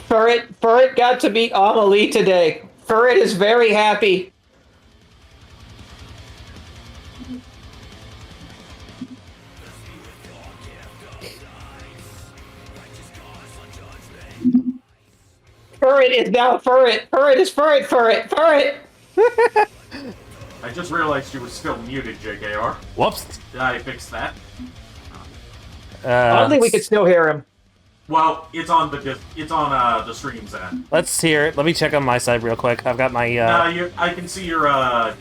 Furret got to meet Amelie today. Furret is very happy. Furret is now Furret. Furret is Furret. Furret. I just realized you were still muted, JKR. Whoops. Did I fix that? Oddly, we could still hear him. Well, it's on the stream's end. Let's hear it. Let me check on my side real quick. I've got my. I can see your. I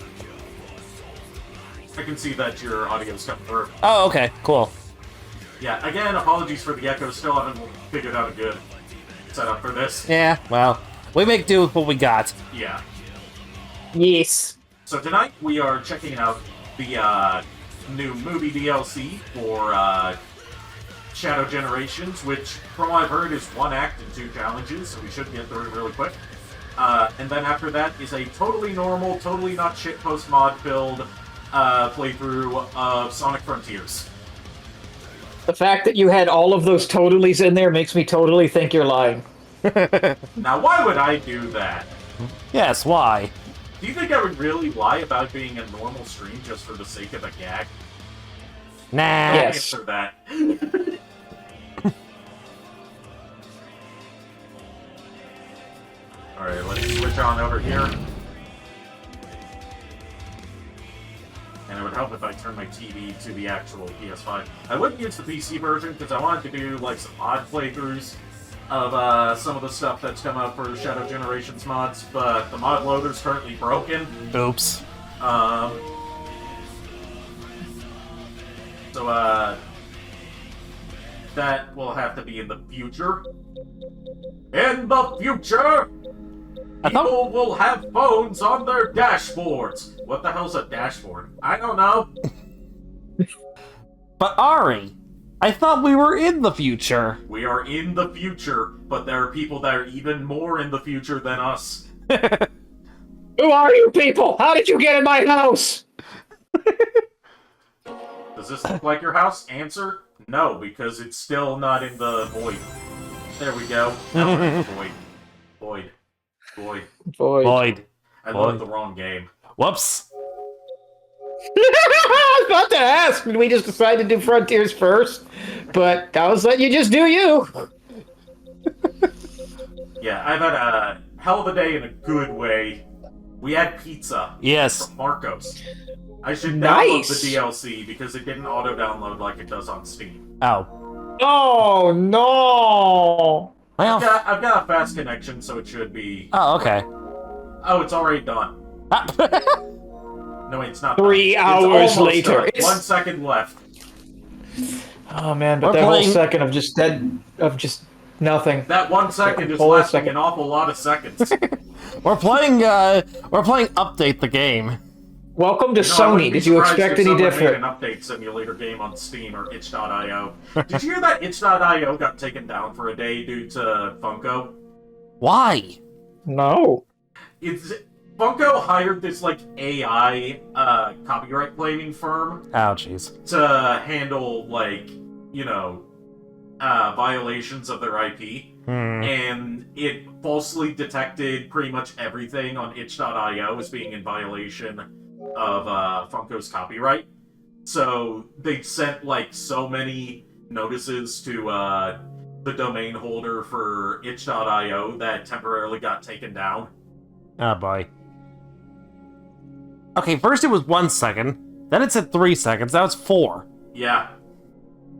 can see that your audio's coming through. Oh, okay, cool. Yeah. Again, apologies for the echo. Still haven't figured out a good setup for this. Yeah, well, we make do with what we got. Yeah. Yes. So tonight we are checking out the new movie DLC for Shadow Generations, which, from what I've heard, is 1 act and 2 challenges, so we should get through it really quick. And then after that is a totally normal, totally not shitpost mod-filled playthrough of Sonic Frontiers. The fact that you had all of those totallys in there makes me totally think you're lying. Now, why would I do that? Yes, why? Do you think I would really lie about being a normal stream just for the sake of a gag? Nah. Yes. Answer that. Alright, let's switch on over here. And it would help if I turn my TV to the actual PS5. I wouldn't use the PC version because I wanted to do like some odd playthroughs of some of the stuff that's come out for Shadow Generations mods, but the mod loader's currently broken. Oops. So that will have to be in the future. In the future, people will have phones on their dashboards. What the hell's a dashboard? I don't know. But Ari, I thought we were in the future. We are in the future, but there are people that are even more in the future than us. Who are you people? How did you get in my house? Does this look like your house? Answer, no, because it's still not in the void. There we go. Now we're in the void. Void. Void. I loaded the wrong game. Whoops. I was about to ask, did we just decide to do Frontiers first? But I was letting you just do you. Yeah, I've had a hell of a day in a good way. We had pizza. Yes. From Marcos. I should download Nice. the DLC because it didn't auto-download like it does on Steam. Oh. Oh no! Well. I've got a fast connection, so it should be... Oh, okay. Oh, it's already done. Ah. No, wait, it's not 3 done. hours It's almost later. done. 1 second left. Oh man, but We're that whole playing- second of just nothing. That 1 second is Whole lasting second. an awful lot of seconds. We're playing Update the Game. Welcome to No, I Sony. wouldn't be Did you surprised expect if any someone different? made an update simulator game on Steam or itch.io. Did you hear that itch.io got taken down for a day due to Funko? Why? No. Funko hired this like AI copyright claiming firm Oh, jeez. to handle like, you know, violations of their IP. And it falsely detected pretty much everything on itch.io as being in violation of Funko's copyright. So they sent like so many notices to the domain holder for itch.io that temporarily got taken down. Oh, boy. Okay, first it was 1 second, then it said 3 seconds, now it's 4. Yeah.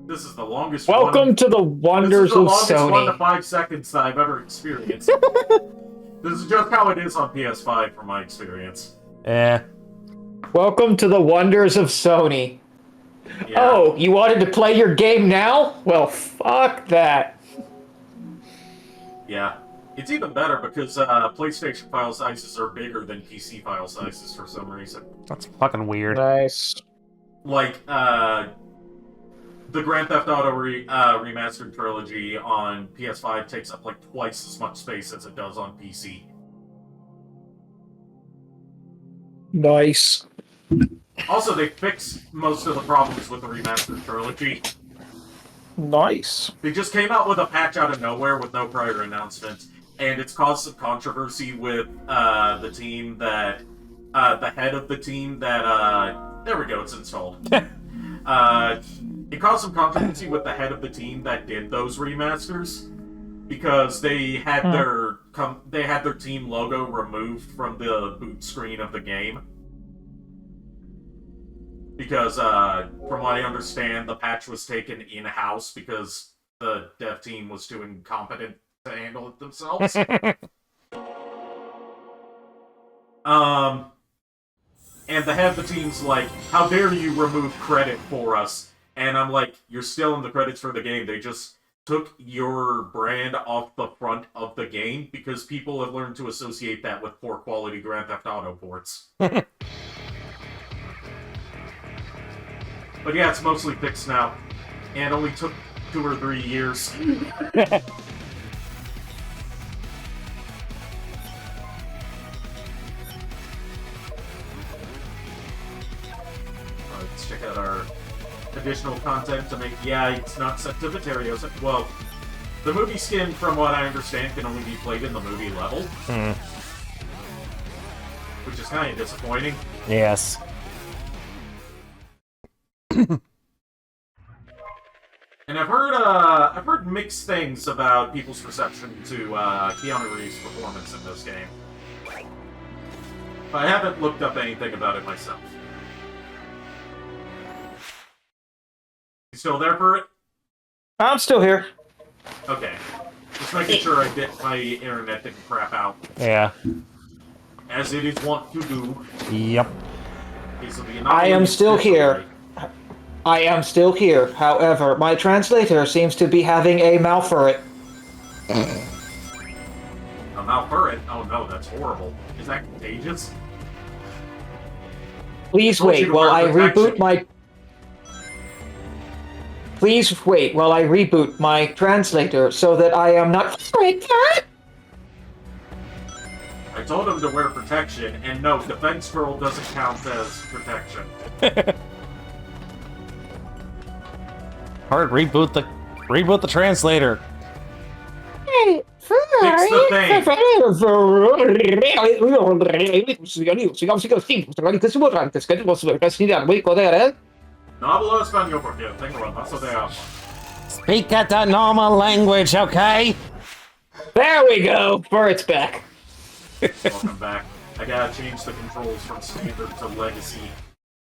This is the longest Welcome one. to the wonders of This is the longest 1 to Sony. 5 seconds that I've ever experienced. This is just how it is on PS5 from my experience. Eh. Welcome to the wonders of Sony. Yeah. Oh, you wanted to play your game now? Well, fuck that. Yeah. It's even better because PlayStation file sizes are bigger than PC file sizes for some reason. That's fucking weird. Nice. Like, the Grand Theft Auto Remastered Trilogy on PS5 takes up like twice as much space as it does on PC. Nice. Also, they fixed most of the problems with the Remastered Trilogy. Nice. They just came out with a patch out of nowhere with no prior announcement, and it's caused some controversy with the team that the head of the team that there we go, it's installed. It caused some controversy with the head of the team that did those remasters because they had their team logo removed from the boot screen of the game. Because from what I understand, the patch was taken in-house because the dev team was too incompetent to handle it themselves. And the head of the team's like, how dare you remove credit for us? And I'm like, you're still in the credits for the game. They just took your brand off the front of the game because people have learned to associate that with poor quality Grand Theft Auto ports. But yeah, it's mostly fixed now. And only took 2 or 3 years. Let's check out our additional content to make... Yeah, it's not set to Viterio's. Well, the movie skin, from what I understand, can only be played in the movie level. Which is kind of disappointing. Yes. And I've heard mixed things about people's reception to Keanu Reeves' performance in this game. But I haven't looked up anything about it myself. You still there for it? I'm still here. Okay. Just making sure my internet didn't crap out. Yeah. As it is wont to do. Yep. I am still here. I am still here. However, my translator seems to be having a malfurit. A malfurit? Oh no, that's horrible. Is that contagious? Please wait while I reboot my... Please wait while I reboot my translator so that I am not... I told him to wear protection, and no, defense girl doesn't count as protection. Hard, reboot the translator. Fix the thing. No hablo español porque tengo el vaso de agua. Speak at the normal language, okay? There we go! Burt's back. Welcome back. I gotta change the controls from standard to legacy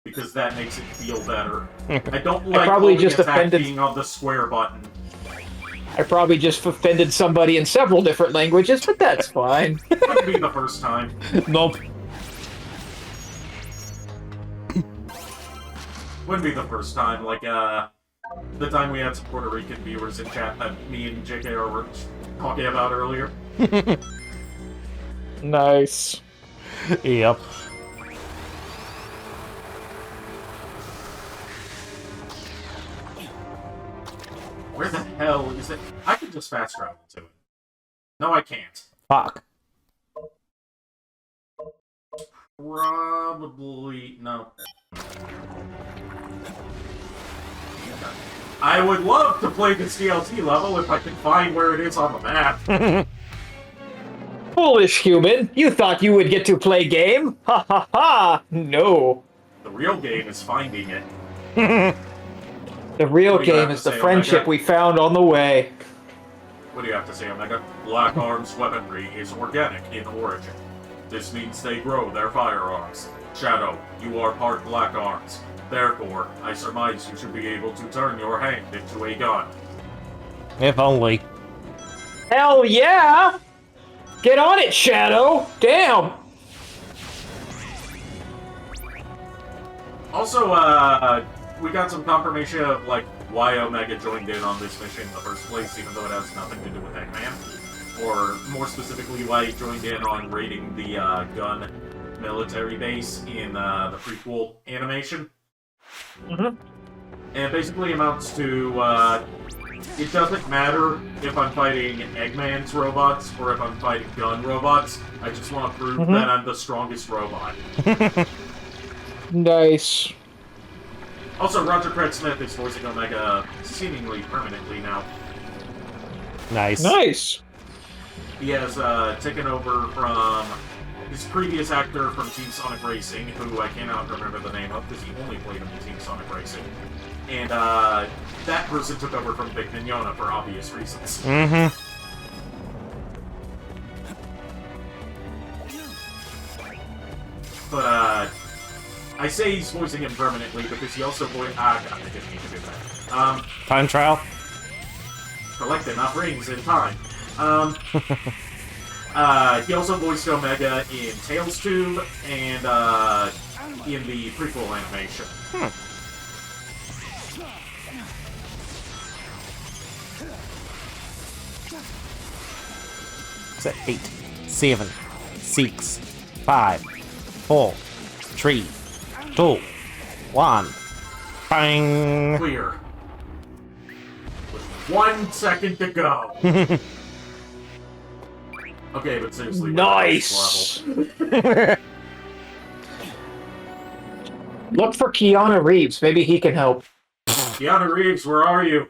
because that makes it feel better. I don't like probably just just offended being on the square button. I probably just offended somebody in several different languages, but that's fine. Wouldn't be the first time. Nope. Wouldn't be the first time. Like, the time we had some Puerto Rican viewers in chat that me and JKR were talking about earlier. Nice. Yep. Where the hell is it? I can just fast travel to it. No, I can't. Fuck. Probably... no. I would love to play this DLC level if I can find where it is on the map. Foolish human! You thought you would get to play game? Ha ha ha! No. The real game is finding it. The real What do you game have is to the say, friendship Omega? we found on the way. What do you have to say, Omega? Black Arms weaponry is organic in origin. This means they grow their firearms. Shadow, you are part Black Arms. Therefore, I surmise you should be able to turn your hand into a gun. If only. Hell yeah! Get on it, Shadow! Damn! Also, we got some confirmation of, like, why Omega joined in on this mission in the first place, even though it has nothing to do with Eggman. Or, more specifically, why he joined in on raiding the, gun military base in, the prequel animation. Mm-hmm. And it basically amounts to, it doesn't matter if I'm fighting Eggman's robots or if I'm fighting gun robots. I just want to prove that I'm the strongest robot. Nice. Also, Roger Craig Smith is voicing Omega seemingly permanently now. Nice. Nice. He has taken over from his previous actor from Team Sonic Racing, who I cannot remember the name of because he only played him in Team Sonic Racing. And that person took over from Big Mignona for obvious reasons. Mm-hmm. But I say he's voicing him permanently because he also voiced... God, I didn't mean to do that. Time trial? Collect enough rings in time. He also voiced Omega in Tails Tube and in the prequel animation. So 8, 7, 6, 5, 4, 3, 2, 1. Bang! Clear. With 1 second to go. Okay, but seriously, Nice! level. Look for Keanu Reeves. Maybe he can help. Keanu Reeves, where are you?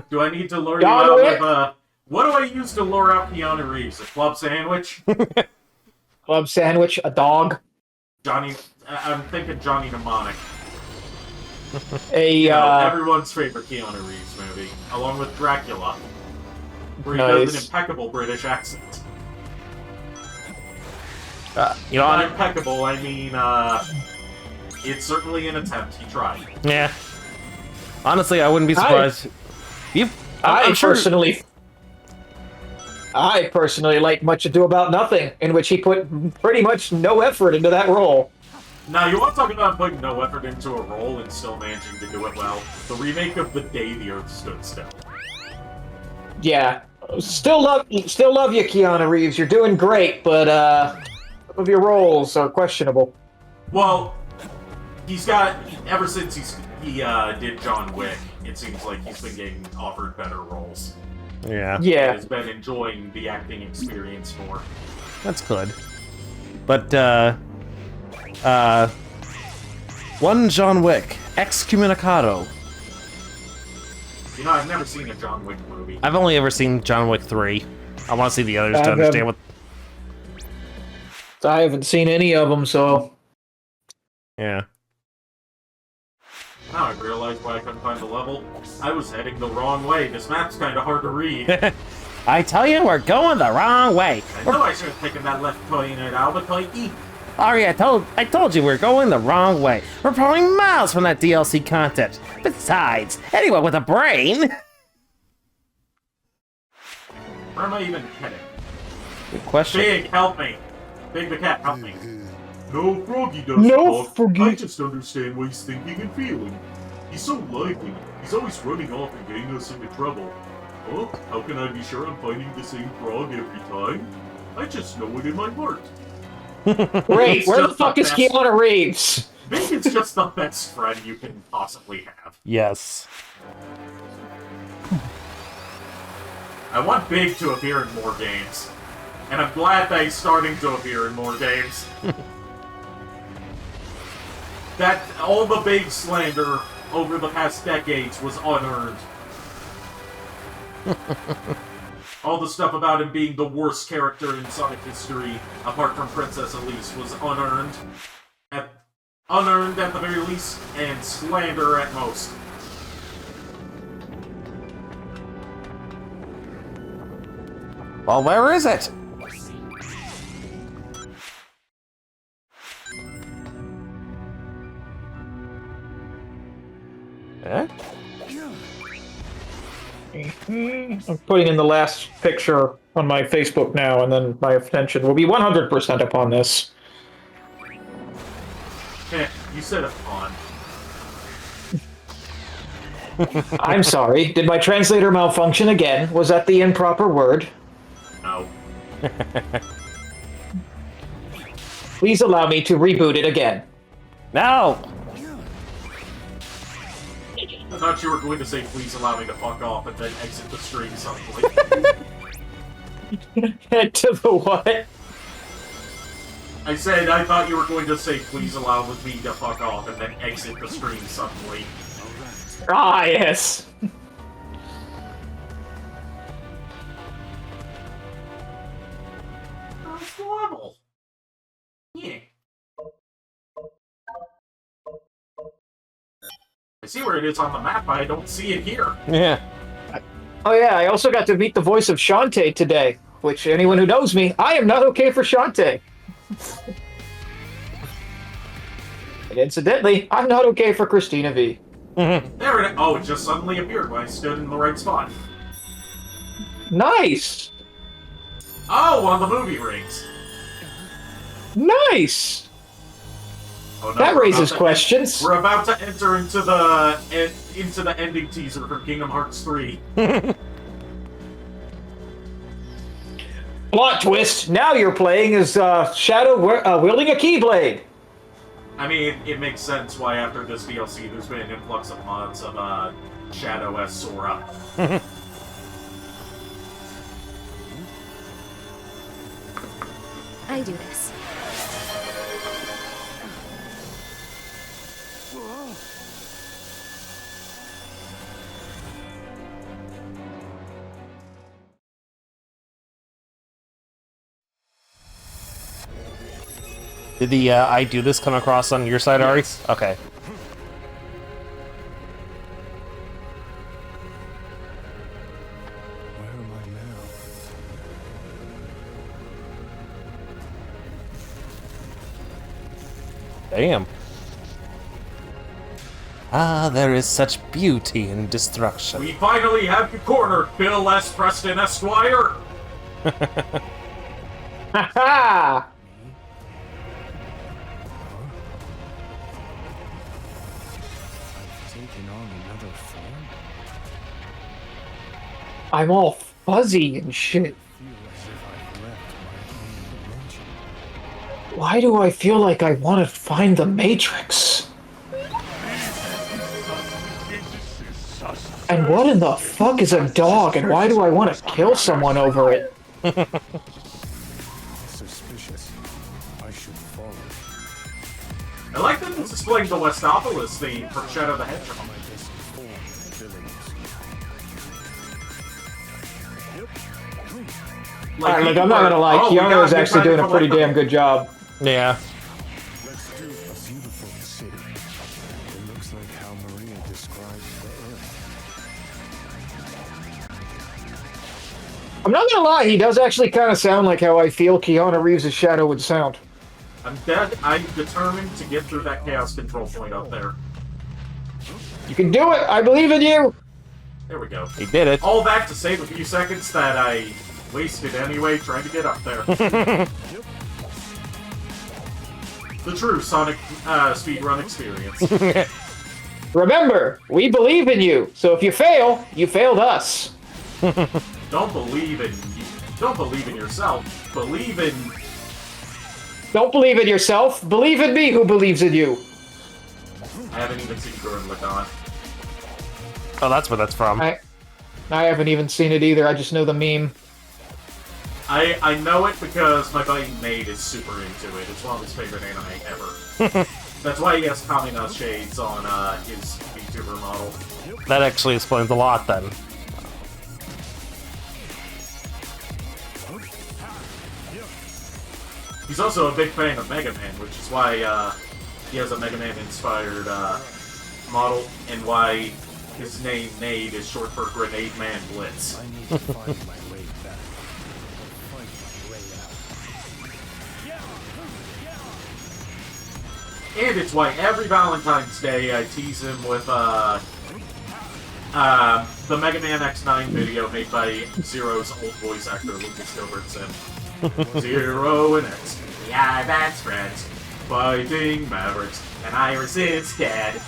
Do I need to lure you Keanu out Reeves? with what do I use to lure out Keanu Reeves? A club sandwich? Club sandwich, a dog, Johnny... I'm thinking Johnny Mnemonic. a You know, everyone's favorite Keanu Reeves movie, along with Dracula, where he does an Nice. impeccable British accent. You know, By impeccable, I mean, it's certainly an attempt. He tried. yeah. Honestly, I wouldn't be surprised. I'm sure. I personally like Much Ado About Nothing, in which he put pretty much no effort into that role. Now, you want to talk about putting no effort into a role and still managing to do it well? The remake of The Day the Earth Stood Still. Yeah, still love you, Keanu Reeves. You're doing great, but some of your roles are questionable. Well, he's got... Ever since he did John Wick, it seems like he's been getting offered better roles. Yeah. Yeah, He's been enjoying the acting experience more. That's good. But, one John Wick, Excommunicado. You know, I've never seen a John Wick movie. I've only ever seen John Wick 3. I want to see the others to understand what... I haven't seen any of them, so Yeah. Now I realize why I couldn't find the level. I was heading the wrong way. This map's kind of hard to read. I tell you, we're going the wrong way. I know I should have taken that left turn at Albuquerque. Ari, I told you we're going the wrong way. We're probably miles from that DLC content. Besides, anyone with a brain... Where am I even heading? Good question. Big, help me. Big the cat, help me. No, Froggy doesn't No, talk. Froggy. I just understand what he's thinking and feeling. He's so lively. He's always running off and getting us into trouble. Oh, how can I be sure I'm finding the same frog every time? I just know it in my heart. great. It's Where the just fuck the is best. Keanu Reeves? Bacon's just the best friend you can possibly have. Yes. I want Big to appear in more games. And I'm glad that he's starting to appear in more games. That all the Big slander over the past decades was unearned. All the stuff about him being the worst character in Sonic history, apart from Princess Elise, was unearned. Unearned at the very least, and slander at most. Well, where is it? Eh? I'm putting in the last picture on my Facebook now, and then my attention will be 100% upon this. You said a pawn. I'm sorry. Did my translator malfunction again? Was that the improper word? No. Please allow me to reboot it again. No! I thought you were going to say, please allow me to fuck off, and then exit the stream suddenly. To the what? I said, I thought you were going to say, please allow me to fuck off, and then exit the stream suddenly. Ah, yes. level. Yeah. I see where it is on the map, but I don't see it here. Yeah. Oh yeah, I also got to meet the voice of Shantae today, which anyone who knows me, I am not okay for Shantae. And incidentally, I'm not okay for Christina V. There it is. Oh, it just suddenly appeared when I stood in the right spot. Nice! Oh, one of the movie rings. Nice! Oh, no, That we're raises about to questions. We're about to enter into the ending teaser for Kingdom Hearts 3. Plot twist, now you're playing as Shadow wielding a Keyblade. I mean, it makes sense why after this DLC there's been an influx of mods of Shadow as Sora. I do this. Did the I do this come across on your side, Ari? Yes. Okay. Where am I now? Damn. Ah, there is such beauty in destruction. We finally have you cornered, Bill S. Preston Esquire! Ha I've taken on another form? I'm all fuzzy and shit. Feel as if I've left my own dimension. Why do I feel like I want to find the Matrix? And what in the fuck is a dog, and why do I want to kill someone over it? Suspicious. I should follow. I like that it's displaying the Westopolis theme from Shadow the Hedgehog. My disformed abilities. Alright, look, I'm not gonna lie, Keanu is actually doing a pretty damn good job. Yeah. Let's do a beautiful city. It looks like how Maria describes the Earth. I'm not gonna lie, he does actually kind of sound like how I feel Keanu Reeves' Shadow would sound. I'm determined to get through that chaos control point up there. You can do it! I believe in you! There we go. He did it. All that to save a few seconds that I wasted anyway trying to get up there. The true Sonic speedrun experience. Remember, we believe in you, so if you fail, you failed us. Don't believe in you. Don't believe in yourself. Believe in... Don't believe in yourself, believe in me who believes in you. I haven't even seen Gurren Lagann. Oh, that's where that's from. I haven't even seen it either, I just know the meme. I know it because my buddy Nate is super into it. It's one of his favorite anime ever. That's why he has Kamina shades on his VTuber model. That actually explains a lot then. He's also a big fan of Mega Man, which is why he has a Mega Man inspired model, and why his name Nade is short for Grenade Man Blitz. I need to find my way back. Find my way out. And it's why every Valentine's Day I tease him with the Mega Man X9 video made by Zero's old voice actor Lucas Gilbertson. Zero and X, yeah, that's friends, fighting Mavericks, and Iris is dead.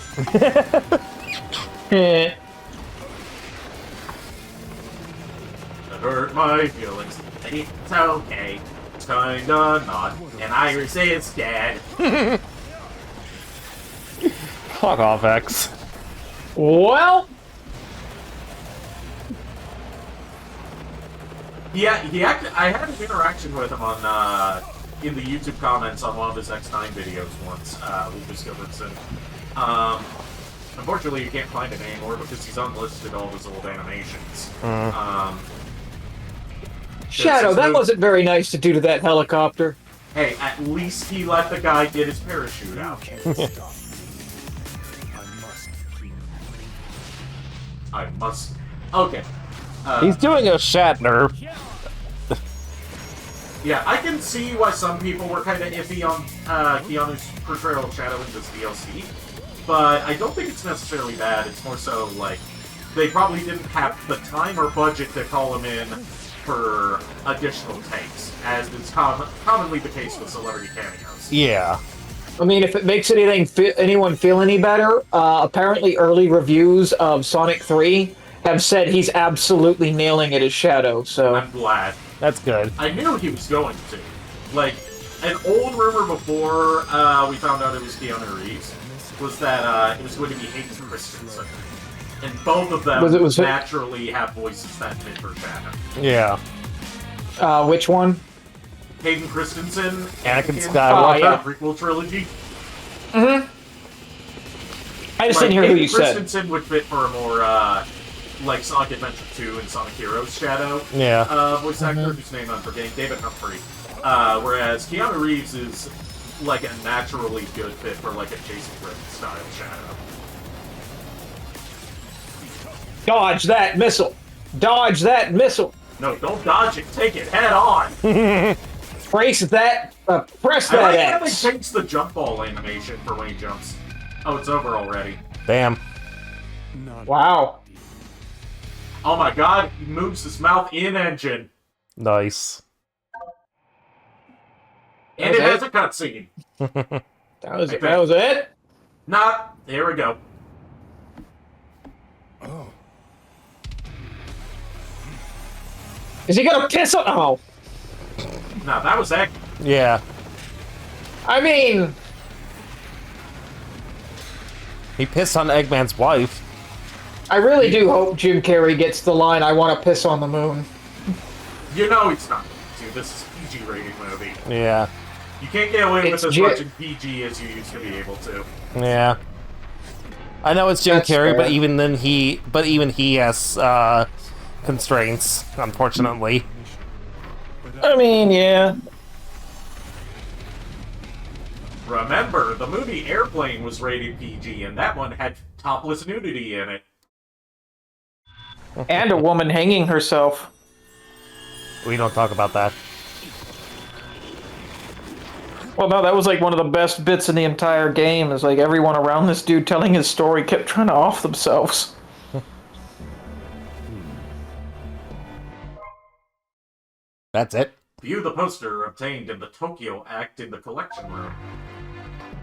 Eh. That hurt my feelings, but it's okay. It's kinda not, and Iris is dead. Fuck off, X. Well, Yeah, I had an interaction with him on in the YouTube comments on one of his X9 videos once, Lucas Gilbertson. Unfortunately, you can't find it anymore because he's unlisted all his old animations. Shadow, that wasn't very nice to do to that helicopter. Hey, at least he let the guy get his parachute out. Can't stop me. I must keep moving. I must... Okay. He's doing a Shatner. Yeah, I can see why some people were kind of iffy on Keanu's portrayal of Shadow in this DLC, but I don't think it's necessarily bad. It's more so, like, they probably didn't have the time or budget to call him in for additional takes, as is commonly the case with celebrity cameos. Yeah. I mean, if it makes anyone feel any better, apparently early reviews of Sonic 3 have said he's absolutely nailing it as Shadow, so... I'm glad. That's good. I knew he was going to. Like, an old rumor before we found out it was Keanu Reeves was that it was going to be Hayden Christensen. And both of them naturally have voices that fit for Shadow. Yeah. Which one? Hayden Christensen, Anakin Skywalker. Yeah. The prequel trilogy. Mm-hmm. I just didn't hear who you said. Hayden Christensen would fit for a more, like Sonic Adventure 2 and Sonic Heroes Shadow voice actor, whose name I'm forgetting, David Humphrey. Whereas Keanu Reeves is like a naturally good fit for like a Jason Griffin style Shadow. Dodge that missile! Dodge that missile! No, don't dodge it. Take it head on. Press that I like how they X. changed the jump ball animation for when he jumps. Oh, it's over already. Damn. Not Wow. Oh my god, he moves his mouth in engine. Nice. And That it was has a cutscene. That was it. That was it? Nah, there we go. Oh, Is he gonna piss on? Oh. Nah, that was that. Yeah. I mean, He pissed on Eggman's wife. I really do hope Jim Carrey gets the line, I want to piss on the moon. You know he's not going to. This is a PG rated movie. Yeah. You can't get away It's with as Jim- much in PG as you used to be able to. Yeah. I know it's Jim That's Carrey, but fair. even he has constraints, unfortunately. I mean, yeah. Remember, the movie Airplane was rated PG, and that one had topless nudity in it. And a woman hanging herself. We don't talk about that. Well, no, that was like one of the best bits in the entire game. Is like everyone around this dude telling his story kept trying to off themselves. That's it. View the poster obtained in the Tokyo Act in the collection room.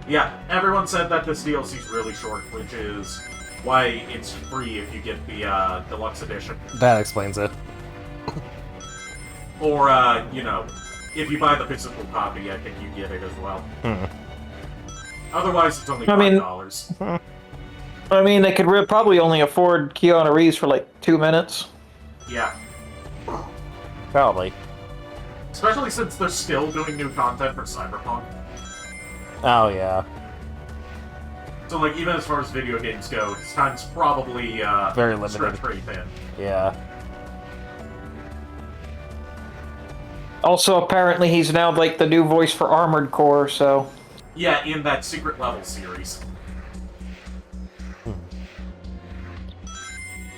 Yeah, everyone said that this DLC's really short, which is why it's free if you get the deluxe edition. That explains it. Or, you know, if you buy the physical copy, I think you get it as well. Otherwise, it's only $5. I mean, they could probably only afford Keanu Reeves for like 2 minutes. Yeah. Probably. Especially since they're still doing new content for Cyberpunk. Oh, yeah. So, like, even as far as video games go, his time's probably, Very limited. stretched pretty thin. Yeah. Also, apparently, he's now like the new voice for Armored Core, so. Yeah, in that Secret Level series.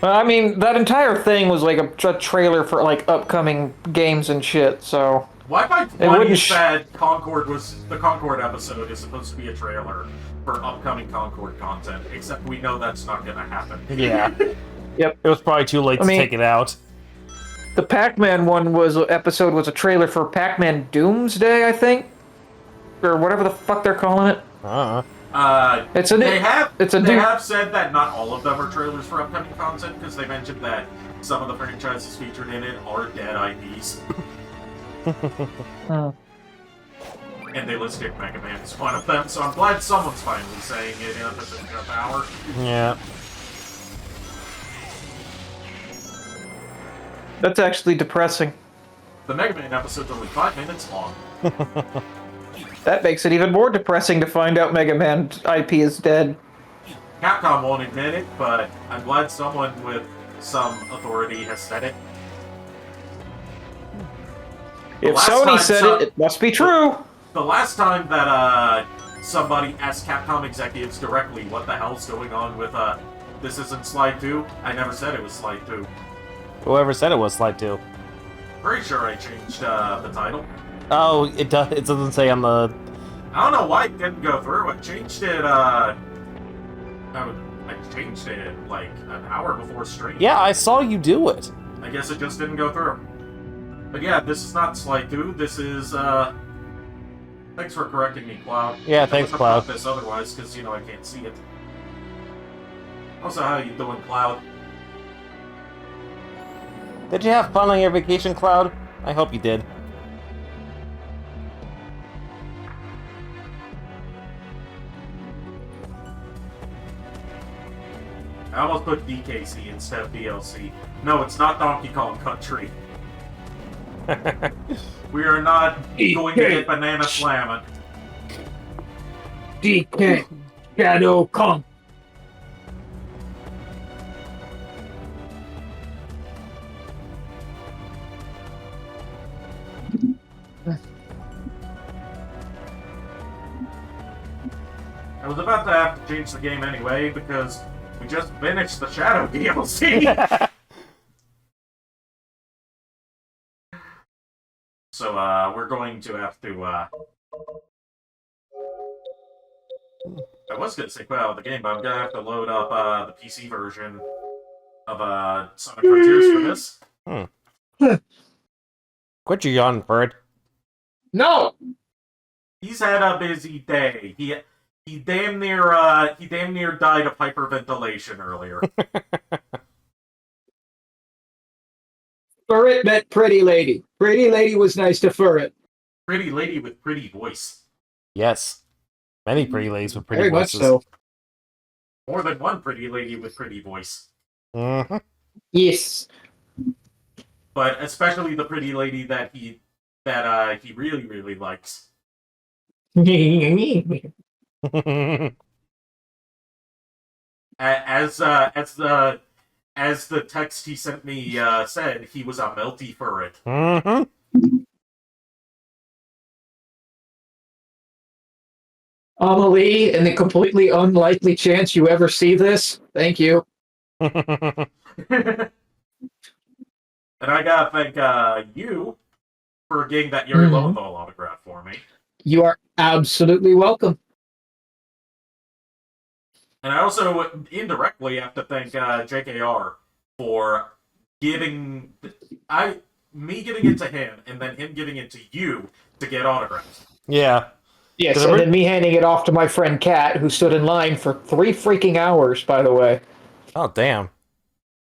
I mean, that entire thing was like a trailer for like upcoming games and shit, so. Why by wouldn't 20 said Concord was the Concord episode is supposed to be a trailer for upcoming Concord content, except we know that's not gonna happen. Yeah. Yep. It was probably too late to take it out. The Pac-Man episode was a trailer for Pac-Man Doomsday, I think, or whatever the fuck they're calling it. They They have said that not all of them are trailers for upcoming content, because they mentioned that some of the franchises featured in it are dead IPs. And they listed Mega Man as one of them, so I'm glad someone's finally saying it in a position of power. Yeah. That's actually depressing. The Mega Man episode's only 5 minutes long. That makes it even more depressing to find out Mega Man IP is dead. Capcom won't admit it, but I'm glad someone with some authority has said it. If last Sony time said some- it, it must be true. the last time that somebody asked Capcom executives directly what the hell's going on with this isn't Slide 2, I never said it was Slide 2. Whoever said it was Slide 2. Pretty sure I changed the title. Oh, it does. It doesn't say on the. I don't know why it didn't go through. I changed it. I changed it like an hour before stream. Yeah, I saw you do it. I guess it just didn't go through. But yeah, this is not Slide 2. This is Thanks for correcting me, Cloud. Yeah, thanks, I Cloud. this otherwise, because I can't see it. Also, how you doing, Cloud? Did you have fun on your vacation, Cloud? I hope you did. I almost put DKC instead of DLC. No, it's not Donkey Kong Country. We are not going to get banana slamming. DK Shadow Kong. I was about to have to change the game anyway, because we just finished the Shadow DLC! So, we're going to have to, I was gonna say quit out of the game, but I'm gonna have to load up, the PC version of, Sonic Frontiers for this. Quit your yawn, Bird. No! He's had a busy day. He damn near died of hyperventilation earlier. Furret met Pretty Lady. Pretty Lady was nice to Furret. Pretty lady with pretty voice. Yes. Many pretty ladies with pretty Very voices. much so. More than one pretty lady with pretty voice. Mm-hmm. Yes. But especially the pretty lady that he really, really likes. As the text he sent me said, he was a melty for it. Mm-hmm. Amelie, in the completely unlikely chance you ever see this, thank you. And I gotta thank you for getting that Yuri Lowenthal autograph for me. You are absolutely welcome. And I also indirectly have to thank JKR for giving me giving it to him, and then him giving it to you to get autographs. Yeah. Yes, and then me handing it off to my friend Kat, who stood in line for 3 freaking hours, by the way. Oh, damn.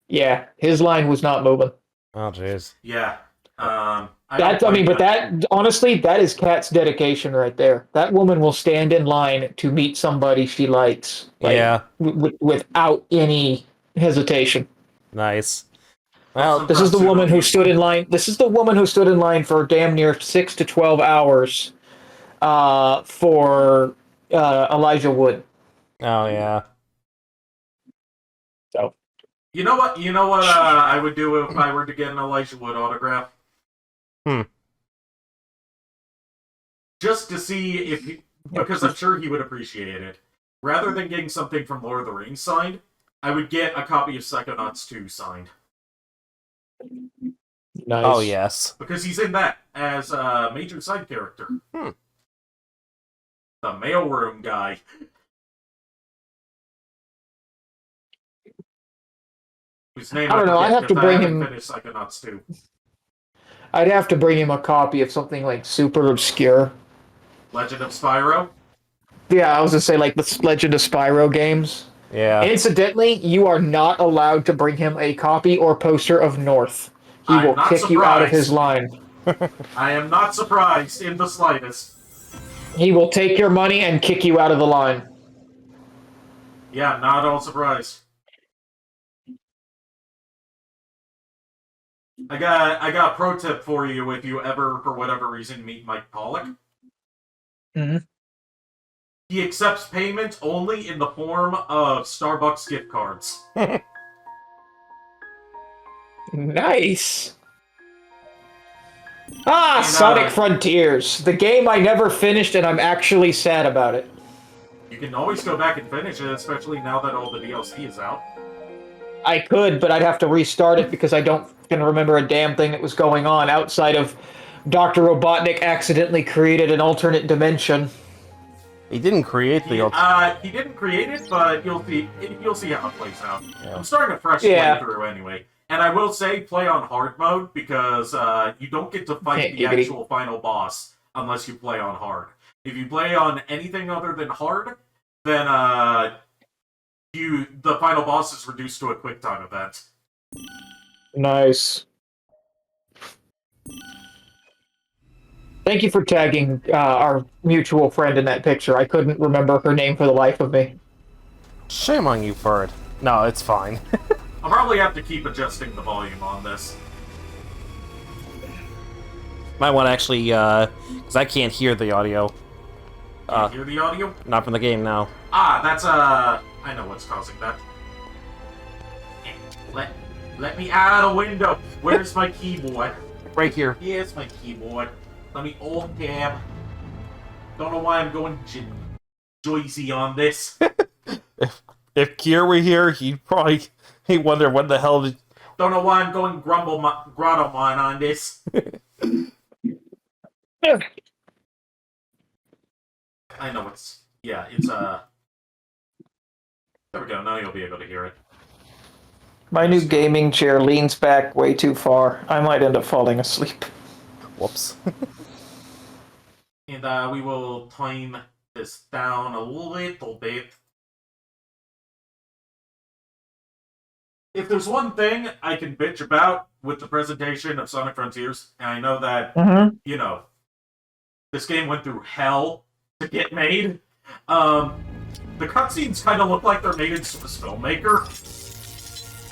Yeah, his line was not moving. Oh, jeez. Yeah. Honestly, that is Kat's dedication right there. That woman will stand in line to meet somebody she likes. Yeah. Without any hesitation. Nice. Well, This is the woman who stood in line. This is the woman who stood in line for damn near 6 to 12 hours for Elijah Wood. oh, yeah. So You know what I would do if I were to get an Elijah Wood autograph? Just to see if because I'm sure he would appreciate it. Rather than getting something from Lord of the Rings signed, I would get a copy of Psychonauts 2 signed. nice. Oh, yes. Because he's in that as a major side character. The mailroom guy. Whose name I don't know, I'd have to bring him- Finish Psychonauts 2. I'd have to bring him a copy of something like super obscure. Legend of Spyro. Yeah, I was gonna say like the Legend of Spyro games. Yeah. Incidentally, you are not allowed to bring him a copy or poster of North. He I'm will not kick you out of his surprised. line. I am not surprised in the slightest. He will take your money and kick you out of the line. Yeah, not at all surprised. I got a pro tip for you if you ever, for whatever reason, meet Mike Pollock. Mhm. He accepts payment only in the form of Starbucks gift cards. Nice. Ah, And, Sonic Frontiers, the game I never finished, and I'm actually sad about it. You can always go back and finish it, especially now that all the DLC is out. I could, but I'd have to restart it because I don't can remember a damn thing that was going on outside of Dr. Robotnik accidentally created an alternate dimension. He didn't create the He didn't create it, but you'll see how it plays out. Yeah. I'm starting a fresh playthrough anyway. And I will say, play on hard mode, because you don't get to fight the actual final boss unless you play on hard. If you play on anything other than hard, then the final boss is reduced to a quick time event. Nice. Thank you for tagging our mutual friend in that picture. I couldn't remember her name for the life of me. Shame on you, Bird. No, it's fine. I'll probably have to keep adjusting the volume on this. Might want to actually, because I can't hear the audio. Can you hear the audio? Not from the game now. Ah, that's, I know what's causing that. Let me out of the window. Where's my keyboard? Right here. Here's my keyboard. Let me alt tab. Don't know why I'm going Joycey on this. If Kier were here, he'd wonder what the hell did... Don't know why I'm going Grottomon on this. I know it's... Yeah, it's, There we go, now you'll be able to hear it. My new gaming chair leans back way too far. I might end up falling asleep. Whoops. And, we will time this down a little bit. If there's one thing I can bitch about with the presentation of Sonic Frontiers, and I know that, you know, this game went through hell to get made, the cutscenes kind of look like they're made in Swiss Filmmaker.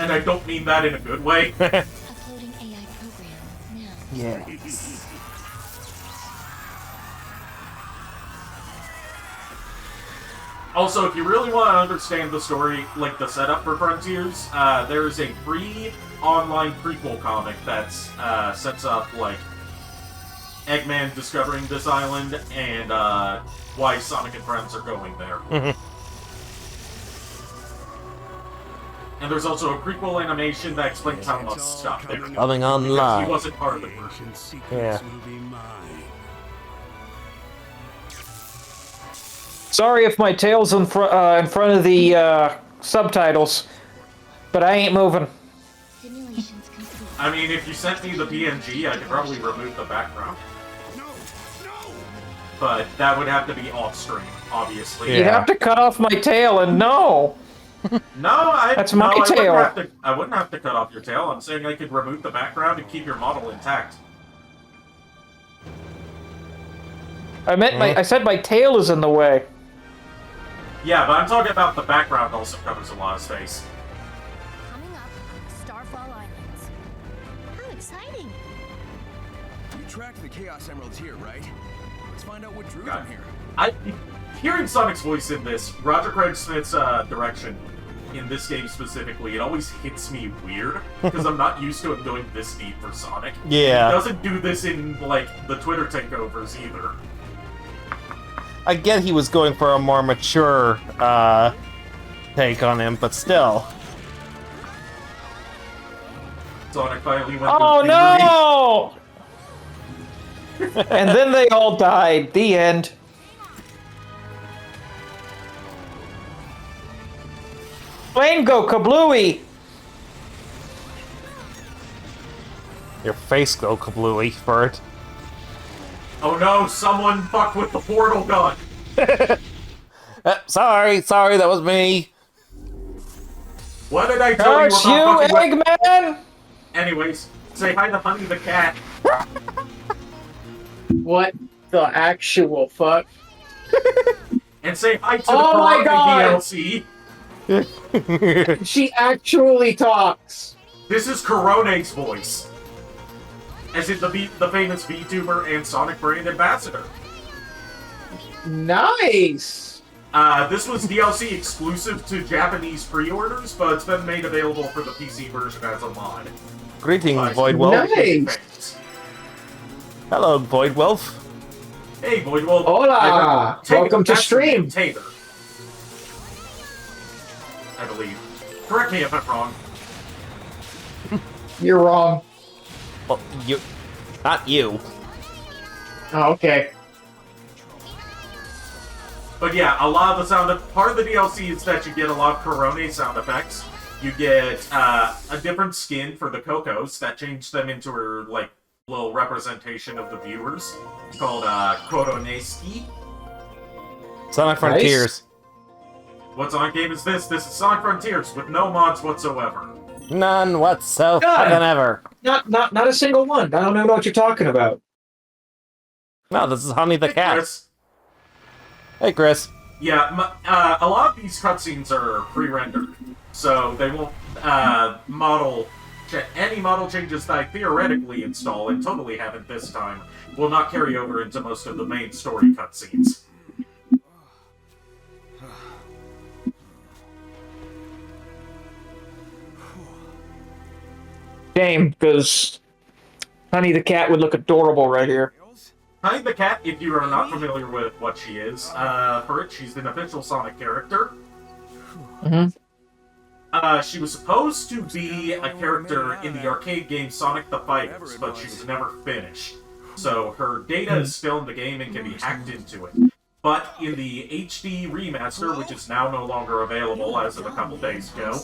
And I don't mean that in a good way. Uploading AI program now. Yes. Also, if you really want to understand the story, like the setup for Frontiers, there is a free online prequel comic that's sets up like Eggman discovering this island and why Sonic and friends are going there. And there's also a prequel animation that explains how much stuff there. Coming online. He wasn't part of the group. Yeah. Sorry if my tail's in front of the subtitles, but I ain't moving. Simulations complete. I mean, if you sent me the PNG, I could probably remove the background. But that would have to be off-stream, obviously. Yeah. You'd have to cut off my tail, and no! That's my tail. I wouldn't have to cut off your tail. I'm saying I could remove the background and keep your model intact. I meant I said my tail is in the way. Yeah, but I'm talking about the background also covers a lot of space. Coming up, Starfall Islands. How exciting! You tracked the Chaos Emeralds here, right? Let's find out what drew Got them it. here. Hearing Sonic's voice in this, Roger Craig Smith's direction in this game specifically, it always hits me weird because I'm not used to him going this deep for Sonic. Yeah. He doesn't do this in like the Twitter takeovers either. I get he was going for a more mature take on him, but still. Sonic finally went Oh through no! And then they all died. The end. Flame go kablooey! Your face go kablooey, Bert. Oh no, someone fucked with the portal gun! Sorry, that was me. What did I tell Curse you, you about fucking with... Eggman! Anyways, say hi to Honey the cat. What the actual fuck? And say hi to Oh the my Karate God! DLC. She actually talks! This is Corone's voice. As in the famous VTuber and Sonic brand ambassador. Nice! This was DLC exclusive to Japanese pre-orders, but it's been made available for the PC version as a mod. Greetings, Nice. Voidwell. Nice! Hello, Void Wolf. Hey, Void Wolf. Hola! Welcome to stream. Taylor. I believe. Correct me if I'm wrong. You're wrong. Well, you... Not you. Oh, okay. But yeah, a lot of the part of the DLC is that you get a lot of Corone sound effects. You get a different skin for the Cocos that change them into her, like, little representation of the viewers. It's called Koroneski. Sonic Frontiers. What Sonic game is this? This is Sonic Frontiers with no mods whatsoever. None whatsoever. God. Not a single one. I don't know what you're talking about. No, this is Honey the Cat. Chris. Hey, Chris. Yeah, a lot of these cutscenes are pre-rendered, so they won't any model changes that I theoretically install and totally haven't this time will not carry over into most of the main story cutscenes. Shame, because Honey the Cat would look adorable right here. Honey the Cat, if you are not familiar with what she is, she's an official Sonic character. She was supposed to be a character in the arcade game Sonic the Fighters, but she was never finished. So her data is still in the game and can be hacked into it. But in the HD remaster, which is now no longer available as of a couple days ago,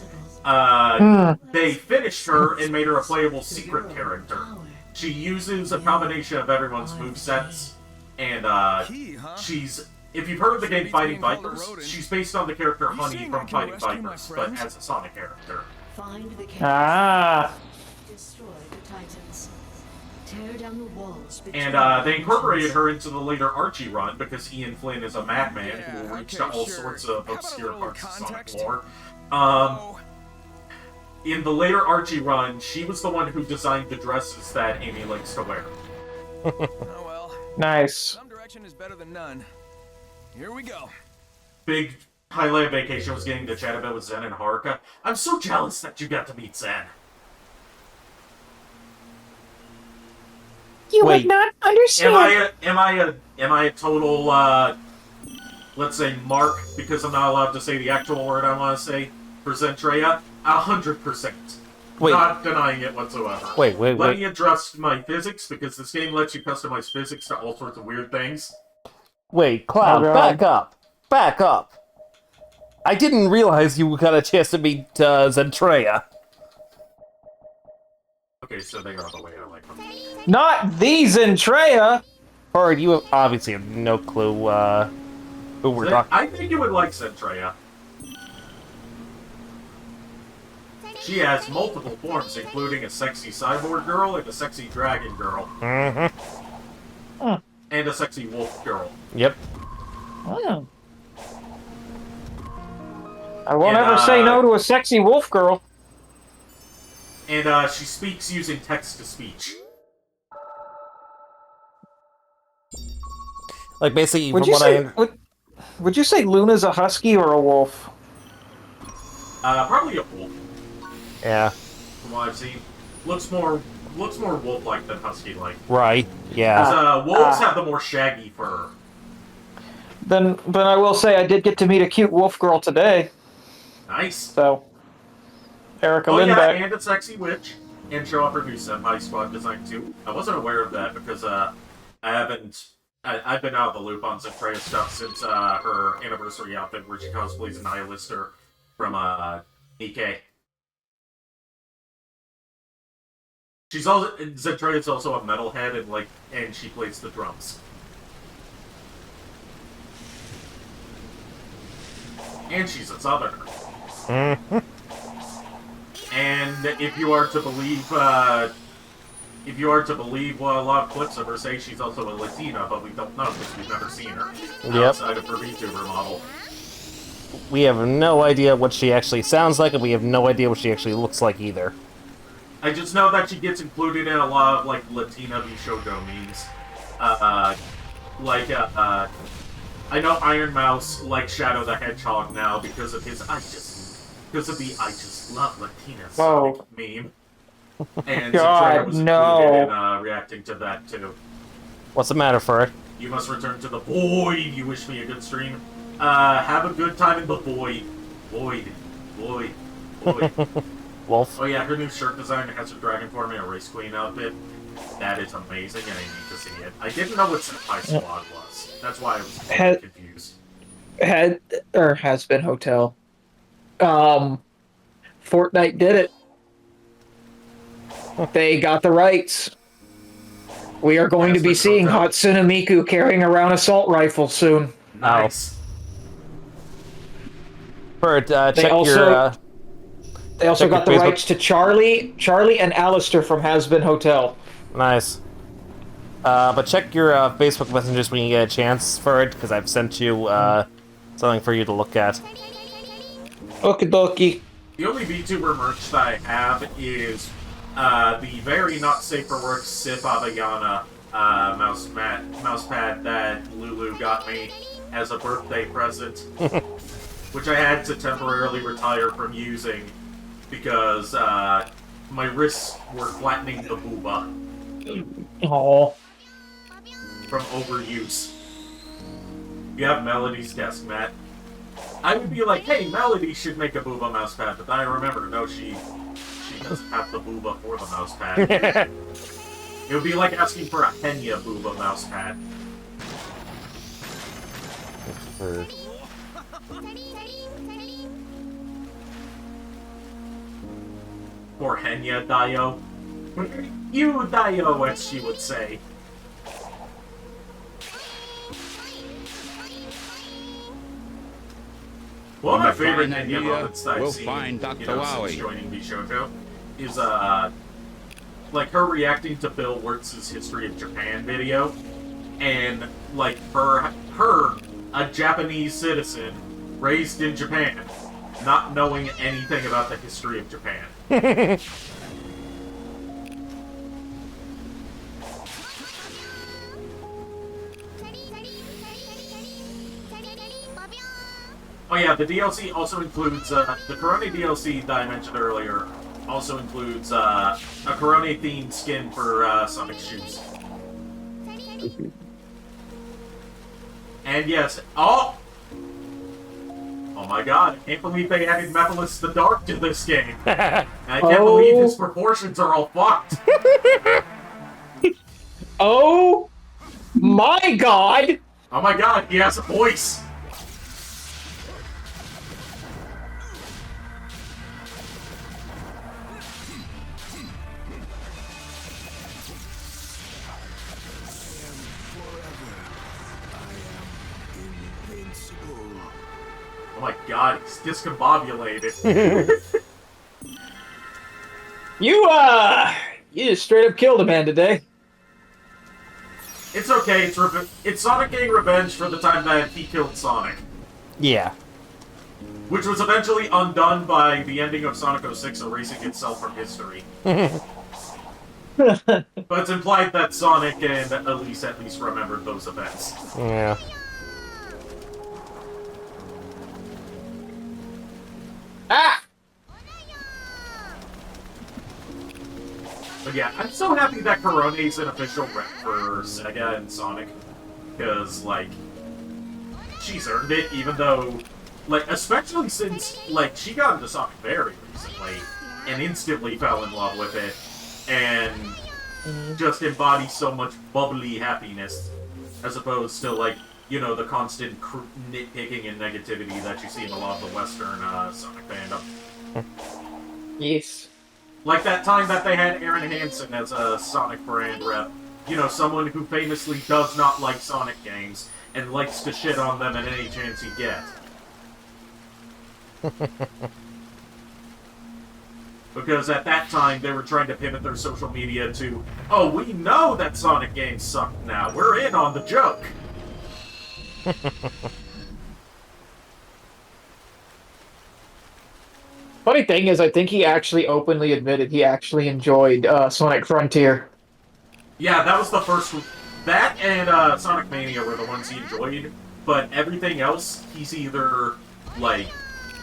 they finished her and made her a playable secret character. She uses a combination of everyone's movesets, and she's... If you've heard of the game Fighting Vipers, she's based on the character Honey from Fighting Vipers, but as a Sonic character. Find the Ah. Destroy the Titans. Tear down the walls. And they incorporated her into the later Archie run because Ian Flynn is a madman who will reach to all sorts of obscure parts of Sonic lore. In the later Archie run, she was the one who designed the dresses that Amy likes to wear. Oh well. Nice. Some direction is better than none. Here we go. Big highlight vacation was getting to chat about with Zen and Haruka. I'm so jealous that you got to meet Zen. You Wait. would not understand. Am I a total let's say mark because I'm not allowed to say the actual word I want to say for Zentreya? 100%. Wait. Not denying it whatsoever. Wait. Let me address my physics because this game lets you customize physics to all sorts of weird things. Wait, Cloud, Oh, back God. up. Back up. I didn't realize you got a chance to meet Zentreya. Okay, so they are the way I like them. Not these Zentreya. Or you obviously have no clue who we're talking. I think you would like Zentreya. She has multiple forms, including a sexy cyborg girl and a sexy dragon girl. Mm-hmm. And a sexy wolf girl. Yep. Oh. I won't ever say no to a sexy wolf girl. And she speaks using text-to-speech. Like basically, Would from you what say would you say Luna's a husky or a wolf? Probably a wolf, Yeah. from what I've seen. Looks more wolf-like than husky-like. Right. Yeah. Because wolves have the more shaggy fur. Then I will say I did get to meet a cute wolf girl today. Nice. So, Erica Oh yeah, Lindbeck. and a sexy witch. And show off her new Senpai Squad design too. I wasn't aware of that because I've been out of the loop on Zentreya stuff since her anniversary outfit where she cosplays an Nihilister from Nikkei. She's also Zentreya's also a metalhead and she plays the drums. And she's a southerner. Mm-hmm. And if you are to believe what a lot of clips of her say, she's also a Latina, but we don't know because we've never seen her outside of her VTuber model. We have no idea what she actually sounds like, and we have no idea what she actually looks like either. I just know that she gets included in a lot of Latina Bishojo memes. I know Iron Mouse likes Shadow the Hedgehog now because of his I just love Latina Sonic meme. And God, Zentreya was no. included in reacting to that too. What's the matter, Furret? You must return to the void. You wish me a good stream. Have a good time in the void. Void. Void. Void. Wolf? Oh yeah, her new shirt design has her dragon form in a race queen outfit. That is amazing, and I need to see it. I didn't know what Senpai Squad was. That's why I was confused. Has been hotel. Fortnite did it. They got the rights. We are going to be seeing Hatsune Miku carrying around assault rifles soon. Nice. Furret, check also, your... They also got the rights to Charlie and Alistair from Has Been Hotel. Nice. But check your Facebook messengers when you get a chance for it, because I've sent you something for you to look at. Okie dokie. The only VTuber merch that I have is the very not safe for work Sif Abayana mousepad that Lulu got me as a birthday present, which I had to temporarily retire from using because my wrists were flattening the booba. Aww. From overuse. You have Melody's desk, Matt. I would be like, hey, Melody should make a booba mousepad, but then I remember, no, she doesn't have the booba for the mousepad. It would be like asking for a Henya booba mousepad. Or Henya Dio. You Dio, as she would say. One of my favorite Henya moments that I've seen, since joining Bishojo, is like her reacting to Bill Wirtz's History of Japan video, and like her, a Japanese citizen raised in Japan, not knowing anything about the history of Japan. Oh yeah, the DLC also includes, the Corone DLC that I mentioned earlier also includes, a Corone-themed skin for, Sonic shoes. And yes, oh my god, I can't believe they added Mephiles the Dark to this game. And I can't believe his proportions are all fucked. Oh my god! Oh my god, he has a voice! Oh my god, he's discombobulated. You just straight up killed a man today. It's okay, it's Sonic getting revenge for the time that he killed Sonic. Yeah. Which was eventually undone by the ending of Sonic 06 erasing itself from history. But it's implied that Sonic and Elise at least remembered those events. Yeah. Ah! But yeah, I'm so happy that Corone's an official rep for Sega and Sonic. Because, like, she's earned it, even though, like, especially since, like, she got into Sonic very recently, and instantly fell in love with it, and just embodies so much bubbly happiness, as opposed to, like, you know, the constant nitpicking and negativity that you see in a lot of the Western Sonic fandom. Yes. Like that time that they had Aaron Hansen as a Sonic brand rep. You know, someone who famously does not like Sonic games, and likes to shit on them at any chance he gets. Because at that time, they were trying to pivot their social media to, oh, we know that Sonic games suck now, we're in on the joke! Funny thing is, I think he actually openly admitted he actually enjoyed Sonic Frontier. Yeah, that was the first... That and Sonic Mania were the ones he enjoyed, but everything else, he's either, like...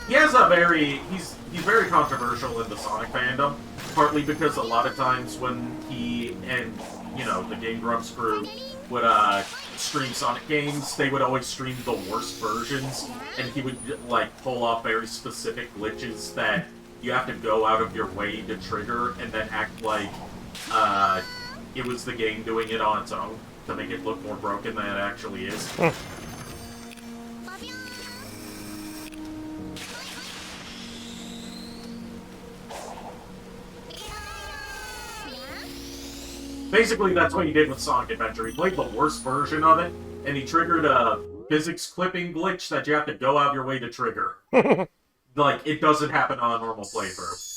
He has a very... He's very controversial in the Sonic fandom, partly because a lot of times when he and, you know, the Game Grumps crew would stream Sonic games, they would always stream the worst versions, and he would like pull off very specific glitches that you have to go out of your way to trigger, and then act like it was the game doing it on its own to make it look more broken than it actually is. Basically, that's what he did with Sonic Adventure. He played the worst version of it, and he triggered a physics clipping glitch that you have to go out of your way to trigger. Like, it doesn't happen on a normal playthrough.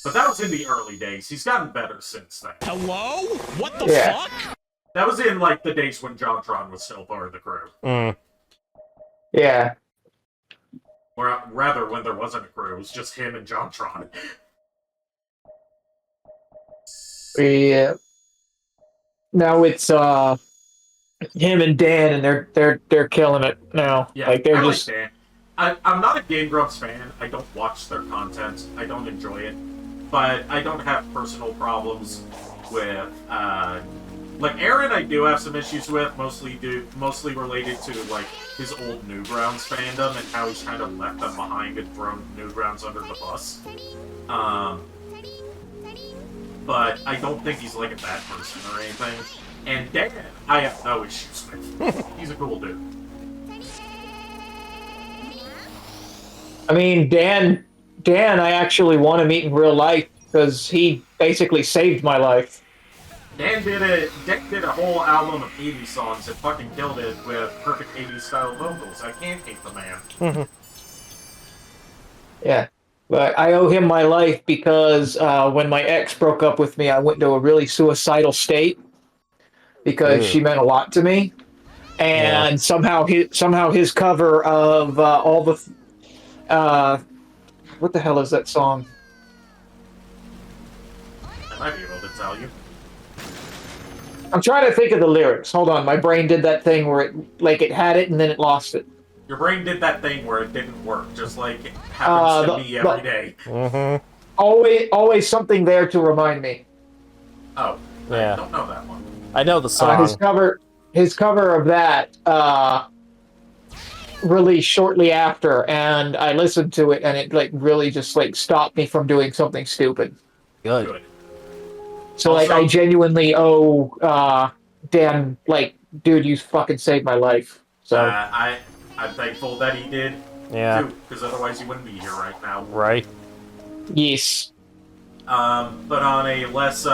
But that was in the early days. He's gotten better since then. Hello? What the Yeah. fuck? That was in, like, the days when JonTron was still part of the crew. Yeah. Or rather, when there wasn't a crew. It was just him and JonTron. Yeah. Now it's him and Dan, and they're killing it now. Yeah, like they're I just like Dan. I'm not a Game Grumps fan. I don't watch their content. I don't enjoy it. But I don't have personal problems with, like, Aaron I do have some issues with, mostly related to, like, his old Newgrounds fandom and how he's kind of left them behind and thrown Newgrounds under the bus. But I don't think he's, like, a bad person or anything. And Dan, I have no issues with. He's a cool dude. I mean, Dan, I actually want to meet in real life because he basically saved my life. Dan did a whole album of 80s songs and fucking killed it with perfect 80s style vocals. I can't hate the man. Yeah, but I owe him my life because when my ex broke up with me, I went into a really suicidal state because she meant a lot to me, and somehow his cover of all the what the hell is that song? I might be able to tell you. I'm trying to think of the lyrics. Hold on, my brain did that thing where it had it and then it lost it. Your brain did that thing where it didn't work, just like it happens to me every day. Always something there to remind me. Oh, Yeah. I don't know that one. I know the song. His cover of that released shortly after, and I listened to it, and it really just stopped me from doing something stupid. Good. So Also- I genuinely owe Dan, dude, you fucking saved my life. So I'm thankful that he did, too, because otherwise he wouldn't be here right now. Right. yes. But on a less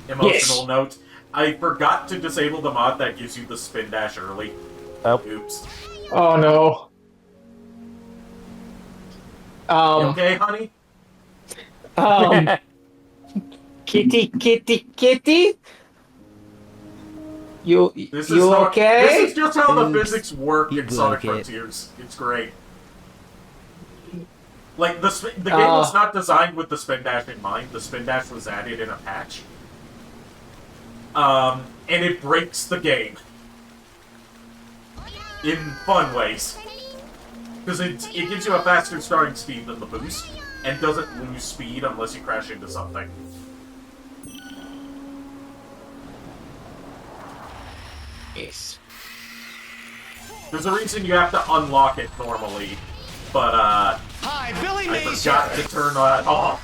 emotional note, I forgot to disable the mod that gives you the spin dash early. Oh. Oops. Oh no. You okay, honey? Kitty. You okay? This is just how the Oops. physics work You in Sonic okay? Frontiers. It's great. Like, the game was not designed with the spin dash in mind. The spin dash was added in a patch. And it breaks the game. In fun ways. Because it gives you a faster starting speed than the boost, and doesn't lose speed unless you crash into something. Yes. There's a reason you have to unlock it normally, but Hi, Billy I Mays. forgot to turn that off.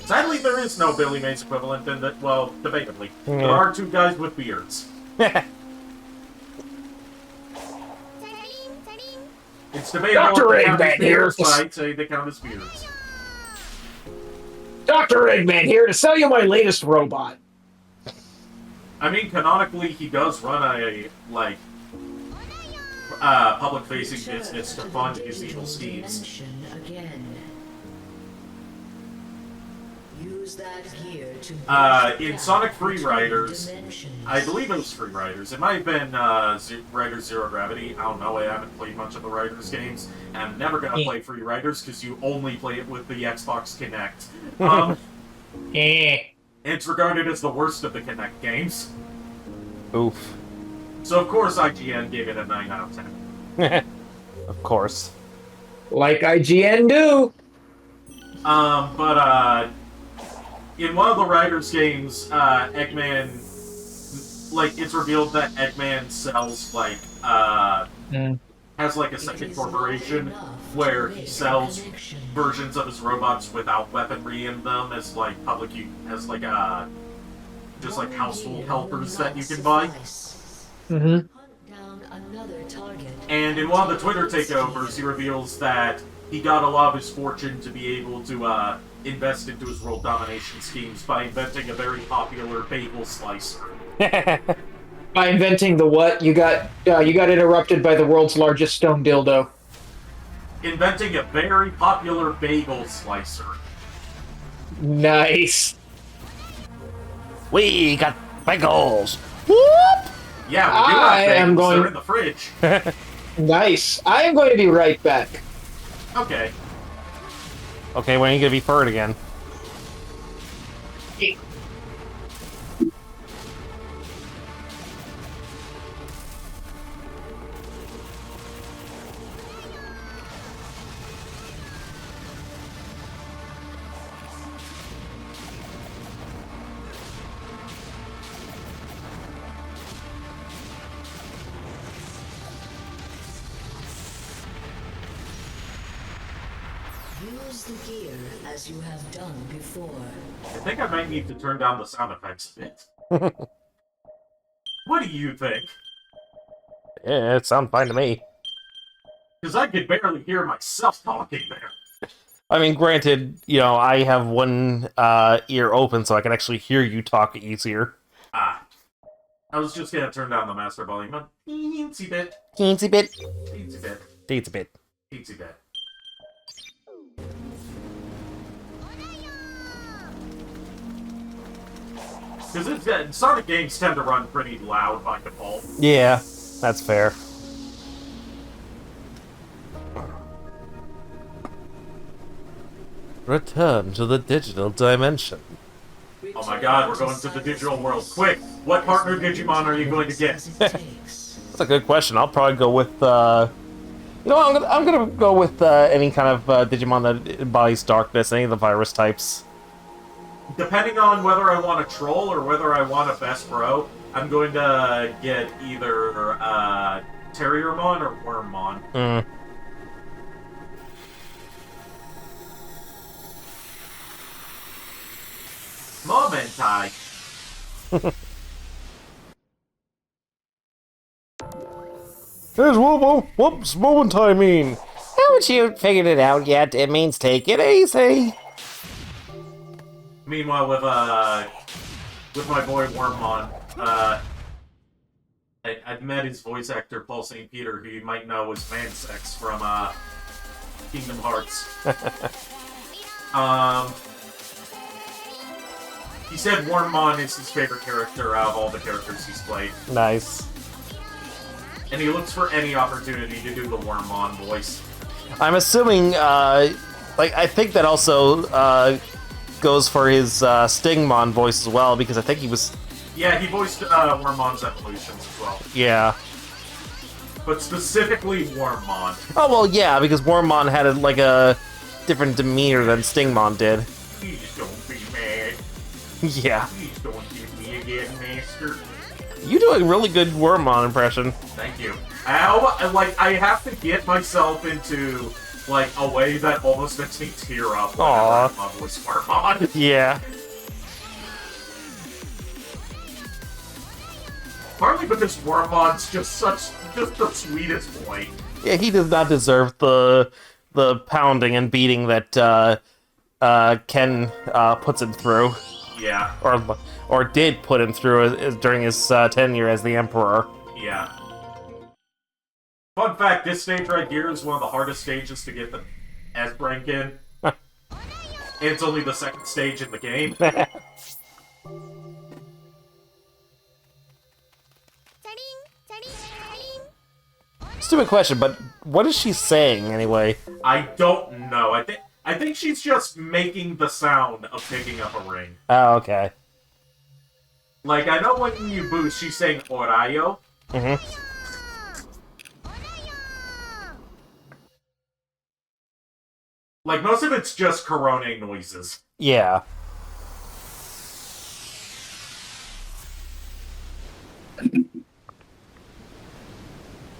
Sadly, there is no Billy Mays equivalent in that. Well, debatably, there are two guys with beards. It's debatable. Dr. if they count as Eggman here. beards, but I'd say they count as beards. Dr. Eggman here to sell you my latest robot. I mean, canonically, he does run a public-facing business to fund his evil schemes. Dimension again. Use that gear to In Sonic Free Riders, dimensions. I believe it was Free Riders. It might have been Riders Zero Gravity. I don't know. I haven't played much of the Riders games. And I'm never going to play Free Riders because you only play it with the Xbox Kinect. It's regarded as the worst of the Kinect games. Oof. So, of course, IGN gave it a 9 out of 10. Of course. Like IGN do. But in one of the Riders games, Eggman, like, it's revealed that Eggman sells, like, has, like, a second corporation where he sells versions of his robots without weaponry in them as, like, as, like, just, like, household helpers that you can buy. Mm-hmm. And in one of the Twitter takeovers, he reveals that he got a lot of his fortune to be able to invest into his world domination schemes by inventing a very popular bagel slicer. By inventing the what? You got interrupted by the world's largest stone dildo. Inventing a very popular bagel slicer. Nice. We got bagels. Whoop! Yeah, we do I have am bagels. going- They're in the fridge. Nice. I am going to be right back. Okay. Okay, when are you gonna be furred again? Use the gear as you have done before. I think I might need to turn down the sound effects a bit. What do you think? Yeah, it sounds fine to me. Because I could barely hear myself talking there. I mean, granted, you know, I have one ear open so I can actually hear you talk easier. I was just gonna turn down the master volume a teensy bit. Teensy bit. Teensy bit. Teensy bit. Teensy bit. Because Sonic games tend to run pretty loud by default. Yeah, that's fair. Return to the digital dimension. Oh my god, we're going to the digital world. Quick! What partner Digimon are you going to get? That's a good question. I'll probably go with, you know, I'm gonna go with any kind of Digimon that embodies darkness, any of the virus types. Depending on whether I want a troll or whether I want a best bro, I'm going to get either Terriermon or Wormmon. Hmm. Momentai. There's whoops, moment I mean. Haven't you figured it out yet? It means take it easy. Meanwhile, with my boy Wormmon, I've met his voice actor, Paul St. Peter, who you might know as Mansex from Kingdom Hearts. He said Wormmon is his favorite character out of all the characters he's played. Nice. And he looks for any opportunity to do the Wormmon voice. I'm assuming, like, I think that also goes for his Stingmon voice as well, because I think he was... Yeah, he voiced Wormmon's evolutions as well. Yeah. But specifically Wormmon. Oh, well, yeah, because Wormmon had, like, a different demeanor than Stingmon did. Please don't be mad. Yeah. Please don't give me again, master. You do a really good Wormmon impression. Thank you. I have to get myself into, like, a way that almost makes me tear up whenever I voice Wormmon. Yeah. Partly because Wormmon's just the sweetest boy. Yeah, he does not deserve the pounding and beating that Ken puts him through. Yeah. Or did put him through during his tenure as the Emperor. Yeah. Fun fact, this stage right here is one of the hardest stages to get the S-rank in. And it's only the second stage in the game. Stupid question, but what is she saying anyway? I don't know. I think she's just making the sound of picking up a ring. Oh, okay. Like, I know when you boost, she's saying Orayo. Mm-hmm. Like, most of it's just Korone noises. Yeah.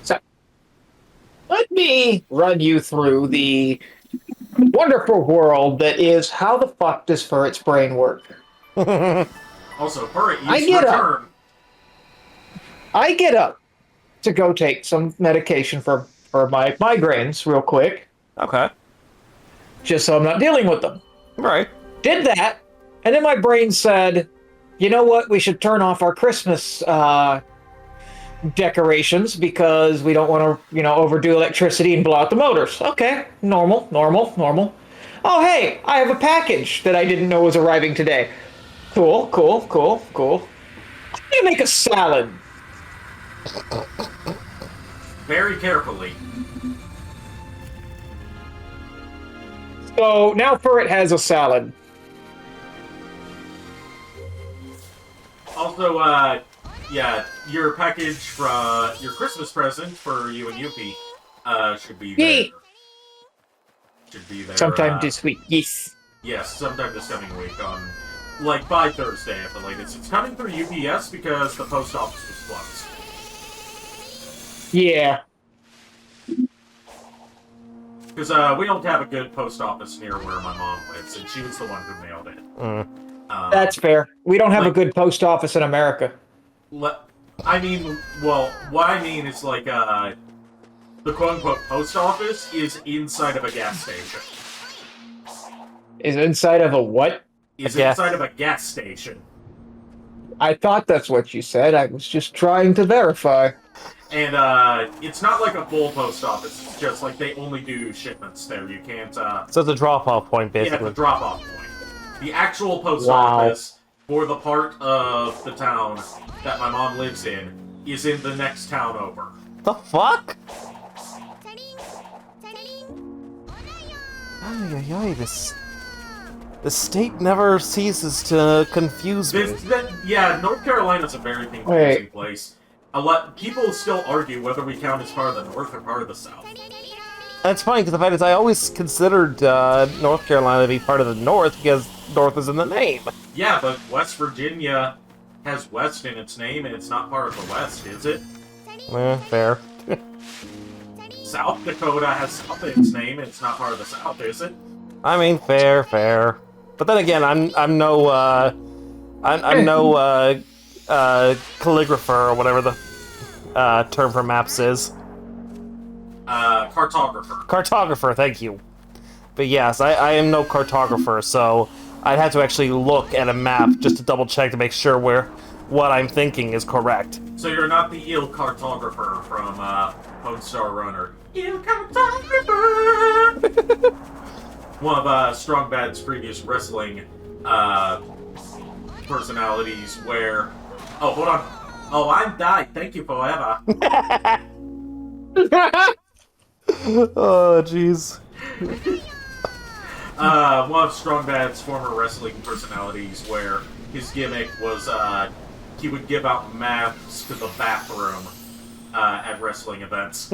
So, let me run you through the wonderful world that is how the fuck does Furret's brain work? Also, Furret I used get up. return. I get up to go take some medication for my migraines real quick, Okay. just so I'm not dealing with them. Right. Did that, and then my brain said, you know what, we should turn off our Christmas decorations because we don't want to, overdo electricity and blow out the motors. Okay, normal. Oh, hey, I have a package that I didn't know was arriving today. Cool. I'm gonna make a salad. Very carefully. So now Furret has a salad. Also, yeah, your package for your Christmas present for you and Yuppie, should be there. Yay. Should be there. Sometime this week, yes. Yes, sometime this coming week like, by Thursday at the latest. It's coming through UPS because the post office was closed. Yeah. Because, we don't have a good post office near where my mom lives, and she was the one who mailed it. That's fair. We don't have a good post office in America. I mean, well, what I mean is, like, the quote-unquote post office is inside of a gas station. Is inside of a what? Inside of a gas station. I thought that's what you said. I was just trying to verify. And, it's not like a full post office. It's just, like, they only do shipments there. You can't, So it's a drop-off point, basically. Yeah, the drop-off point. The actual post Wow. office for the part of the town that my mom lives in is in the next town over. The fuck? Ay, this state never ceases to confuse me. Yeah, North Carolina's a very confusing place. People still argue whether we count as part of the North or part of the South. That's funny, because the fact is I always considered North Carolina to be part of the North, because North is in the name. Yeah, but West Virginia has West in its name, and it's not part of the West, is it? Fair. South Dakota has South in its name, and it's not part of the South, is it? I mean, fair. But then again, I'm no calligrapher or whatever the term for maps is. Cartographer. Cartographer, thank you. But yes, I am no cartographer, so I'd have to actually look at a map just to double check to make sure what I'm thinking is correct. So you're not the ill cartographer from Lone Star Runner. Ill cartographer! One of Strong Bad's previous wrestling personalities where... Oh, hold on. Oh, I'm died. Thank you forever. Oh, jeez. One of Strong Bad's former wrestling personalities where his gimmick was he would give out maps to the bathroom at wrestling events.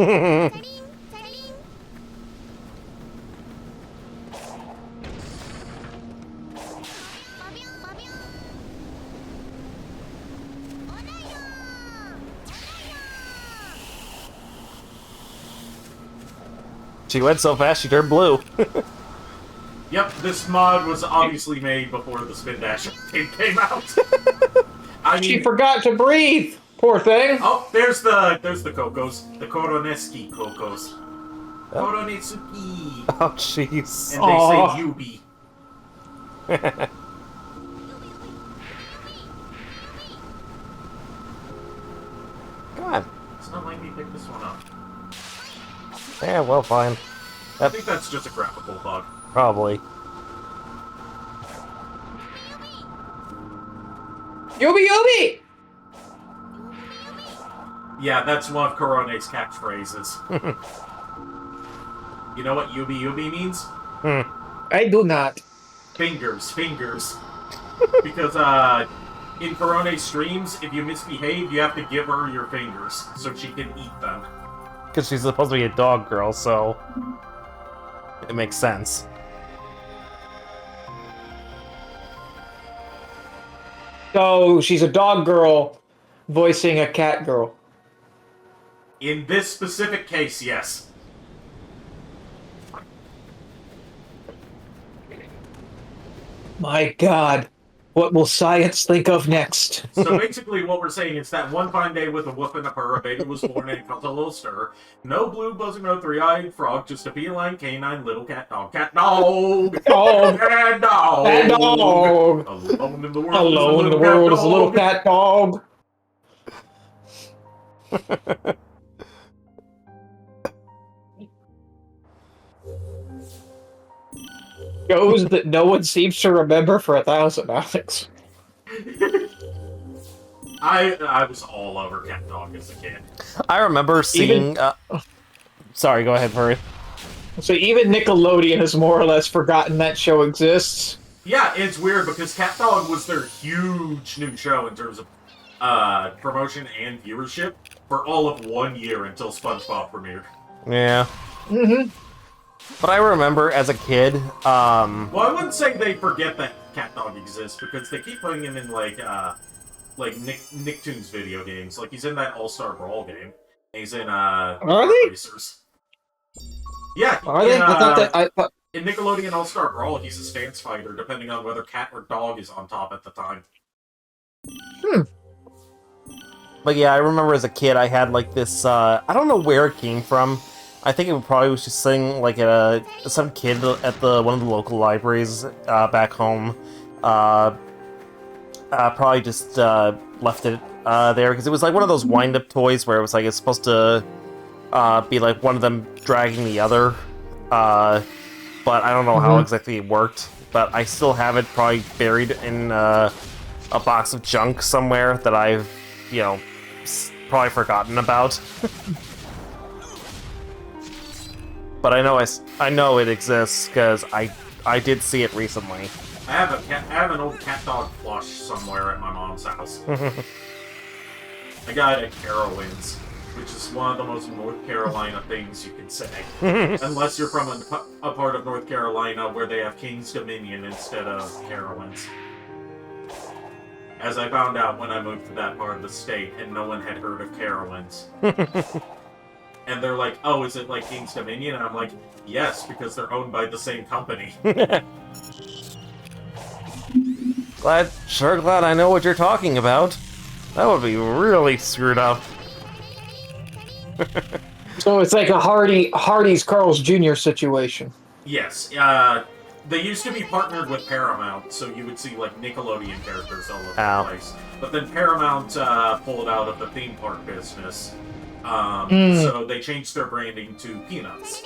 She went so fast she turned blue. Yep, this mod was obviously made before the Spin Dash game came out. I mean, She forgot to breathe. Poor thing. oh, there's the Cocos, the Koroneski Cocos. Koronetsuki, Oh, jeez. and they Aw. say Yubi. Come on. It's not letting me pick this one up. Yeah, well, fine. I think that's just a graphical bug. Probably. Yubi! Yeah, that's one of Korone's catchphrases. You know what Yubi means? I do not. Fingers. Because, in Korone's streams, if you misbehave, you have to give her your fingers so she can eat them. Because she's supposed to be a dog girl, so... it makes sense. So she's a dog girl voicing a cat girl. In this specific case, yes. My God, what will science think of next? So basically what we're saying is that one fine day with a whoop and a purr, a baby was born and it felt a little stir. No blue, buzzing, no three-eyed frog, just a feline, canine, little cat dog. Cat dog! Dog! Cat dog! Cat dog! Alone in the world, Alone in the world is a little cat dog. Shows that no one seems to remember for 1,000, Alex. I was all over cat dog as a kid. I remember seeing. Sorry, go ahead, Furry. So even Nickelodeon has more or less forgotten that show exists. Yeah, it's weird because Cat Dog was their huge new show in terms of promotion and viewership for all of 1 year until SpongeBob premiered. Yeah. But I remember as a kid. Well, I wouldn't say they forget that Cat Dog exists because they keep putting him in like Nicktoons video games. Like he's in that All-Star Brawl game. He's in Are they? Racers. Yeah, Are they? I thought that. I thought. In Nickelodeon All-Star Brawl, he's a stance fighter, depending on whether cat or dog is on top at the time. But yeah, I remember as a kid I had like this, I don't know where it came from. I think it probably was just sitting like at some kid at one of the local libraries back home. Probably just left it there because it was like one of those wind-up toys where it was like it's supposed to be like one of them dragging the other. But I don't know how exactly it worked. But I still have it probably buried in a box of junk somewhere that I've, probably forgotten about. But I know it exists because I did see it recently. I have an old cat dog plush somewhere at my mom's house. I got it at Carowinds, which is one of the most North Carolina things you can say. Unless you're from a part of North Carolina where they have King's Dominion instead of Carowinds. As I found out when I moved to that part of the state and no one had heard of Carowinds. And they're like, oh, is it like King's Dominion? And I'm like, yes, because they're owned by the same company. Glad I know what you're talking about. That would be really screwed up. So it's like a Hardy's Carl's Jr. situation. Yes, they used to be partnered with Paramount, so you would see like Nickelodeon characters all over the place. But then Paramount pulled out of the theme park business, so they changed their branding to Peanuts.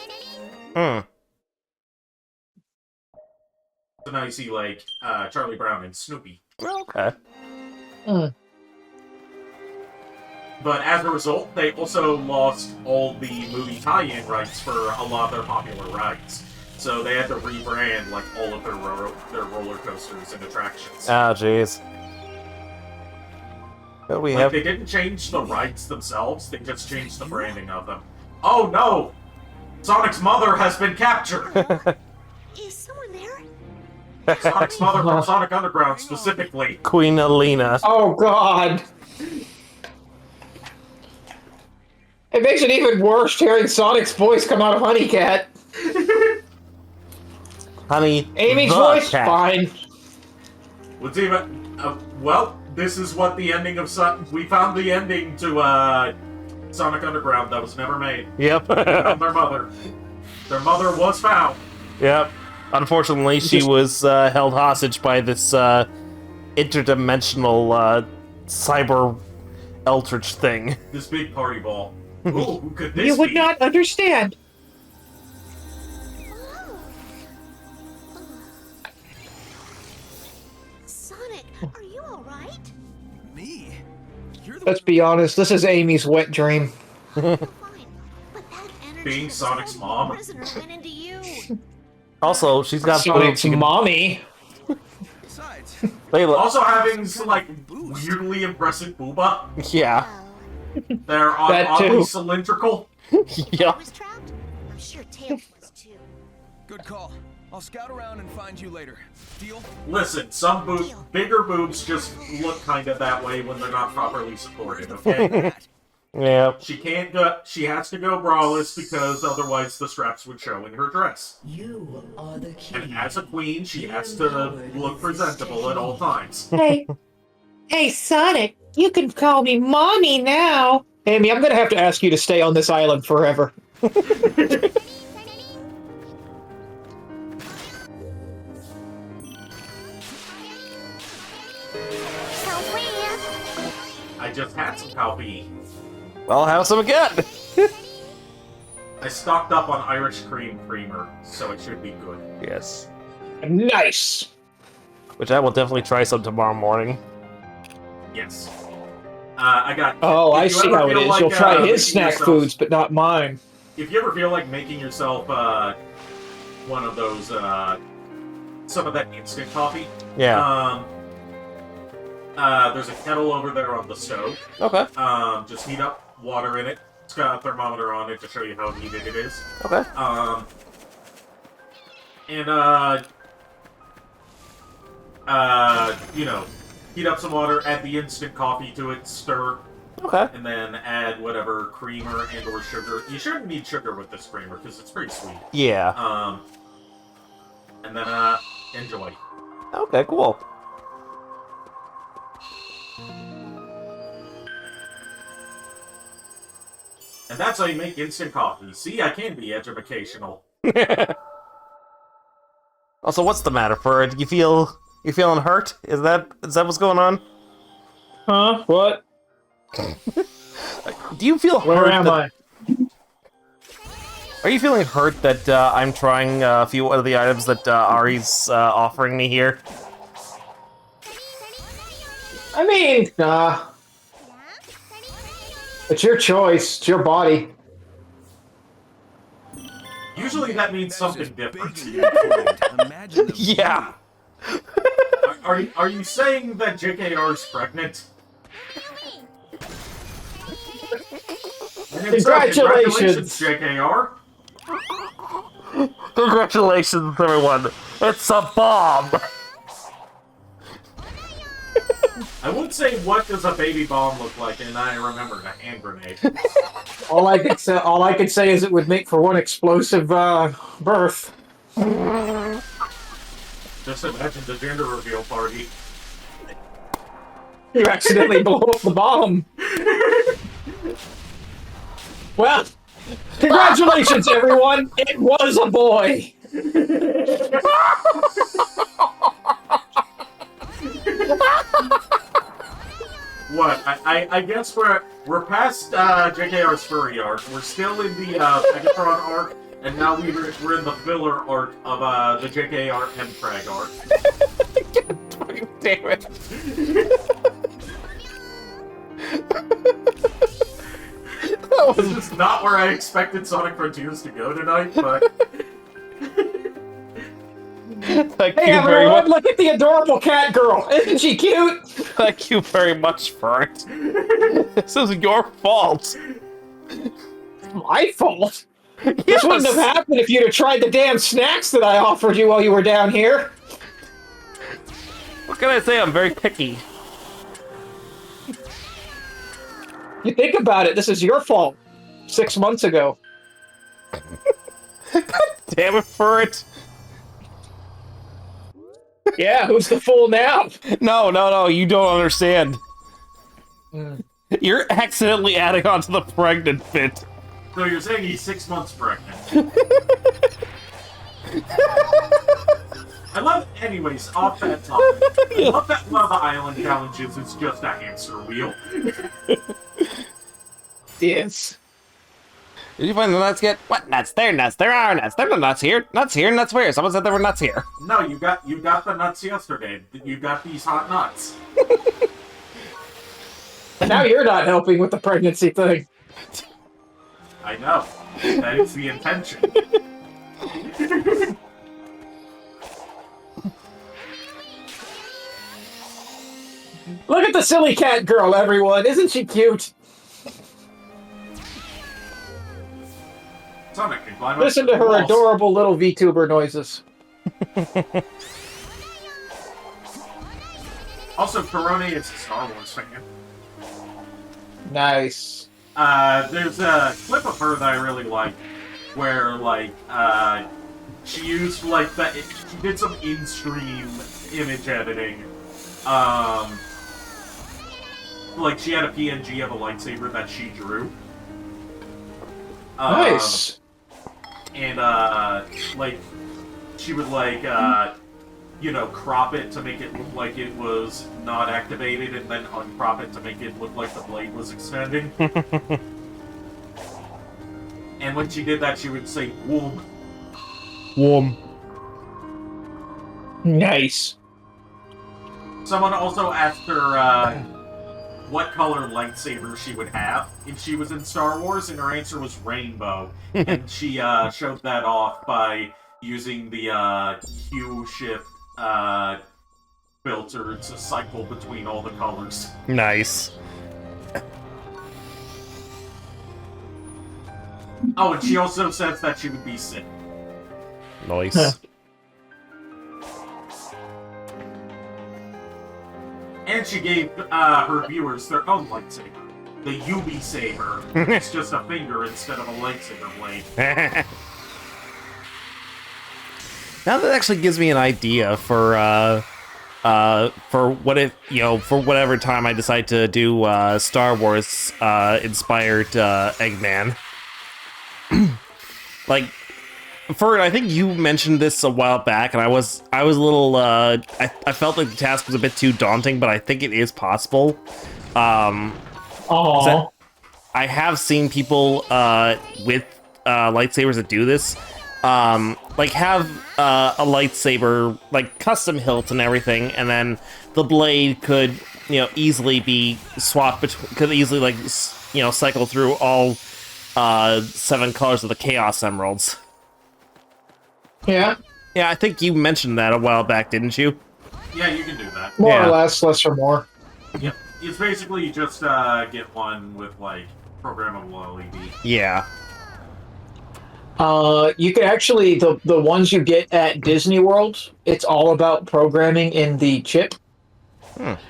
So now you see like Charlie Brown and Snoopy. Okay. But as a result, they also lost all the movie tie-in rights for a lot of their popular rides. So they had to rebrand like all of their roller coasters and attractions. Ah, jeez. What do we have? They didn't change the rides themselves; they just changed the branding of them. Oh no! Sonic's mother has been captured. Is someone there? Sonic's mother from Sonic Underground specifically. Queen Alina. Oh God! It makes it even worse hearing Sonic's voice come out of Honey Cat. Honey, Amy's the voice, cat. fine. What's even? Well, this is what the ending of we found the ending to Sonic Underground that was never made. Yep. Found their mother. Their mother was found. Yep. Unfortunately, she was held hostage by this interdimensional cyber eldritch thing. This big party ball. Ooh, who could this You would be? not understand. Sonic, are you alright? Me? You're the Let's be honest, this is Amy's wet dream. Fine. But that energy Being that Sonic's the mom? prisoner went into you. Also, she's got Sonic's boobs. mommy. Besides, Layla. Also having some, like, weirdly impressive booba. Yeah. They're That oddly too. cylindrical. Yeah. Was trapped? I'm sure Tails was too. good call. I'll scout around and find you later. Deal? Listen, some bigger boobs just look kind of that way when they're not properly supported, okay? Yeah. She can't go. She has to go braless because otherwise the straps would show in her dress. You are the key. And as a queen, she has to look presentable at all times. Hey, Sonic, you can call me Mommy now. Amy, I'm gonna have to ask you to stay on this island forever. I just had some Calpy. Well, have some again. I stocked up on Irish cream creamer, so it should be good. Yes. Nice. Which I will definitely try some tomorrow morning. Yes. I got. Oh, if I you see ever how it feel is. like, You'll try his making snack yourself- foods, but not mine. If you ever feel like making yourself one of those, some of that instant coffee, Yeah. there's a kettle over there on the stove. Okay. Just heat up water in it. It's got a thermometer on it to show you how heated it is. Okay. You know, heat up some water, add the instant coffee to it, stir, Okay. and then add whatever creamer and or sugar. You shouldn't need sugar with this creamer because it's pretty sweet. Yeah. And then enjoy. Okay, cool. And that's how you make instant coffee. See, I can be educational. Also, what's the matter, Ferd? You feeling hurt? Is that what's going on? Huh? What? Do you feel hurt? Where am I? Are you feeling hurt that I'm trying a few of the items that Ari's offering me here? I mean, it's your choice. It's your body. Usually that means something different. Imagine the Yeah. Are you saying that JKR's pregnant? And so, Congratulations, JKR. Congratulations, everyone! It's a bomb! I would say, what does a baby bomb look like, and I remembered a hand grenade. All I could say is it would make for one explosive birth. Just imagine the gender reveal party. You accidentally blow up the bomb. Well, congratulations, everyone! It was a boy. What? I guess we're past JKR's furry arc. We're still in the Megatron arc, and now we're in the filler arc of the JKR M-Frag arc. God damn it. This is not where I expected Sonic Frontiers to go tonight, but... Thank Hey you very everyone, much. look at the adorable cat girl. Isn't she cute? Thank you very much for it. This is your fault. My fault. Yes. This wouldn't have happened if you'd have tried the damn snacks that I offered you while you were down here. What can I say? I'm very picky. You think about it, this is your fault. 6 months ago. Damn it for it. Yeah, who's the fool now? No, you don't understand. You're accidentally adding on to the pregnant bit. So you're saying he's 6 months pregnant. I love, anyways, off that topic. I love that one of the island challenges is just a hamster wheel. Yes. Did you find the nuts yet? What nuts? There are nuts. There are nuts. There are nuts here. Nuts here. Nuts where? Someone said there were nuts here. No, you got the nuts yesterday. You got these hot nuts. Now you're not helping with the pregnancy thing. I know. That is the intention. Look at the silly cat girl, everyone. Isn't she cute? Sonic can climb up Listen to her walls. adorable little VTuber noises. Also, Corone is a Star Wars fan. Nice. There's a clip of her that I really like, where she used she did some in-stream image editing. Like she had a PNG of a lightsaber that she drew. Nice. And she would crop it to make it look like it was not activated, and then uncrop it to make it look like the blade was extending. And when she did that, she would say "woom." Warm. Nice. Someone also asked her what color lightsaber she would have if she was in Star Wars, and her answer was rainbow. And she showed that off by using the hue shift filter to cycle between all the colors. Nice. Oh, and she also says that she would be sick. Nice. And she gave her viewers their own lightsaber. The Yubi saber. It's just a finger instead of a lightsaber blade. Now that actually gives me an idea for what if, for whatever time I decide to do Star Wars inspired Eggman. Like, Ferd, I think you mentioned this a while back, and I was a little I felt like the task was a bit too daunting, but I think it is possible. Aww. I have seen people with lightsabers that do this. Have a lightsaber, like custom hilt and everything, and then the blade could, easily be swapped could easily cycle through all 7 colors of the Chaos Emeralds. Yeah. Yeah, I think you mentioned that a while back, didn't you? Yeah, you can do that. More or less, less or more. Yep. It's basically just get one with programmable LED. Yeah. You can actually the ones you get at Disney World, it's all about programming in the chip.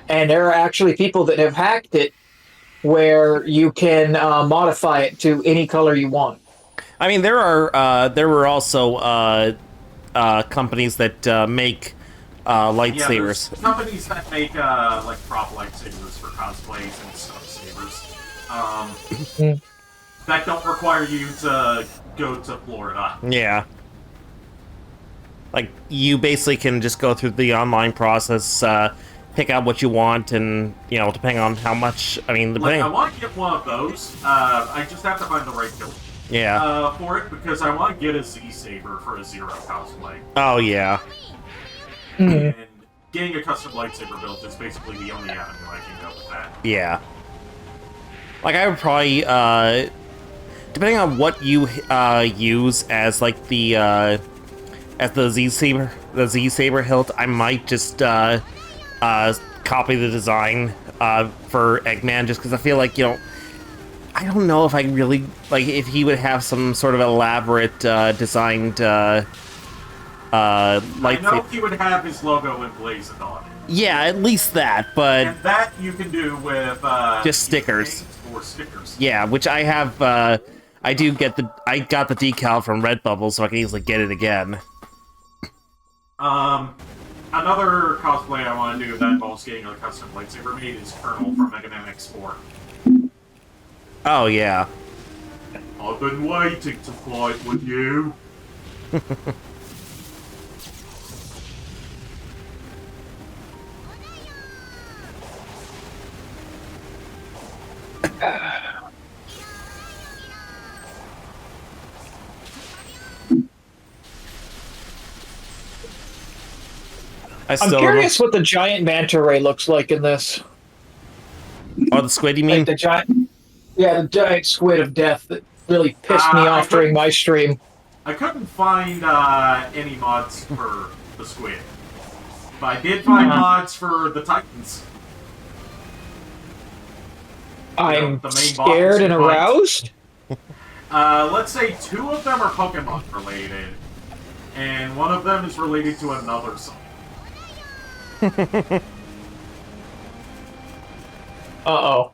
And there are actually people that have hacked it where you can modify it to any color you want. I mean, there were also companies that make lightsabers. Yeah, companies that make prop lightsabers for cosplays and stuff sabers. That don't require you to go to Florida. Yeah. Like, you basically can just go through the online process, pick out what you want, and, depending on how much, depending... I want to get one of those. I just have to find the right build. Yeah. For it, because I want to get a Z-Saber for a Zero cosplay. Oh, yeah. And getting a custom lightsaber build is basically the only avenue I can go with that. Yeah. Like, I would probably, depending on what you use as the Z-Saber hilt, I might just copy the design for Eggman, just because I feel like, I don't know if I really, if he would have some sort of elaborate designed lightsaber. I know he would have his logo emblazoned on it. Yeah, at least that, but... And that you can do with... just stickers. Or stickers. Yeah, which I have, I got the decal from Redbubble, so I can easily get it again. Another cosplay I want to do that involves getting a custom lightsaber made is Colonel from Mega Man X4. Oh, yeah. I've been waiting to fight with you. I'm curious what the giant manta ray looks like in this. Oh, the squid, you mean? The giant squid of death that really pissed me off during my stream. I couldn't find any mods for the squid, but I did find mods for the Titans. I'm scared and aroused. Let's say 2 of them are Pokemon related, And one of them is related to another Sonic. Uh-oh.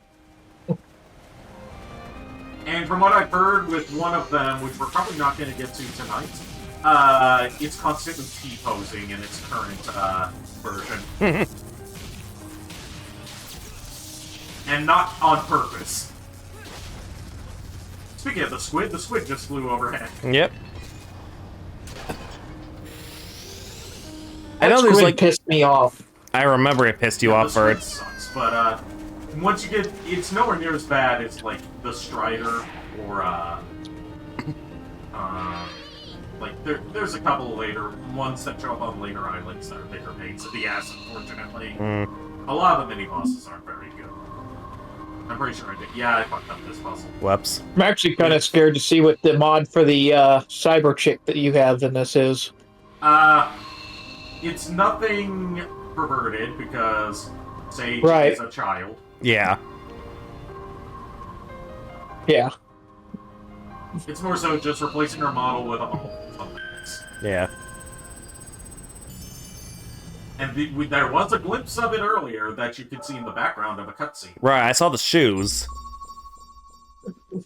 And from what I've heard with one of them, which we're probably not going to get to tonight, it's constantly T-posing in its current version. And not on purpose. Speaking of the squid just flew overhead. Yep. I know That there's squid like... pissed me off. I remember it pissed you off, the Bird. squid sucks, but once you get... It's nowhere near as bad as, like, the Strider or, like, there's a couple later ones that show up on later islands that are bigger pains in the ass, unfortunately. A lot of the mini-bosses aren't very good. I'm pretty sure I did. Yeah, I fucked up this puzzle. Whoops. I'm actually kind of scared to see what the mod for the cyber chick that you have in this is. It's nothing perverted because Sage Right. is a child. Yeah. Yeah. It's more so just replacing her model with a Yeah. And there was a glimpse of it earlier that you could see in the background of a cutscene. Right, I saw the shoes.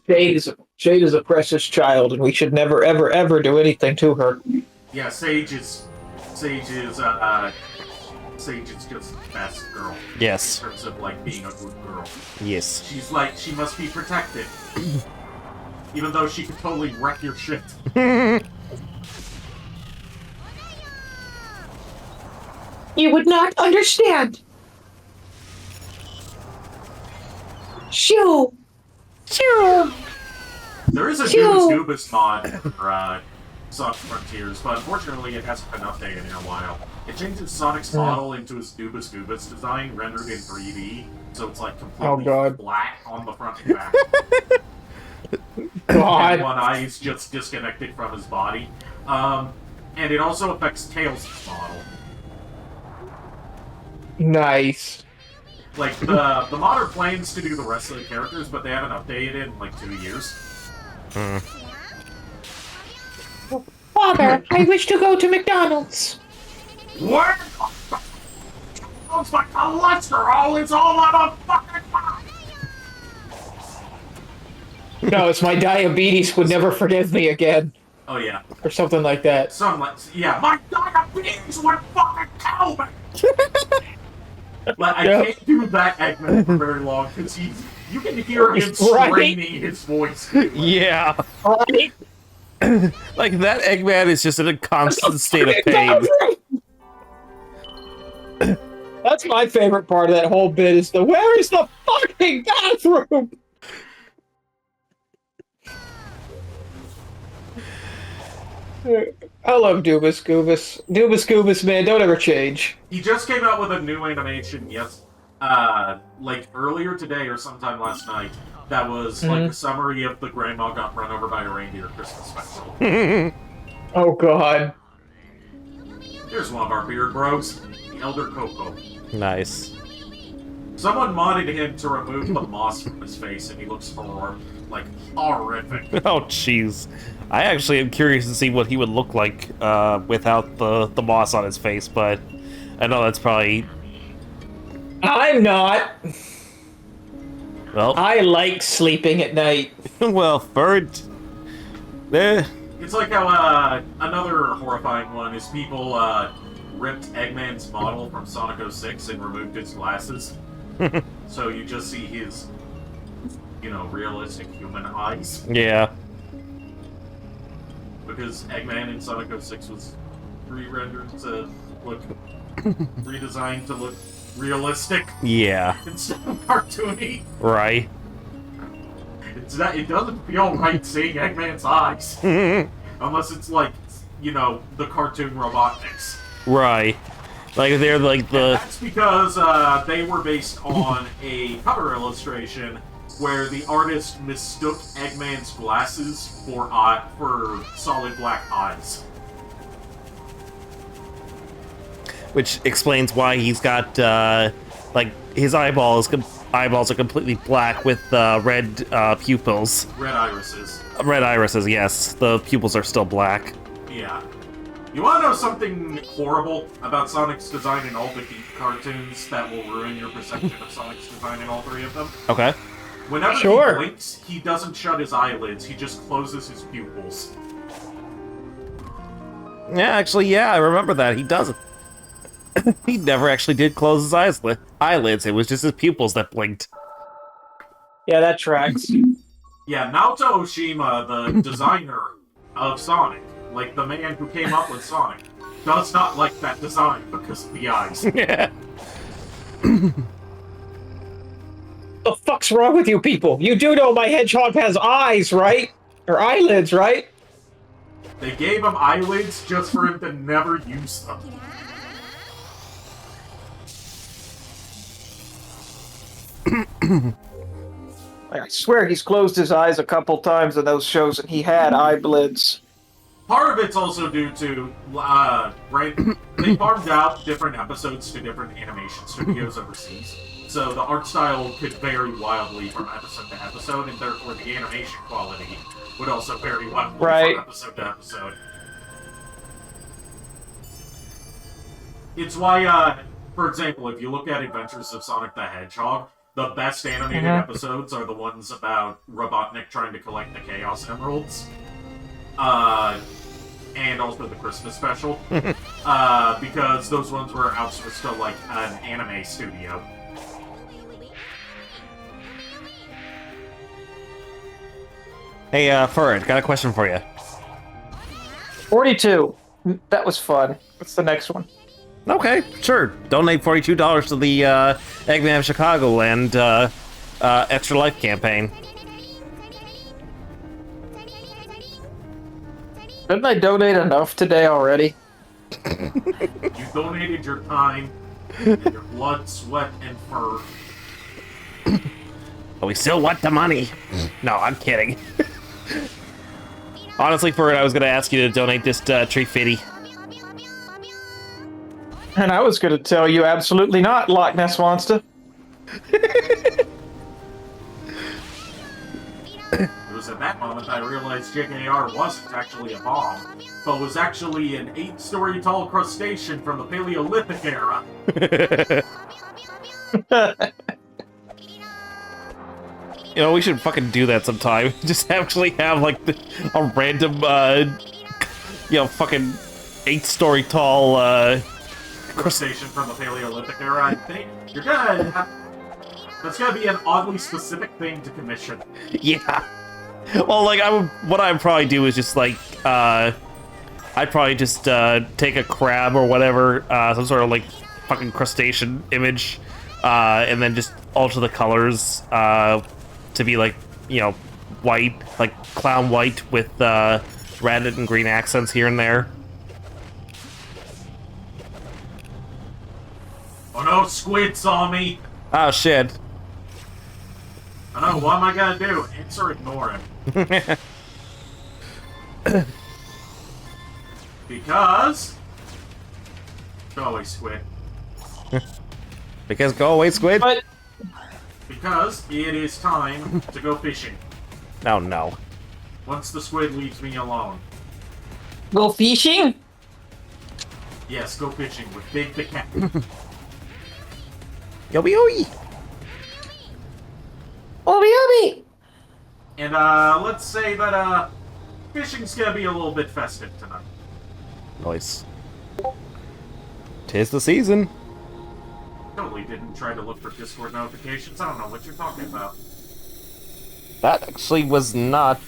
Jade is a precious child, and we should never, ever, ever do anything to her. Yeah, Sage is just the best girl. Yes. In terms of, like, being a good girl. Yes. She's like, she must be protected. Even though she could totally wreck your shit. You would not understand. Shoo! Shoo! There is a Goobus mod for Sonic Frontiers, but unfortunately it hasn't been updated in a while. It changes Sonic's model into his Goobus design, rendered in 3D, so it's like completely black on the front and back. God. And one eye is just disconnected from his body. And it also affects Tails' model. Nice. Like, the modder plans to do the rest of the characters, but they haven't updated it in, like, 2 years. Father, I wish to go to McDonald's. What? Looks like cholesterol is all on a fucking body! No, it's my diabetes would never forgive me again. Oh, yeah. Or something like that. Yeah, my diabetes would fucking kill me! Like, I can't do that Eggman for very long, because you can hear him straining his voice. Yeah. Right? Like, that Eggman is just in a constant state of pain. That's my favorite part of that whole bit is where is the fucking bathroom? I love Doobus Goobus. Doobus Goobus, man, don't ever change. He just came out with a new animation, like earlier today or sometime last night. That was like a summary of the grandma got run over by a reindeer Christmas special. Oh god. Here's one of our beard bros, the Elder Coco. Nice. Someone modded him to remove the moss from his face, and he looks horrific. Oh, jeez. I actually am curious to see what he would look like without the moss on his face, but I know that's probably... I'm not. Well... I like sleeping at night. Well, Bird... It's like how, another horrifying one is people, ripped Eggman's model from Sonic 06 and removed his glasses. So you just see his, realistic human eyes. Yeah. Because Eggman in Sonic 06 was re-rendered to look... redesigned to look realistic. Yeah. Instead of cartoony. Right. It doesn't feel right seeing Eggman's eyes. Unless it's like, the cartoon Robotniks. Right. Like, they're like the... And that's because they were based on a cover illustration where the artist mistook Eggman's glasses for solid black eyes. Which explains why he's got, like, his eyeballs are completely black with red pupils. Red irises. Red irises, yes. The pupils are still black. Yeah. You want to know something horrible about Sonic's design in all the geek cartoons that will ruin your perception of Sonic's design in all three of them? Okay. Whenever Sure. he blinks, he doesn't shut his eyelids, he just closes his pupils. Yeah, actually, yeah, I remember that. He doesn't. He never actually did close his eyelids. It was just his pupils that blinked. Yeah, that tracks. Yeah, Naoto Oshima, the designer of Sonic, like the man who came up with Sonic, does not like that design because of the eyes. Yeah. The fuck's wrong with you people? You do know my hedgehog has eyes, right? Or eyelids, right? They gave him eyelids just for him to never use them. I swear he's closed his eyes a couple times in those shows and he had eyelids. Part of it's also due to, they farmed out different episodes to different animation studios overseas. So the art style could vary wildly from episode to episode, and therefore the animation quality would also vary wildly from episode to episode. It's why, for example, if you look at Adventures of Sonic the Hedgehog, the best animated episodes are the ones about Robotnik trying to collect the Chaos Emeralds. And also the Christmas special. Because those ones were outsourced to, like, an anime studio. Hey, Furred, got a question for you. 42. That was fun. What's the next one? Okay, sure. Donate $42 to the Eggman of Chicagoland Extra Life campaign. Didn't I donate enough today already? You donated your time, and your blood, sweat, and fur. But we still want the money. No, I'm kidding. Honestly, Furred, I was going to ask you to donate this Tree Fitty. And I was going to tell you absolutely not, Loch Ness Monster. It was at that moment I realized JKR wasn't actually a bomb, but was actually an 8-story tall crustacean from the Paleolithic era. You know, we should fucking do that sometime. Just actually have, like, a random, you know, fucking 8-story tall, Crustacean from the Paleolithic era, I think. You're gonna have... That's gonna be an oddly specific thing to commission. Yeah. Well, like, what I'd probably do is just, like, I'd probably just, take a crab or whatever, some sort of, like, fucking crustacean image, and then just alter the colors, to be, like, you know, white, like, clown white with, red and green accents here and there. Oh no, Squid saw me! Oh, shit. I know, what am I gonna do? Answer, ignore him. Because... Go away, Squid. Because go away, Squid. But Because it is time to go fishing. Oh, no. Once the squid leaves me alone. go fishing? Yes, go fishing with Big the Cat. Yobi yobi. Obi obi! And, let's say that, fishing's gonna be a little bit festive tonight. Nice. 'Tis the season. Totally didn't try to look for Discord notifications. I don't know what you're talking about. That actually was not,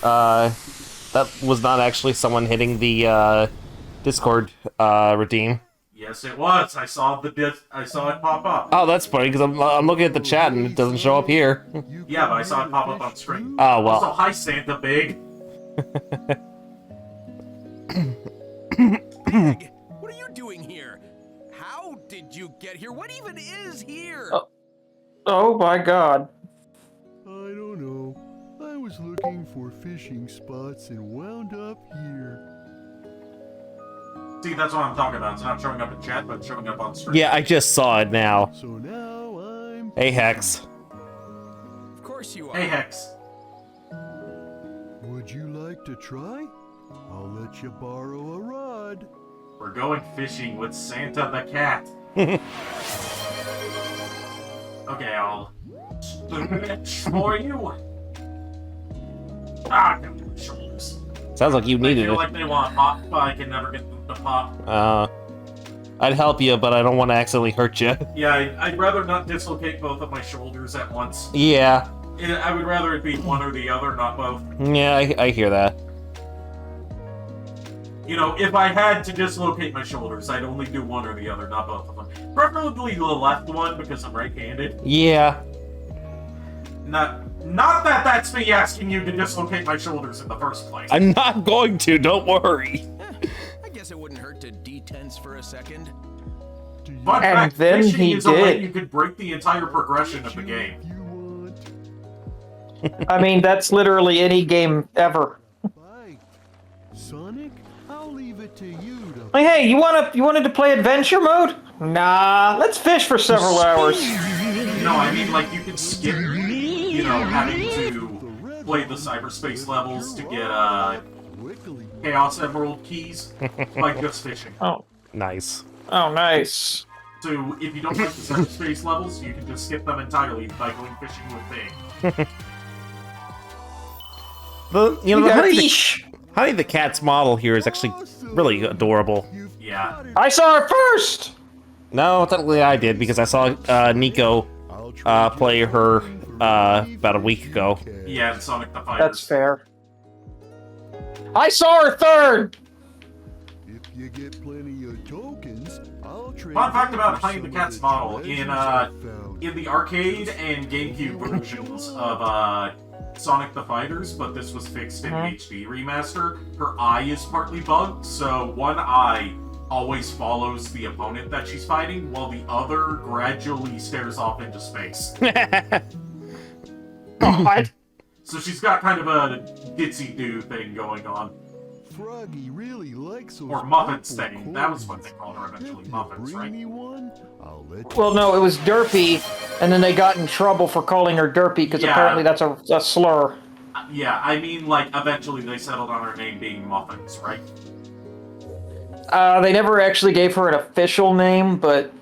that was not actually someone hitting the, Discord, redeem. Yes, it was. I saw it pop up. Oh, that's funny, because I'm looking at the chat and it doesn't show up here. Yeah, but I saw it pop up on screen. Oh, well. Also, hi, Santa Big. Big, what are you doing here? How did you get here? What even is here? Oh my god. I don't know. I was looking for fishing spots and wound up here. See, that's what I'm talking about. It's not showing up in chat, but it's showing up on screen. Yeah, I just saw it now. So now I'm... Hey, Hex. Of course you are. Hey, Hex. Would you like to try? I'll let you borrow a rod. bud. We're going fishing with Santa the cat. Okay, I'll stretch for you. Ah, give me the shoulders. Sounds like you I needed feel it. like they want pop, but I can never get them to pop. I'd help you, but I don't want to accidentally hurt you. Yeah, I'd rather not dislocate both of my shoulders at once. Yeah. I would rather it be one or the other, not both. Yeah, I hear that. You know, if I had to dislocate my shoulders, I'd only do one or the other, not both of them. Preferably the left one, because I'm right-handed. Yeah. Not that that's me asking you to dislocate my shoulders in the first place. I'm not going to, don't worry. I guess it wouldn't hurt to detense for a second. Fun And fact, then fishing he is a way did. you could break the entire progression of the game. You want? I mean, that's literally any game ever. Bye. Sonic, I'll leave it to you to. Like, hey, you wanted to play adventure mode? Nah, let's fish for several hours. No, I mean, like, you can skip, you know, having to play the cyberspace levels to get, Quickly. Chaos Emerald keys by just fishing. Oh, Nice. nice. So, if you don't like the cyberspace levels, you can just skip them entirely by going fishing with Bing. The Fish. Honey the Cat's model here is actually really adorable. Yeah. I saw it first. No, technically I did, because I saw Nico play her about a week ago. Yeah, and Sonic the Fighters. That's fair. I saw her third. If you get plenty of tokens, I'll trade. Fun fact you about for Honey the some Cat's of model, treasures in I found. in the arcade and GameCube versions of Sonic the Fighters, but this was fixed in HD remaster, her eye is partly bugged, so one eye always follows the opponent that she's fighting, while the other gradually stares off into space. God. So she's got kind of a ditsy-do thing going on. Froggy really likes those Or Muffins purple thing. That was what coins. they called her eventually, If you Muffins, bring right? me one, I'll let you. Well, no, it was Derpy, and then they got in trouble for calling her Derpy because Yeah. apparently that's a slur. Yeah, I mean, like, eventually they settled on her name being Muffins, right? They never actually gave her an official name, but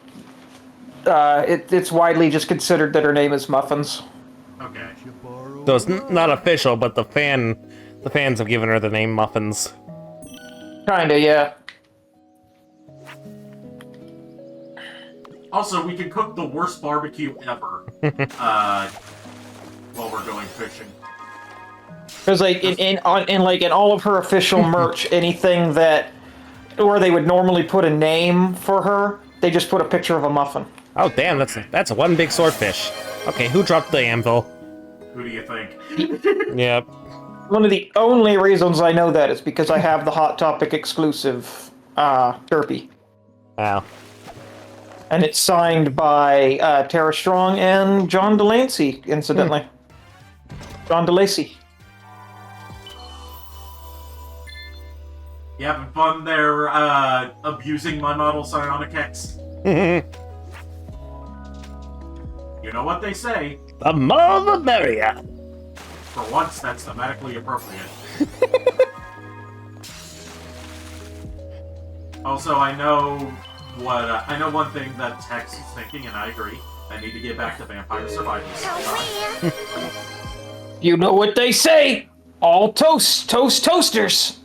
it's widely just considered that her name is Muffins. Okay. You borrow So it's not official, but the fans have given her the name Muffins. Kinda, yeah. Also, we can cook the worst barbecue ever while we're going fishing. Because like in all of her official merch, anything that where they would normally put a name for her, they just put a picture of a muffin. Oh damn, that's one big swordfish. Okay, who dropped the anvil? Who do you think? Yep. One of the only reasons I know that is because I have the Hot Topic exclusive Derpy. Wow. And it's signed by Tara Strong and John Delancey, incidentally. John DeLacy. You having fun there, abusing my model Psionic X? You know what they say. The more the merrier. For once, that's thematically appropriate. Also, I know one thing that Tex is thinking, and I agree. I need to get back to Vampire Survivors. You know what they say. All toasters.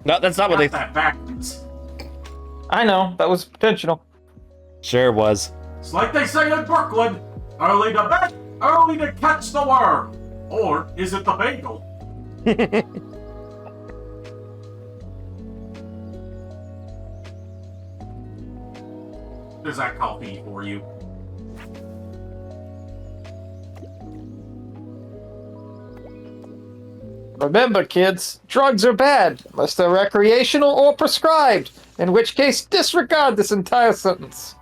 No, that's not what they... Got that backwards. I know, that was intentional. Sure was. It's like they say in Brooklyn, early to bed, early to catch the worm. Or is it the bagel? There's that coffee for you. Remember, kids, drugs are bad, unless they're recreational or prescribed, in which case disregard this entire sentence.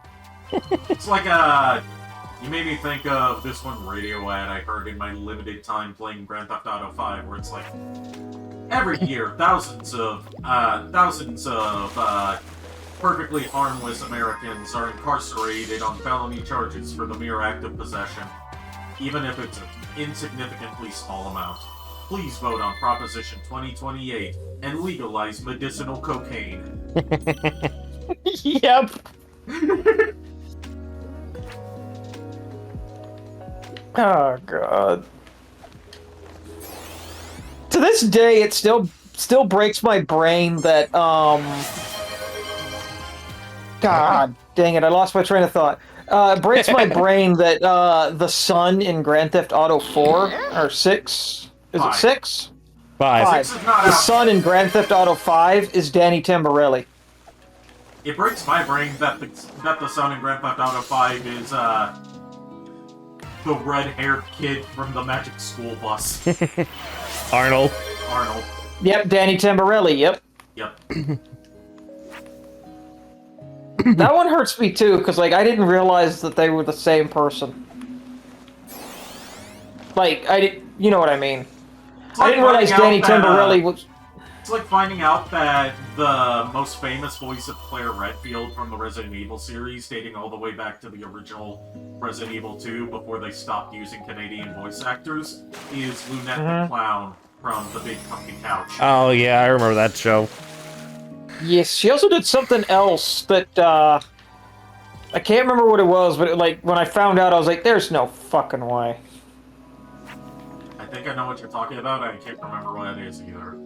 It's like you made me think of this one radio ad I heard in my limited time playing Grand Theft Auto 5, where it's like, every year, thousands of perfectly harmless Americans are incarcerated on felony charges for the mere act of possession, even if it's an insignificantly small amount. Please vote on Proposition 2028 and legalize medicinal cocaine. Yep. Oh god. To this day, it still breaks my brain that God dang it! I lost my train of thought. It breaks my brain that the son in Grand Theft Auto 4 or 6 is it Five. 6? 5. Six is not The out. son in Grand Theft Auto 5 is Danny Tamborelli. It breaks my brain that the son in Grand Theft Auto 5 is the red-haired kid from the Magic School Bus, Arnold. Arnold. Yep, Danny Tamborelli. Yep. Yep. That one hurts me too, because like I didn't realize that they were the same person. Like you know what I mean? It's I like didn't realize finding Danny out that, Tamborelli was. It's like finding out that the most famous voice of Claire Redfield from the Resident Evil series, dating all the way back to the original Resident Evil 2 before they stopped using Canadian voice actors, is Lunette the Clown from The Big Comfy Couch. Oh yeah, I remember that show. Yes, she also did something else that I can't remember what it was, but like when I found out, I was like, "There's no fucking way." I think I know what you're talking about, I can't remember what it is either.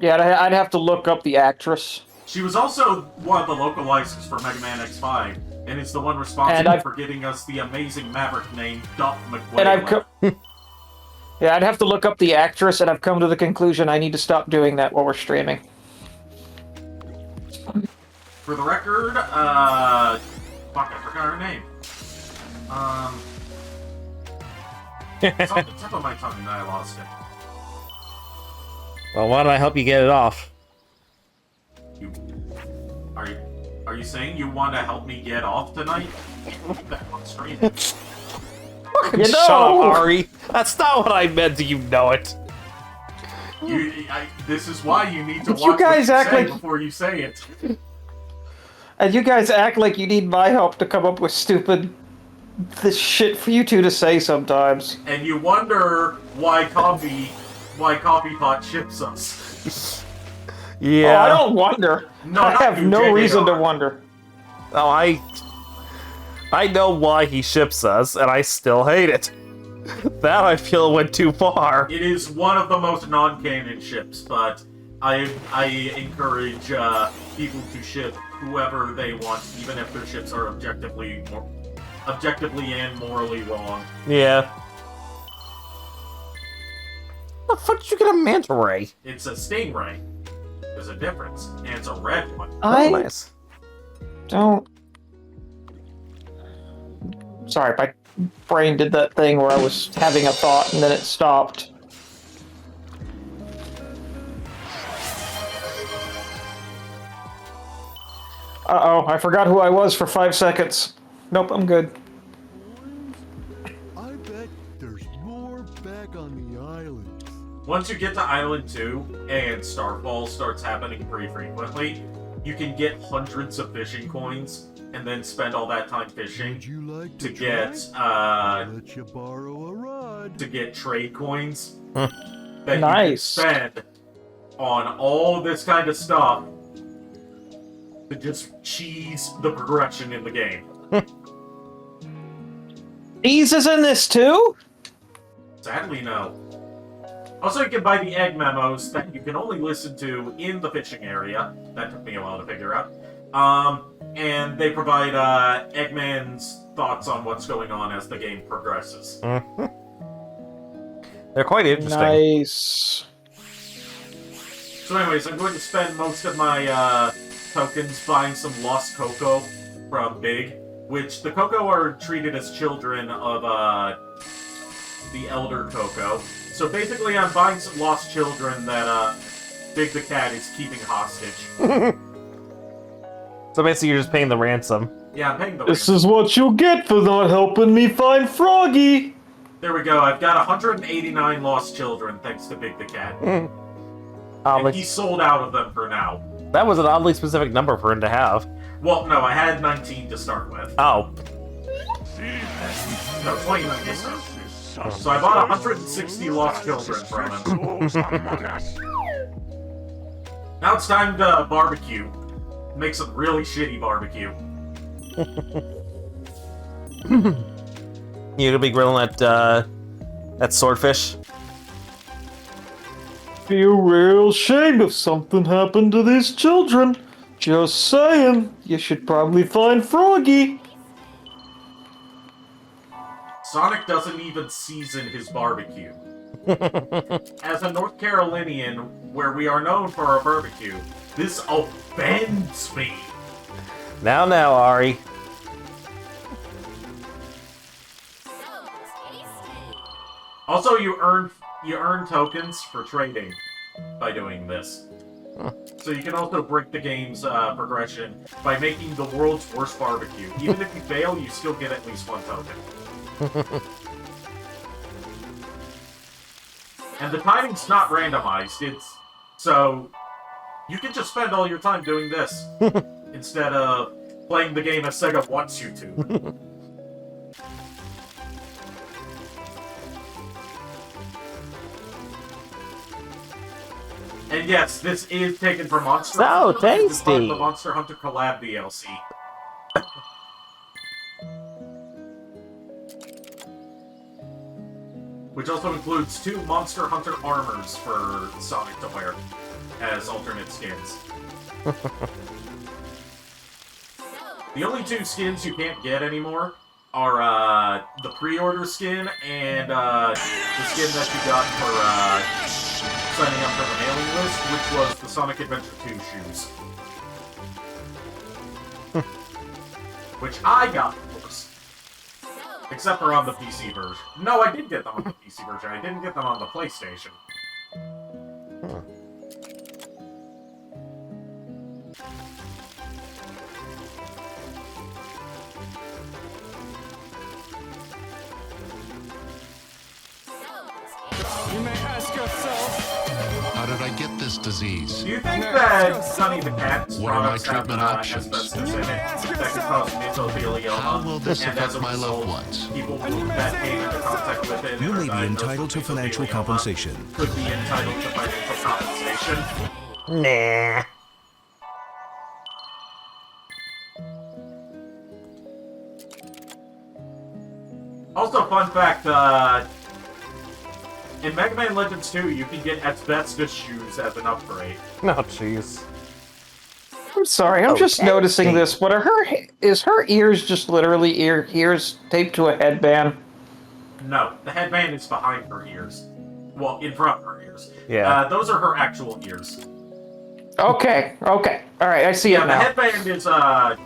Yeah, I'd have to look up the actress. She was also one of the localizers for Mega Man X5, and is the one responsible for giving us the amazing Maverick named Duff McWhale. And yeah, I'd have to look up the actress, and I've come to the conclusion I need to stop doing that while we're streaming. For the record, fuck, I forgot her name. It's on the tip of my tongue and I lost it. Well, why don't I help you get it off? Are you saying you want to help me get off tonight? That on stream. You Shut up, know! Ari. That's not what I meant. You know it. This is why you need to watch You guys what you act say like- before you say it. And you guys act like you need my help to come up with this shit for you two to say sometimes. And you wonder why Coffee Pot ships us. Yeah. Oh, I don't wonder. No, I not have you, no JDR. reason to wonder. Oh, I know why he ships us, and I still hate it. That I feel went too far. It is one of the most non-canon ships, but I encourage people to ship whoever they want, even if their ships are objectively and morally wrong. Yeah. The fuck did you get a manta ray? It's a stingray. There's a difference, and it's a red one. I Nice. don't. Sorry, my brain did that thing where I was having a thought and then it stopped. Uh-oh, I forgot who I was for 5 seconds. Nope, I'm good. I bet there's more back on the island. Once you get to Island 2, and Starfall starts happening pretty frequently, you can get hundreds of fishing coins, and then spend all that time fishing Would you like to to get, Let you borrow a rod. to get trade coins Huh. that Nice. you can spend on all this kind of stuff to just cheese the progression in the game. Ease is in this too? Sadly, no. Also, you can buy the egg memos that you can only listen to in the fishing area. That took me a while to figure out. And they provide Eggman's thoughts on what's going on as the game progresses. They're quite interesting. Nice. So anyways, I'm going to spend most of my tokens buying some Lost Cocoa from Big, which the Cocoa are treated as children of the Elder Cocoa. So basically I'm buying some lost children that Big the Cat is keeping hostage. So basically, you're just paying the ransom. Yeah, I'm paying the This ransom. is what you'll get for not helping me find Froggy! There we go, I've got 189 lost children thanks to Big the Cat. And Oddly, he sold out of them for now. that was an oddly specific number for him to have. Well, no, I had 19 to start with. Oh. No, 29 to start. So I bought 160 lost children from him. Now it's time to barbecue. Make some really shitty barbecue. You gonna be grilling that swordfish? Be a real shame if something happened to these children. Just saying, you should probably find Froggy. Sonic doesn't even season his barbecue. As a North Carolinian, where we are known for our barbecue, this offends me. Now, Ari. Also, you earn tokens for trading by doing this. So you can also break the game's progression by making the world's worst barbecue. Even if you fail, you still get at least one token. And the timing's not randomized, so you can just spend all your time doing this instead of playing the game as Sega wants you to. And yes, this is taken from Monster Hunter. So This is part of tasty. the Monster Hunter Collab DLC. Which also includes 2 Monster Hunter armors for Sonic to wear as alternate skins. The only 2 skins you can't get anymore are the pre-order skin and the skin that you got for signing up for the mailing list, which was the Sonic Adventure 2 shoes. Which I got, of course. Except for on the PC version. No, I did get them on the PC version. I didn't get them on the PlayStation. You may ask yourself, How did I get this disease? Do you think that Sonny the Cat's What are my products have treatment options? asbestos in it that can cause mesothelioma? How will this and as affect a my result, loved ones? people that came into contact with it You and are may be diagnosed entitled to with financial mesothelioma compensation. could be entitled to financial compensation. Nah. Also, fun fact, in Mega Man Legends 2, you can get asbestos shoes as an upgrade. No, jeez. I'm sorry, I'm just Okay. noticing this, but are her ears just literally ears taped to a headband? No, the headband is behind her ears. Well, in front of her ears. Yeah. Those are her actual ears. Okay, alright, I see Yeah, it the now. headband is,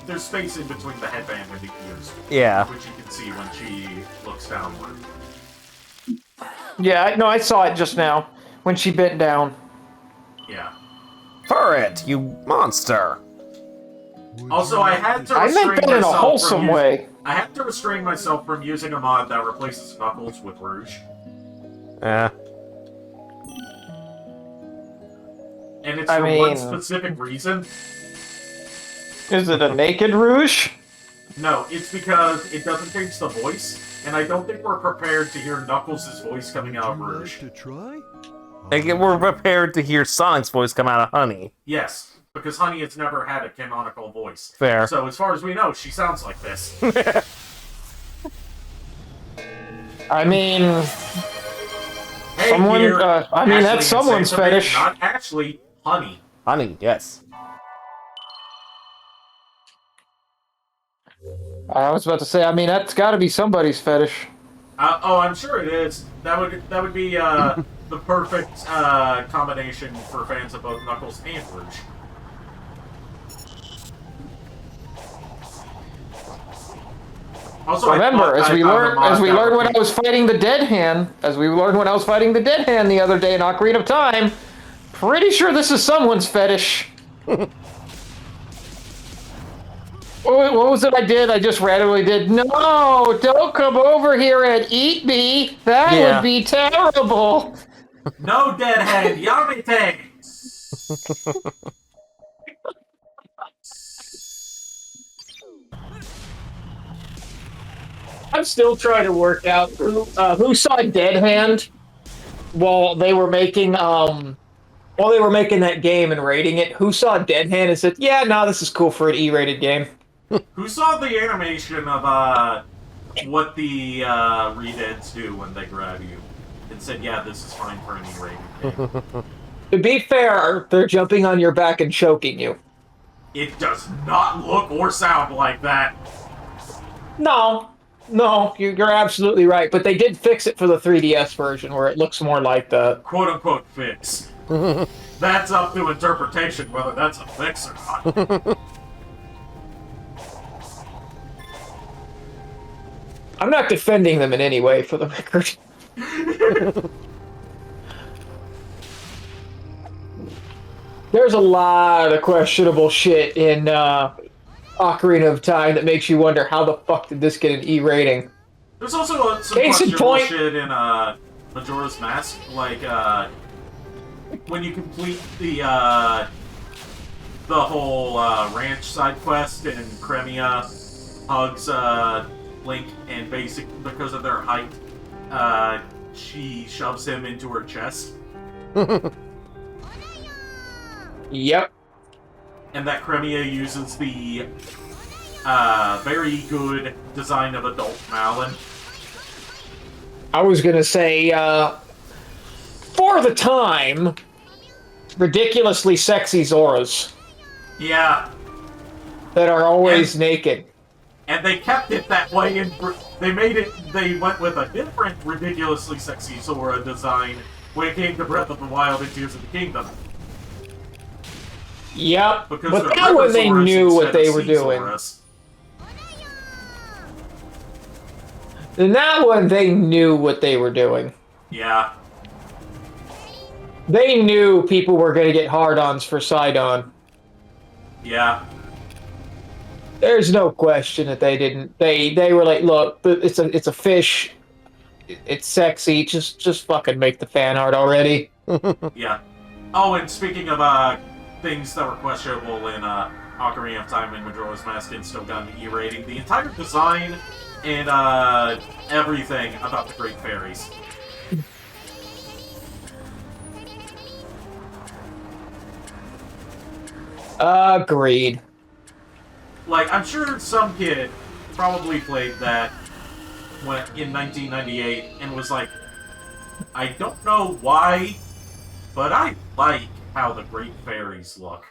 there's space in between the headband and the ears. Yeah. Which you can see when she looks downward. Yeah, no, I saw it just now, when she bent down. Yeah. Turret, you monster! Also, I had to I restrain meant that in a myself wholesome from way. I had to restrain myself from using a mod that replaces Knuckles with Rouge. Yeah. And it's I for one mean- specific reason. Is it a naked Rouge? No, it's because it doesn't change the voice, and I don't think we're prepared to hear Knuckles' voice coming out of Rouge. to try? Like, we're prepared to hear Sonic's voice come out of Honey. Yes, because Honey has never had a canonical voice. Fair. So as far as we know, she sounds like this. I mean, Hey, Someone- here, I mean, Ashley that's and someone's Santa Fe, fetish. Not Ashley, Honey. Honey, yes. I was about to say, I mean, that's gotta be somebody's fetish. Oh, I'm sure it is. That would be the perfect combination for fans of both Knuckles and Rouge. Also, Remember, as we learned when I was fighting the Dead Hand, the other day in Ocarina of Time, pretty sure this is someone's fetish. What was it I did? I just randomly did, no, don't come over here and eat me. That Yeah. would be terrible. No deadhead, Yamete! I'm still trying to work out who saw Dead Hand while they were making that game and rating it. Who saw Dead Hand and said, "Yeah, no, this is cool for an E-rated game." Who saw the animation of what the Redeads do when they grab you and said, "Yeah, this is fine for an E-rated game." To be fair, they're jumping on your back and choking you. It does not look or sound like that. No, you're absolutely right. But they did fix it for the 3DS version, where it looks more like that. "Quote unquote fix." That's up to interpretation whether that's a fix or not. I'm not defending them in any way, for the record. There's a lot of questionable shit in Ocarina of Time that makes you wonder how the fuck did this get an E rating. There's also some Case in questionable point. shit in Majora's Mask, like when you complete the whole ranch side quest and Cremia hugs Link, and because of their height, she shoves him into her chest. Yep. And that Cremia uses the very good design of adult Malin. I was gonna say, for the time, ridiculously sexy Zoras Yeah. that are always naked. And they kept it that way, and they went with a different ridiculously sexy Zora design when it came to Breath of the Wild and Tears of the Kingdom. Yep, Because but they're that one they River knew Zoras what instead they of were Sea doing. Zoras. In that one, they knew what they were doing. Yeah. They knew people were going to get hard-ons for Sidon. Yeah. There's no question that they didn't. They were like, look, it's a fish. It's sexy. Just fucking make the fan art already. Yeah. Oh, and speaking of things that were questionable in Ocarina of Time and Majora's Mask and still got an E rating, the entire design and everything about the Great Fairies. Agreed. Like, I'm sure some kid probably played that in 1998 and was like, I don't know why, but I like how the Great Fairies look.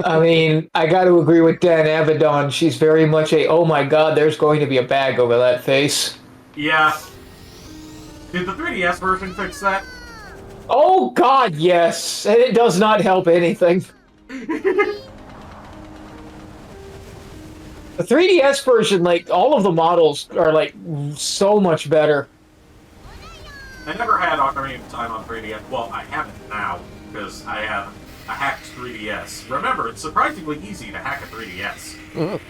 I mean, I got to agree with Dan Avedon. She's very much a, oh my god, there's going to be a bag over that face. Yeah. Did the 3DS version fix that? Oh god, yes. And it does not help anything. The 3DS version, like, all of the models are, like, so much better. I never had Ocarina of Time on 3DS. Well, I have it now, because I have a hacked 3DS. Remember, it's surprisingly easy to hack a 3DS.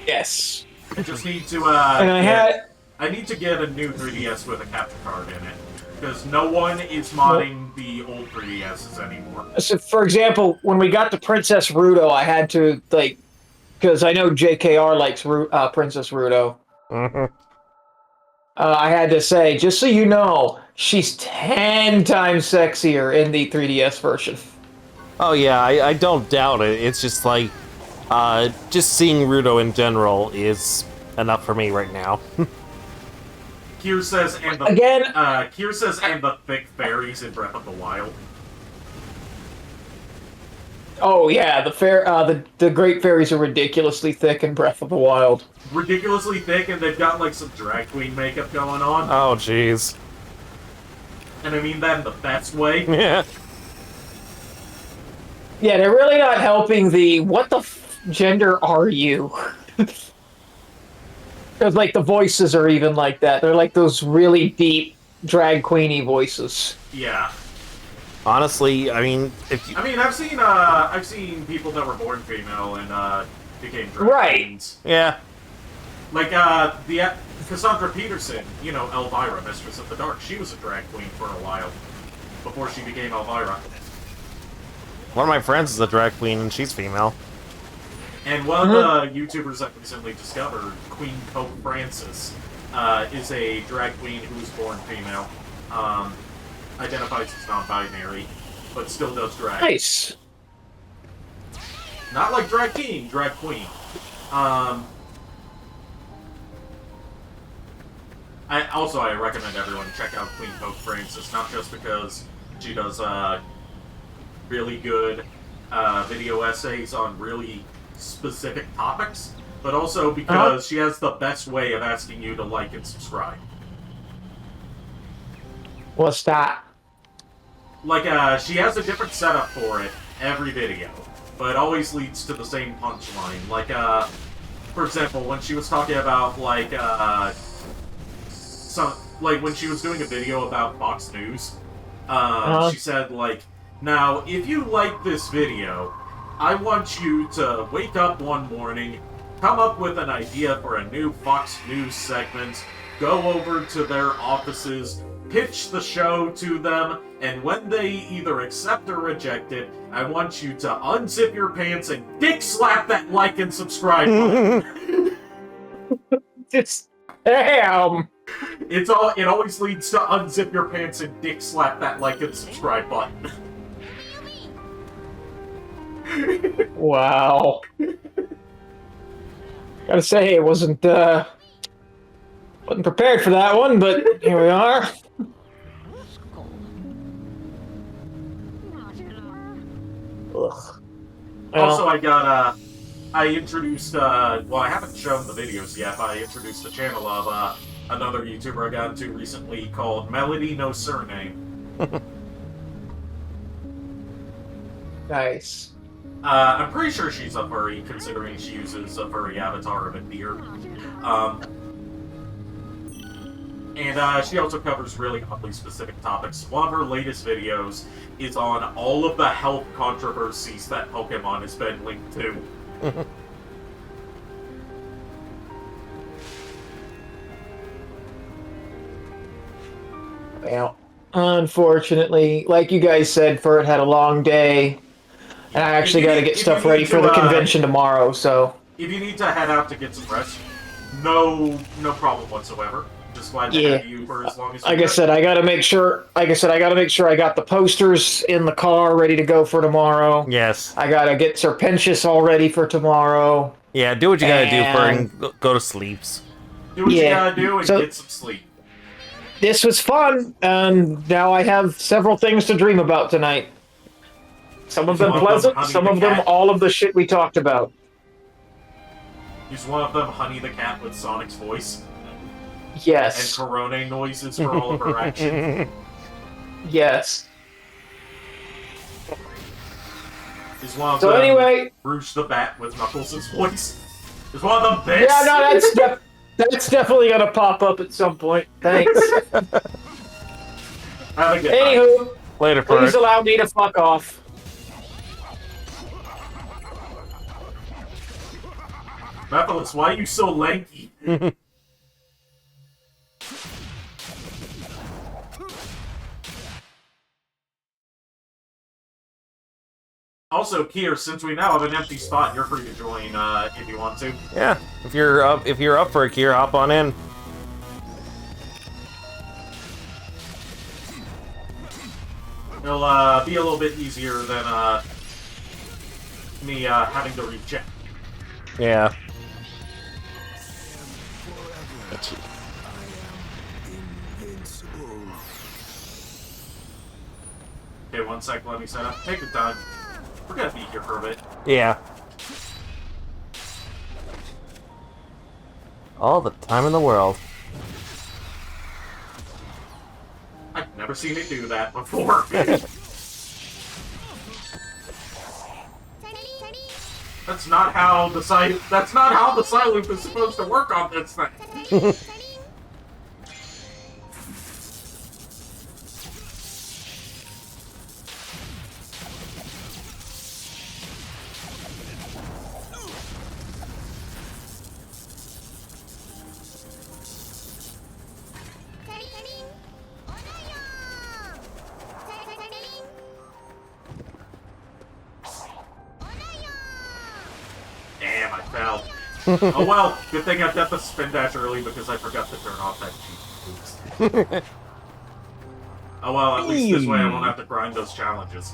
Yes. I just need to, I need to get a new 3DS with a capture card in it. Because no one is modding the old 3DSs anymore. So, for example, when we got to Princess Ruto, I had to, like, because I know JKR likes Princess Ruto. I had to say, just so you know, she's 10 times sexier in the 3DS version. Oh yeah, I don't doubt it. It's just like, just seeing Ruto in general is enough for me right now. Kier says, and the Kier says, and the thick fairies in Breath of the Wild. Oh yeah, the Great Fairies are ridiculously thick in Breath of the Wild. Ridiculously thick, and they've got like some drag queen makeup going on. Oh jeez. And I mean that in the best way. Yeah. Yeah, they're really not helping the what the gender are you? Because like the voices are even like that. They're like those really deep drag queeny voices. Yeah. Honestly, I mean, if you... I mean, I've seen people that were born female and became drag queens. Yeah. Like the Cassandra Peterson, you know, Elvira, Mistress of the Dark. She was a drag queen for a while before she became Elvira. One of my friends is a drag queen, and she's female. And one of the YouTubers I recently discovered, Queen Coke Francis, is a drag queen who was born female. Identifies as non-binary, but still does drag. Nice. Not like drag king, drag queen. I recommend everyone check out Queen Coke Francis, not just because she does really good video essays on really specific topics, but also because she has the best way of asking you to like and subscribe. What's that? Like, she has a different setup for it every video, but it always leads to the same punchline. Like, for example, when she was talking about, like, when she was doing a video about Fox News, she said, like, now, if you like this video, I want you to wake up one morning, come up with an idea for a new Fox News segment, go over to their offices, pitch the show to them, and when they either accept or reject it, I want you to unzip your pants and dick slap that like and subscribe button. It's damn. It always leads to unzip your pants and dick slap that like and subscribe button. Wow. Gotta say, it wasn't prepared for that one, but here we are. Ugh. Also, I introduced, well, I haven't shown the videos yet, but I introduced the channel of, another YouTuber I got into recently called Melody No Surname. Nice. I'm pretty sure she's a furry, considering she uses a furry avatar of a deer. And she also covers really oddly specific topics. One of her latest videos is on all of the health controversies that Pokemon has been linked to. Well, unfortunately, like you guys said, Furt had a long day, and I actually got to get stuff ready for the convention tomorrow. So if you need to head out to get some rest, no problem whatsoever. Just glad to have you for as long as. Like I said, I got to make sure. Like I said, I got to make sure I got the posters in the car ready to go for tomorrow. Yes. I got to get Serpentius all ready for tomorrow. Yeah, do what you gotta do for and go to sleeps. Do what you gotta do and get some sleep. This was fun, and now I have several things to dream about tonight. Some of them pleasant, some of them all of the shit we talked about. Use one of them Honey the Cat with Sonic's voice. Yes. And Corona noises for all of her actions. Yes. Is one of so them anyway, Rouge the Bat with Knuckles' voice? Is one of them this? Yeah, no, that's definitely gonna pop up at some point. Thanks. Anywho, later, please allow me to fuck off. Mephiles, why are you so lanky? Also, Kier, since we now have an empty spot, you're free to join if you want to. Yeah, if you're up for it, Kier, hop on in. It'll be a little bit easier than me having to read chat. Yeah. Okay, 1 sec, let me set up. Take your time. We're gonna be here for a bit. Yeah. All the time in the world. I've never seen it do that before. That's not how the side loop is supposed to work on this thing. I fell. Oh well, good thing I got the spin dash early because I forgot to turn off that cheat boost. Oh well, at least this way I won't have to grind those challenges.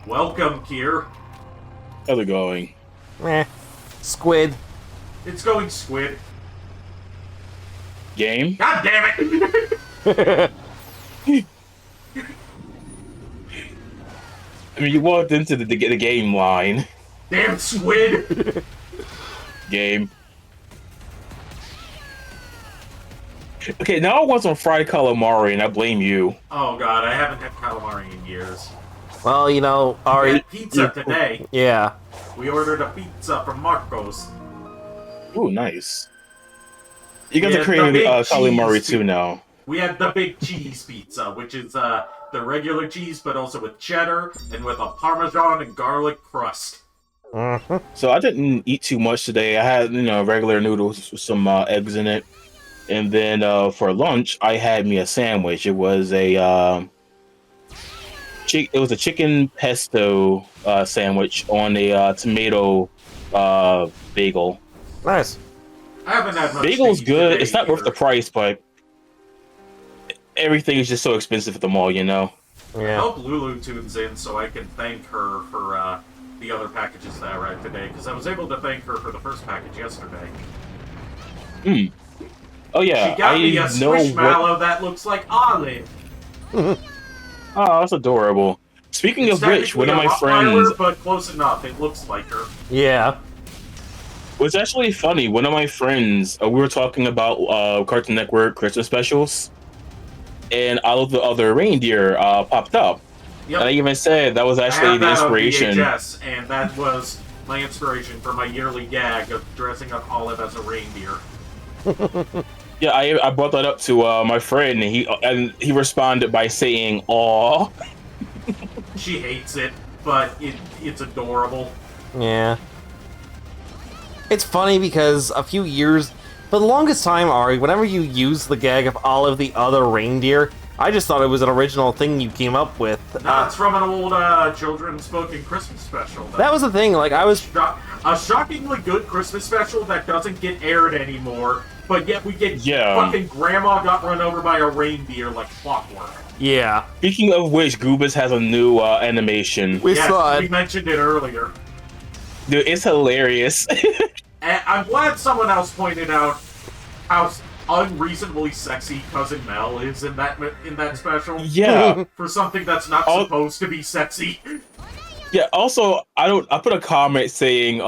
Welcome, Kier. How's it going? Meh. Squid. It's going squid. Game? God damn it! I mean, you walked into the game line. Damn squid! Game. Okay, now I want some fried calamari, and I blame you. Oh god, I haven't had calamari in years. Well, you know, We Ari. had pizza today. Yeah. We ordered a pizza from Marco's. Ooh, nice. You guys Yeah, are creating the big calamari cheese too now. We had the big cheese pizza, which is the regular cheese, but also with cheddar and with a Parmesan and garlic crust. So I didn't eat too much today. I had, regular noodles with some eggs in it. And then for lunch, I had me a sandwich. It was a chicken pesto sandwich on a tomato bagel. Nice. I haven't had much Bagel's to eat good. today It's not worth the either. price, but everything is just so expensive at the mall, you know? I Yeah. hope Lulu tunes in so I can thank her for the other packages that arrived today, because I was able to thank her for the first package yesterday. Oh yeah, She got me a I know what. squishmallow that looks like Olive. Oh, that's adorable. Speaking It's of which, one of my technically a friends. Rottweiler, but close enough. It looks like her. Yeah. It's actually funny. One of my friends, we were talking about Cartoon Network Christmas specials, and all of the other reindeer popped up. Yep. And I even said that was I actually have the that on inspiration. VHS, and that was my inspiration for my yearly gag of dressing up Olive as a reindeer. Yeah, I brought that up to my friend, and he responded by saying, "Aw." She hates it, but it's adorable. Yeah. It's funny because a few years, for the longest time, Ari, whenever you use the gag of Olive the other reindeer, I just thought it was an original thing you came up with. No, it's from an old children's spoken Christmas special. That was the thing, like, I was... A shockingly good Christmas special that doesn't get aired anymore, but yet we get fucking Grandma got run over by a reindeer like clockwork. Yeah. Speaking of which, Goobus has a new animation. We saw We it. mentioned it earlier. Dude, it's hilarious. And I'm glad someone else pointed out how unreasonably sexy Cousin Mel is in that special. Yeah. For something that's not supposed to be sexy. Yeah, also, I put a comment saying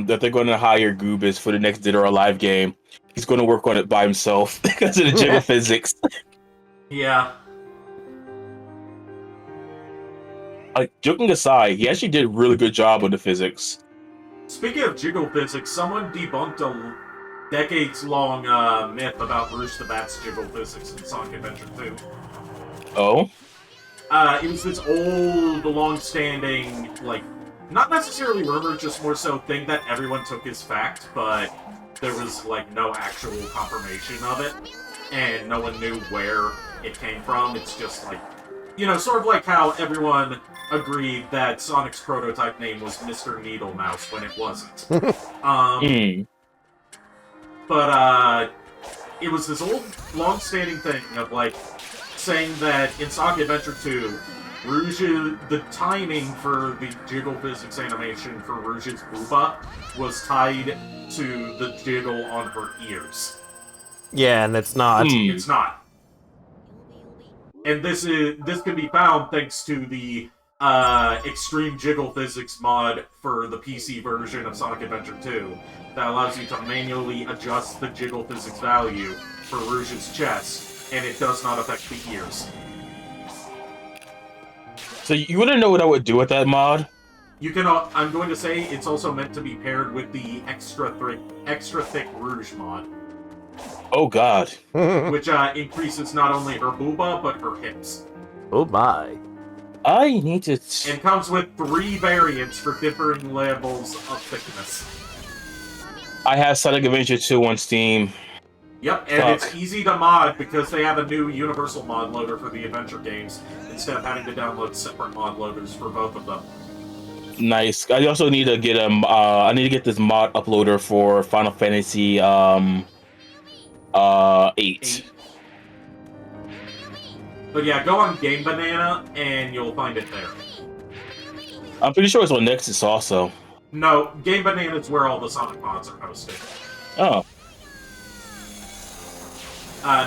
that they're going to hire Goobus for the next Dead or Alive game. He's going to work on it by himself because of the jiggle physics. Yeah. Joking aside, he actually did a really good job with the physics. Speaking of jiggle physics, someone debunked a decades-long myth about Rouge the Bat's jiggle physics in Sonic Adventure 2. Oh? It was this old, long-standing, like, not necessarily rumor, just more so thing that everyone took as fact, but there was, like, no actual confirmation of it, and no one knew where it came from. It's just, like, you know, sort of like how everyone agreed that Sonic's prototype name was Mr. Needle Mouse when it wasn't. But, it was this old, long-standing thing of, like, saying that in Sonic Adventure 2, the timing for the jiggle physics animation for Rouge's Booba was tied to the jiggle on her ears. Yeah, and it's not. It's not. And this can be found thanks to the extreme jiggle physics mod for the PC version of Sonic Adventure 2 that allows you to manually adjust the jiggle physics value for Rouge's chest, and it does not affect the ears. So you want to know what I would do with that mod? You can. I'm going to say it's also meant to be paired with the extra thick Rouge mod, Oh god. which increases not only her booba but her hips, Oh my. I need to... and comes with 3 variants for differing levels of thickness. I have Sonic Adventure 2 on Steam. Yep, and it's easy to mod because they have a new universal mod loader for the adventure games instead of having to download separate mod loaders for both of them. Nice. I also need to get I need to get this mod uploader for Final Fantasy 8. But yeah, go on Game Banana and you'll find it there. I'm pretty sure it's on Nexus also. No, Game Banana is where all the Sonic mods are hosted. Oh.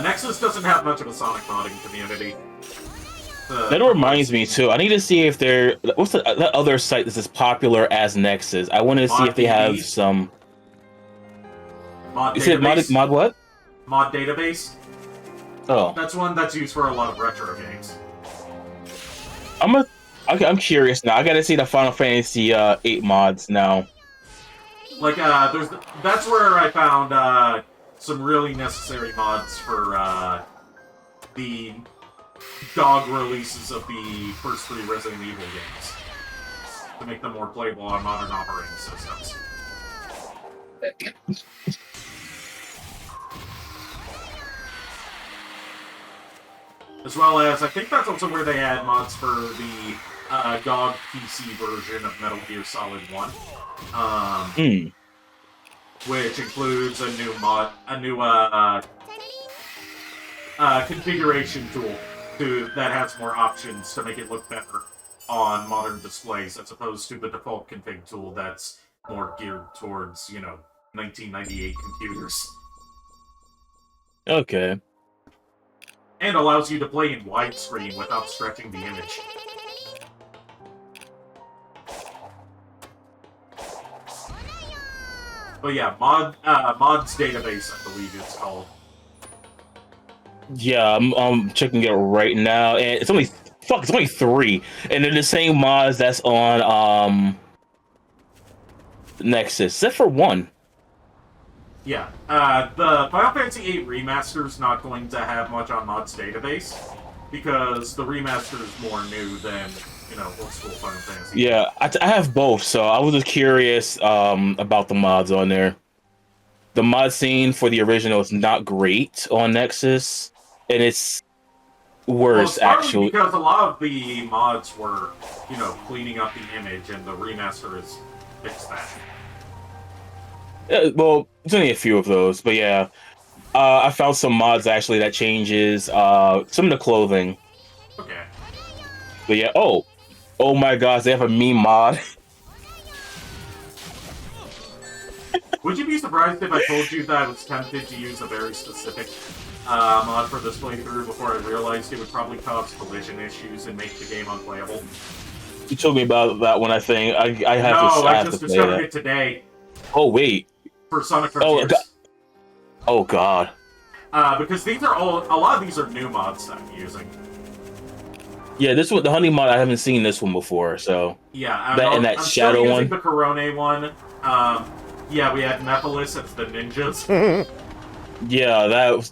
Nexus doesn't have much of a Sonic modding community. That reminds me too. I need to see if they're what's that other site that's as popular as Nexus. I want to see if they have some. Mod You said mod what? Mod database. Oh, That's one that's used for a lot of retro games. I'm curious now. I gotta see the Final Fantasy 8 mods now. Like, that's where I found some really necessary mods for the dog releases of the first 3 Resident Evil games to make them more playable on modern operating systems. As well as, I think that's also where they add mods for the GOG PC version of Metal Gear Solid 1. Which includes a new configuration tool that has more options to make it look better on modern displays, as opposed to the default config tool that's more geared towards, 1998 computers. Okay. And allows you to play in widescreen without stretching the image. But yeah, mods database, I believe it's called. Yeah, I'm checking it right now, and it's only 3, and they're the same mods that's on Nexus, except for 1. Yeah, the Final Fantasy VIII Remaster is not going to have much on mods database, because the remaster is more new than, old school Final Fantasy. Yeah, I have both, so I was just curious about the mods on there. The mod scene for the original is not great on Nexus, and it's worse, actually. Because a lot of the mods were, cleaning up the image, and the remaster has fixed that. Well, there's only a few of those, but yeah. I found some mods, actually, that changes some of the clothing. Okay. But yeah, oh my gosh, they have a meme mod. Would you be surprised if I told you that I was tempted to use a very specific mod for this playthrough before I realized it would probably cause collision issues and make the game unplayable? You told me about that one, I think. I just discovered it today. Oh, wait. For Sonic Frontiers. Oh, God. Because a lot of these are new mods that I'm using. Yeah, this one, the honey mod, I haven't seen this one before, so. Yeah, I'm Shadow still one. Using the Corone one. Yeah, we had Nephilis as the ninjas. Yeah,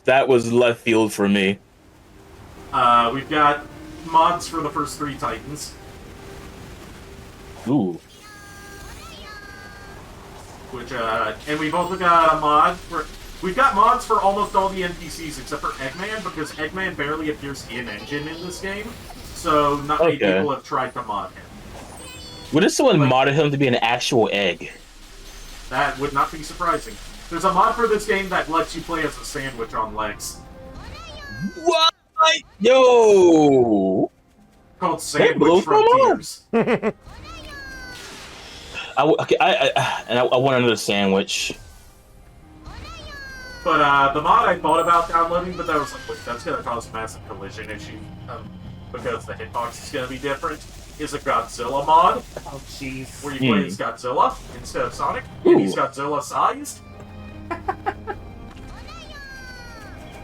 that was left field for me. We've got mods for the first 3 Titans. Ooh. Which, and we've also got a mod for... We've got mods for almost all the NPCs except for Eggman, because Eggman barely appears in-engine in this game, so not many people have tried to mod him. What if someone modded him to be an actual egg? That would not be surprising. There's a mod for this game that lets you play as a sandwich on legs. What? Yo! Called Sandwich Frontiers. I want another sandwich. But the mod I thought about downloading, but I was like, wait, that's gonna cause massive collision issue, because the hitbox is gonna be different, is a Godzilla mod. Oh, jeez. Where you play as Godzilla instead of Sonic, and he's Godzilla sized.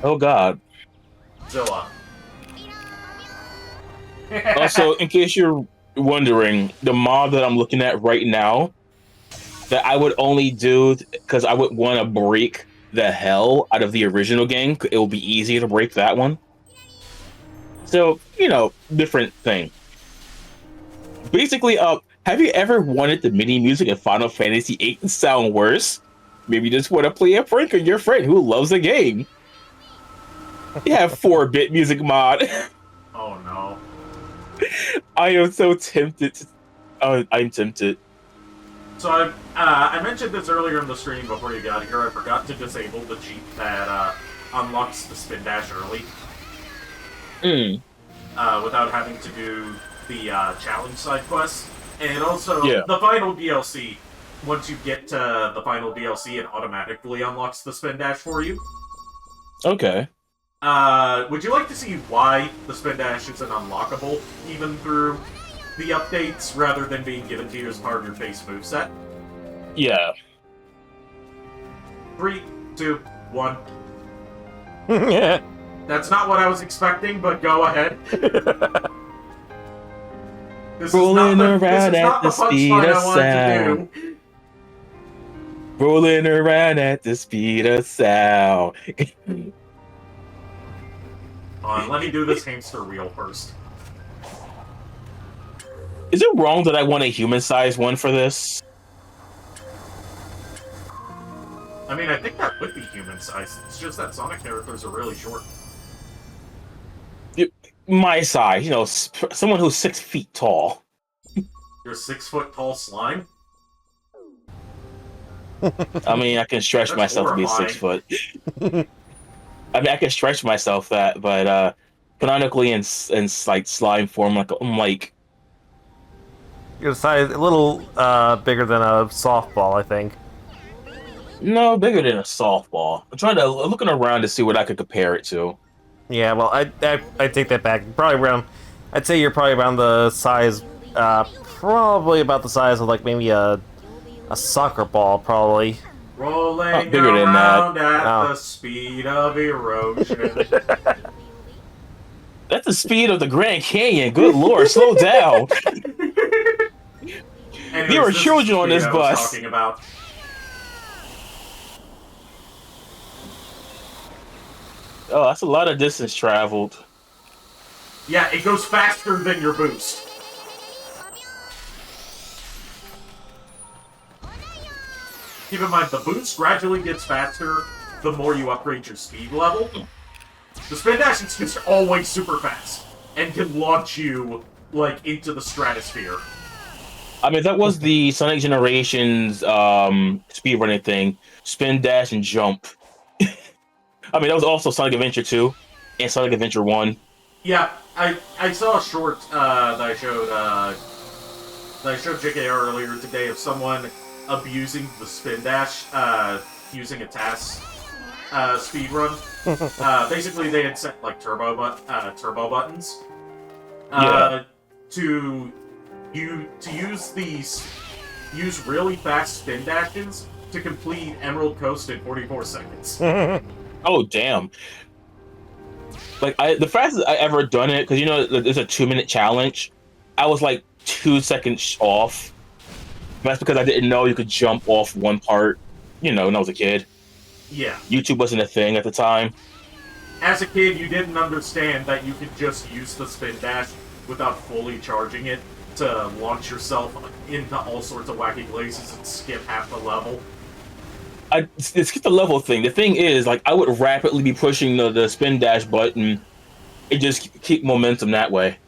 Oh, God. Zilla. Also, in case you're wondering, the mod that I'm looking at right now, that I would only do because I would want to break the hell out of the original game. It will be easier to break that one. So, different thing. Basically, have you ever wanted the MIDI music in Final Fantasy VIII to sound worse? Maybe you just want to play a prank on your friend who loves the game. You have 4-bit music mod. Oh no. I am so tempted I'm tempted. So I mentioned this earlier in the stream before you got here. I forgot to disable the Jeep that unlocks the spin dash early. Without having to do the challenge side quest. And also, the final DLC, once you get to the final DLC, it automatically unlocks the spin dash for you. Okay. Would you like to see why the spin dash isn't unlockable, even through the updates, rather than being given to you as part of your base moveset? Yeah. 3, 2, 1. Yeah. That's not what I was expecting, but go ahead. This Rolling is not around at the speed of sound. Rolling around at the speed of sound. Hold on, let me do this hamster wheel first. Is it wrong that I want a human-sized one for this? I mean, I think that would be human-sized. It's just that Sonic characters are really short. My size, you know, someone who's 6 feet tall. You're 6 foot tall slime? I mean, I can stretch myself to be 6 foot. I mean, I can stretch myself that, but canonically in like slime form, I'm like Your size a little bigger than a softball, I think. no bigger than a softball. I'm trying to looking around to see what I could compare it to. Yeah, well, I take that back. Probably around. I'd say you're probably around the size, probably about the size of like maybe a soccer ball, probably. Rolling bigger than around that. at the speed of erosion. That's the speed of the Grand Canyon. Good lord, slow down. Anyways, There are this is children the on speed this I was bus. talking about. Oh, that's a lot of distance traveled. Yeah, it goes faster than your boost. Keep in mind, the boost gradually gets faster the more you upgrade your speed level. The spin dash is just always super fast and can launch you, like, into the stratosphere. I mean, that was the Sonic Generations speedrunning thing. Spin, dash, and jump. I mean, that was also Sonic Adventure 2 and Sonic Adventure 1. Yeah, I saw a short that I showed JK earlier today of someone abusing the spin dash using a TAS speedrun. Basically, they had set like turbo buttons to use really fast spin dashes to complete Emerald Coast in 44 seconds. Oh damn! Like the fastest I ever done it, because you know there's a 2-minute challenge. I was like 2 seconds off. That's because I didn't know you could jump off one part. You know, when I was a kid. Yeah. YouTube wasn't a thing at the time. As a kid, you didn't understand that you could just use the spin dash without fully charging it to launch yourself into all sorts of wacky places and skip half the level. It's the level thing. The thing is, like, I would rapidly be pushing the spin dash button and just keep momentum that way.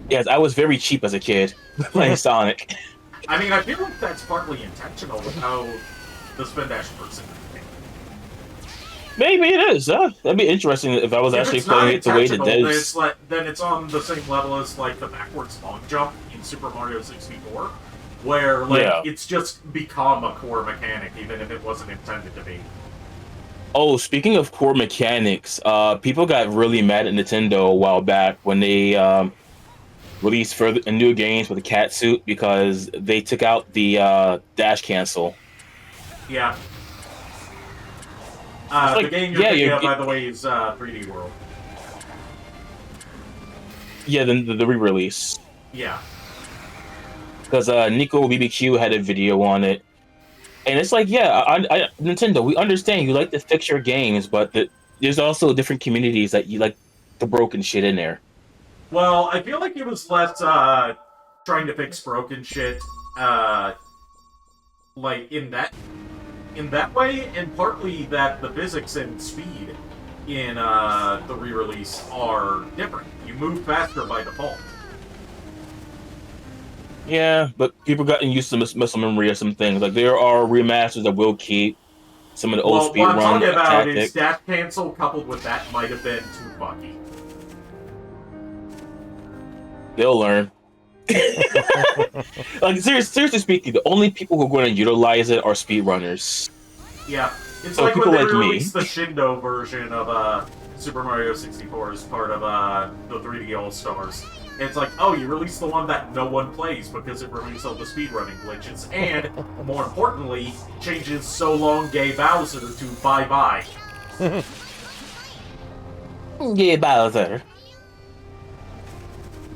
Yes, I was very cheap as a kid playing Sonic. I mean, I feel like that's partly intentional with how the spin dash works in the game. Maybe it is. That'd be interesting if I was actually playing it the way it does. Then it's on the same level as like the backwards long jump in Super Mario 64, where like it's just become a core mechanic, even if it wasn't intended to be. Oh, speaking of core mechanics, people got really mad at Nintendo a while back when they released further new games with the cat suit because they took out the dash cancel. Yeah. The game you're thinking of, by the way, is 3D World. Yeah, the re-release. Yeah. Because Nico BBQ had a video on it. And it's like, yeah, I Nintendo, we understand you like to fix your games, but there's also different communities that you like the broken shit in there. Well, I feel like it was less trying to fix broken shit, like in that way, and partly that the physics and speed in the re-release are different. You move faster by default. Yeah, but people gotten used to muscle memory of some things. Like there are remasters that will keep some of the old Well, what I'm speedrun talking about is tactics. dash cancel coupled with that might have been too fucky. They'll learn. Like seriously speaking, the only people who are going to utilize it are speedrunners. Yeah, it's So like when people they like me. released the Shindo version of Super Mario 64 as part of the 3D All Stars. It's like, oh, you released the one that no one plays because it removes all the speedrunning glitches, and more importantly, changes So Long Gay Bowser to Bye Bye. Yeah, Bowser.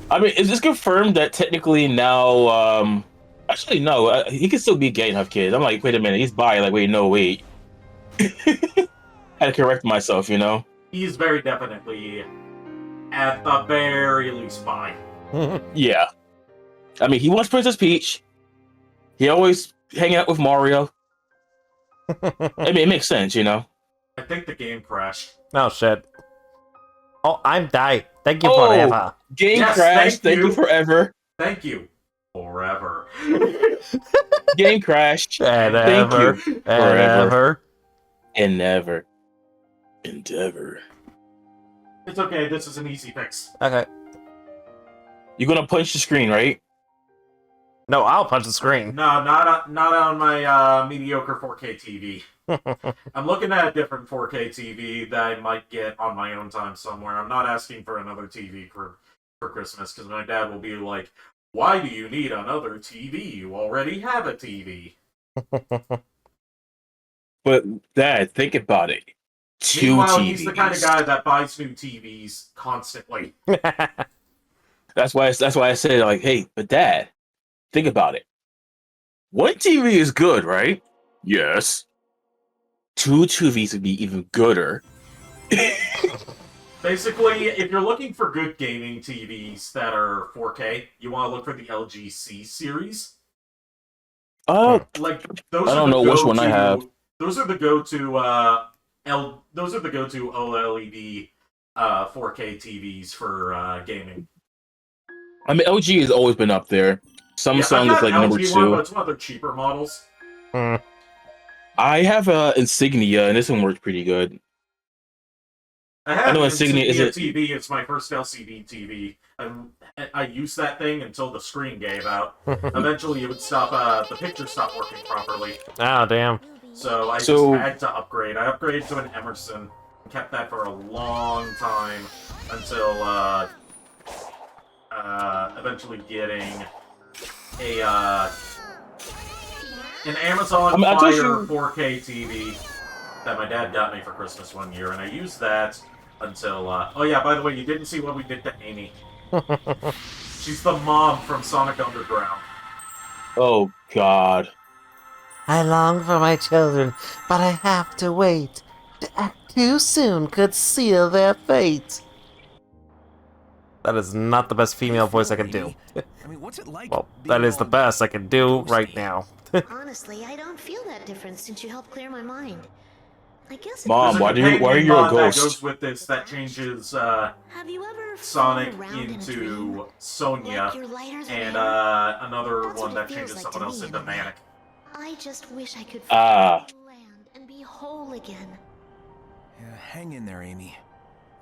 I mean, is this confirmed that technically now? Actually, no. He can still be gay and have kids. I'm like, wait a minute, he's bi. Like, wait, no, wait. Had to correct myself, you know. He's very definitely, at the very least, bi. Yeah. I mean, he wants Princess Peach. He always hanging out with Mario. I mean, it makes sense, you know. I think the game crashed. Oh shit. Oh, I'm died. Thank you Oh, forever. Game Yes, crash. thank you. Forever. Thank you. Forever. Game crash. And Thank ever. you. And Forever. ever. And never. Endeavor. It's okay, this is an easy fix. Okay. You're gonna punch the screen, right? No, I'll punch the screen. No, not on my mediocre 4K TV. I'm looking at a different 4K TV that I might get on my own time somewhere. I'm not asking for another TV for Christmas, because my dad will be like, why do you need another TV? You already have a TV. But Dad, think about it. Two Meanwhile, TVs. he's the kind of guy that buys new TVs constantly. That's why I said, like, hey, but Dad, think about it. One TV is good, right? Yes. Two TVs would be even gooder. Basically, if you're looking for good gaming TVs that are 4K, you want to look for the LG C series. Oh, Like those. I are don't the know which one I have. Those are the go-to Those are the go-to OLED 4K TVs for gaming. I mean, LG has always been up there. Samsung is like number LG 2. one, but it's one of their cheaper models. I have a Insignia, and this one works pretty good. I have know an Insignia Insignia is TV. It's my first LCD TV. I used that thing until the screen gave out. Eventually, it would stop. The picture stopped working properly. Oh, damn. So I just had to upgrade. I upgraded to an Emerson. Kept that for a long time until eventually getting an Amazon Fire 4K TV that my dad got me for Christmas one year, and I used that until. Oh yeah, by the way, you didn't see what we did to Amy. She's the mom from Sonic Underground. Oh God. I long for my children, but I have to wait. To act too soon could seal their fate. That is not the best female voice I can do. I mean, what's it like? Well, that is the best I can do right now. Honestly, I don't feel that difference since you helped clear my mind. I guess. Mom, why are you a Companion mod ghost? That goes with this that changes Have you ever Sonic flown around in a into dream? Sonia, Like your lighters and are another That's one what that it feels changes like someone to else me into in a way. Manic. I just wish I could Ah. land and be whole again. Yeah, hang in there, Amy.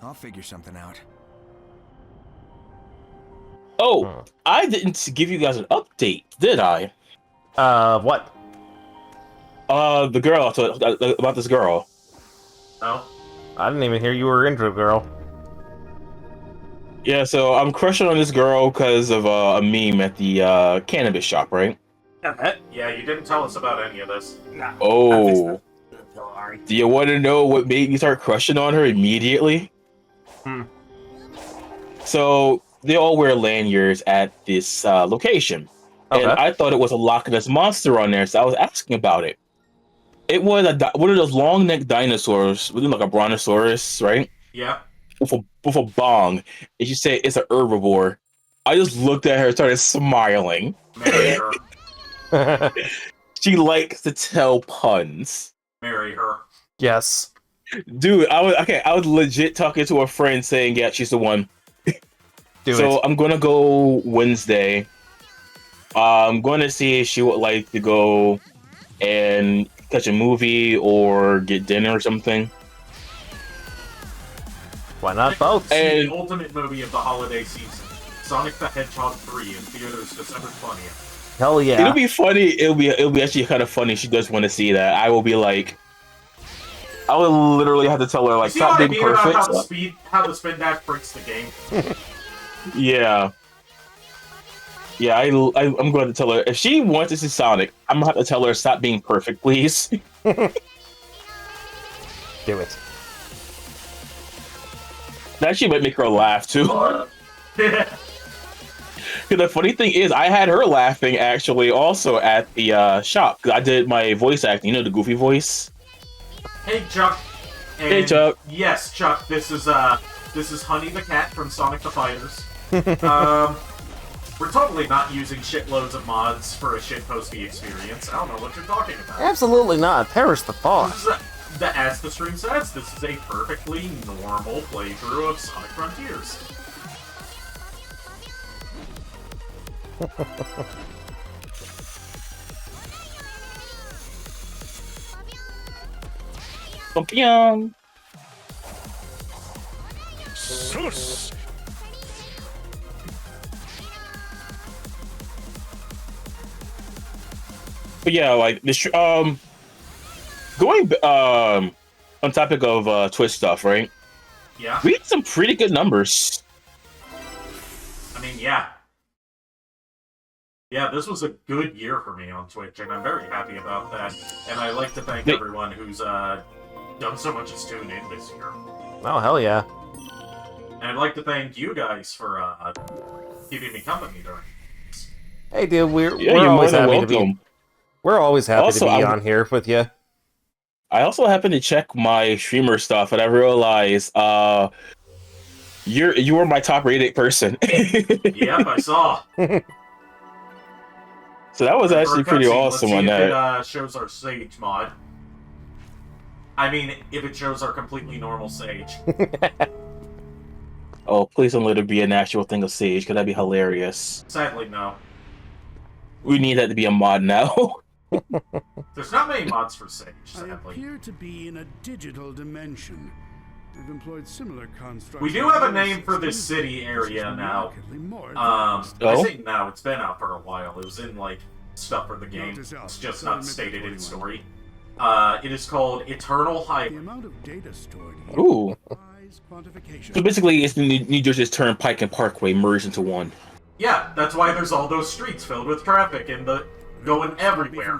I'll figure something out. Oh, I didn't give you guys an update, did I? What? The girl, about this girl. No? I didn't even hear you were into a girl. Yeah, so I'm crushing on this girl because of a meme at the cannabis shop, right? Yeah, you didn't tell us about any of this. Oh. Do you want to know what made me start crushing on her immediately? So, they all wear lanyards at this location. Okay. And I thought it was a Loch Ness Monster on there, so I was asking about it. It was one of those long-necked dinosaurs, looking like a brontosaurus, right? Yeah. With a bong. And she said it's an herbivore. I just looked at her and started smiling. Marry her. She likes to tell puns. Marry her. Yes. Dude, I was legit talking to a friend saying, yeah, she's the one. Do so it. I'm gonna go Wednesday I'm going to see if she would like to go and catch a movie or get dinner or something. Why not both? See the ultimate movie of the holiday season, Sonic the Hedgehog 3 in theaters December 20th. Hell yeah! It'll be funny. It'll be actually kind of funny. She does want to see that. I will be like, I will literally have to tell her like, See stop what I being mean perfect. about how the spin dash breaks the game. Yeah. Yeah, I'm going to tell her if she wants to see Sonic, I'm gonna have to tell her stop being perfect, please. Do it. That actually might make her laugh too. The funny thing is, I had her laughing actually also at the shop because I did my voice acting. You know, the goofy voice. Hey Chuck. And hey Chuck. Yes, Chuck. This is Honey the cat from Sonic the Fighters. We're totally not using shitloads of mods for a shitposty experience. I don't know what you're talking about. Absolutely not. Perish the thought. As the stream says, this is a perfectly normal playthrough of Sonic Frontiers. Champion. Sus. But yeah, like this. Going on topic of Twitch stuff, right? Yeah. We had some pretty good numbers. I mean, yeah. Yeah, this was a good year for me on Twitch, and I'm very happy about that. And I'd like to thank everyone who's done so much as tune in this year. Oh, hell yeah. And I'd like to thank you guys for keeping me company during this. Hey, dude, we're always happy to be. We're always happy to be on here with you. I also happened to check my streamer stuff, and I realized you were my top rated person. Yep, I saw. So that was actually pretty awesome on that. If it shows our Sage mod. I mean, if it shows our completely normal Sage. Oh, please don't let it be an actual thing of Sage, because that'd be hilarious. Sadly, no. We need that to be a mod now. There's not many mods for Sage, sadly. I appear to be in a digital dimension. We've employed similar constructs. We do have a name for this city area now. I say now, it's been out for a while. It was in, like, stuff for the game. It's just not stated in story. It is called Eternal Highway. The amount of data stored here. Ooh. So basically, it's the New Jersey's Turnpike and Parkway merged into one. Yeah, that's why there's all those streets filled with traffic and going everywhere.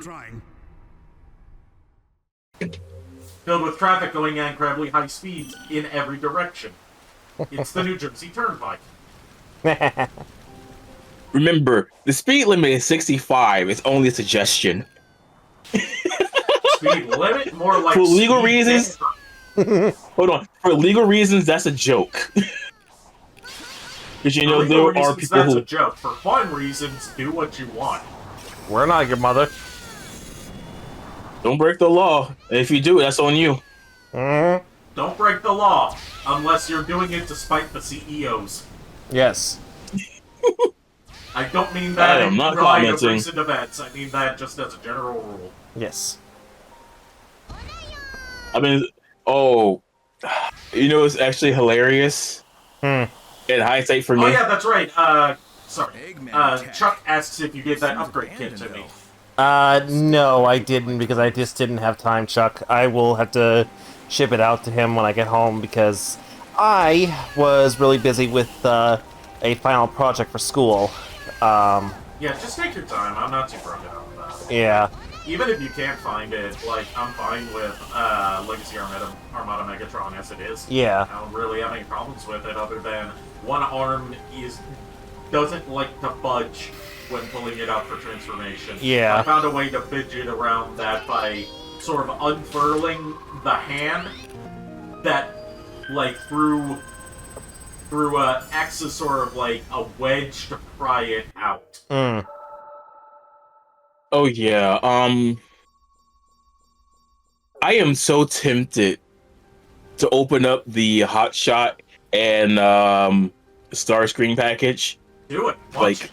Filled with traffic going at incredibly high speeds in every direction. It's the New Jersey Turnpike. Remember, the speed limit is 65. It's only a suggestion. Speed limit? More like for legal reasons. Hold on. For legal reasons, that's a joke. Because you know there are people that's who. a joke. For fun reasons, do what you want. We're not your mother. Don't break the law. If you do, that's on you. Don't break the law unless you're doing it to spite the CEOs. Yes. I don't mean that I am in not light of commenting. recent events. I mean that just as a general rule. Yes. I mean, you know, it's actually hilarious. In hindsight, for me. Oh yeah, that's right. Sorry. Chuck asks if you gave that upgrade kit to me. No, I didn't because I just didn't have time, Chuck. I will have to ship it out to him when I get home because I was really busy with a final project for school. Yeah, just take your time. I'm not too broken up about it. Yeah. Even if you can't find it, like, I'm fine with Legacy Armada Megatron as it is. Yeah. I don't really have any problems with it other than one arm doesn't like to budge when pulling it out for transformation. Yeah. I found a way to fidget around that by sort of unfurling the hand that, like, through acts as sort of like a wedge to pry it out. Oh yeah. I am so tempted to open up the Hotshot and Starscream package. Do it. Like,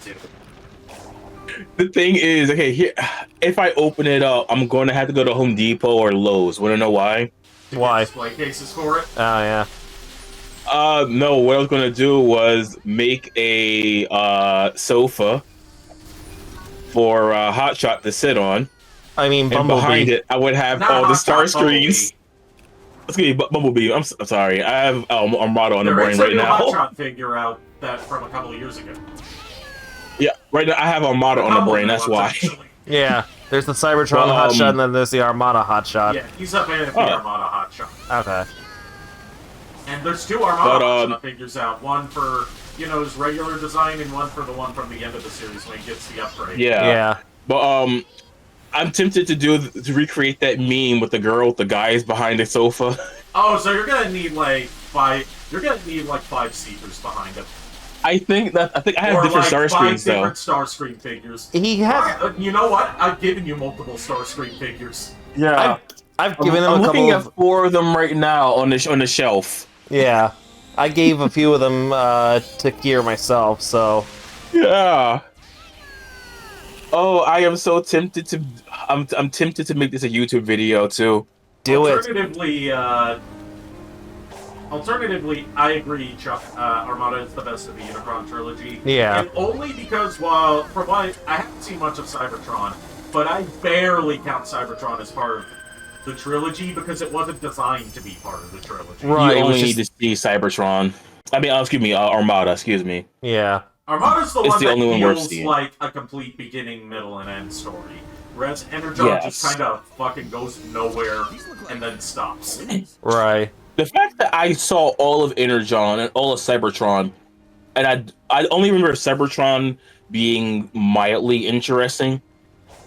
The thing is, okay, here, if I open it up, I'm going to have to go to Home Depot or Lowe's. Want to know why? Why? Display cases for it. Oh yeah. No, what I was going to do was make a sofa for Hotshot to sit on. I mean, And Bumblebee. behind it, I would have Not all the Hotshot, star screens. Let's get Bumblebee. I'm sorry. I have Armada on the brain right now. There is a new Hotshot figure out that from a couple of years ago. Yeah, right now I have Armada on the brain. That's why. Actually. Yeah, there's the Cybertron Hotshot, and then there's the Armada Hotshot. Yeah, he's up in the Armada Hotshot. Okay. And there's two Armada Hotshot figures out. One for, his regular design, and one for the one from the end of the series when he gets the upgrade. Yeah. But I'm tempted to recreate that meme with the girl with the guys behind the sofa. Oh, so you're gonna need like 5. You're gonna need like 5 seekers behind him. I think I have different star screens though. Different Starscream figures. He has. You know what? I've given you multiple Starscream figures. Yeah. I've given him I'm a couple. looking at 4 of them right now on the shelf. Yeah, I gave a few of them to Gear myself. So. Yeah. Oh, I am so tempted to. I'm tempted to make this a YouTube video too. Do it. Alternatively, I agree, Chuck. Armada is the best of the Unicron trilogy. Yeah. And only because, well, from what I haven't seen much of Cybertron, but I barely count Cybertron as part of the trilogy because it wasn't designed to be part of the trilogy. Right. You only need to see Cybertron. I mean, excuse me, Armada. Excuse me. Yeah. Armada's the it's one the that only one worth feels seeing. like a complete beginning, middle, and end story. Whereas Energon just kind of fucking goes nowhere and then stops. Right. The fact that I saw all of Energon and all of Cybertron, and I only remember Cybertron being mildly interesting,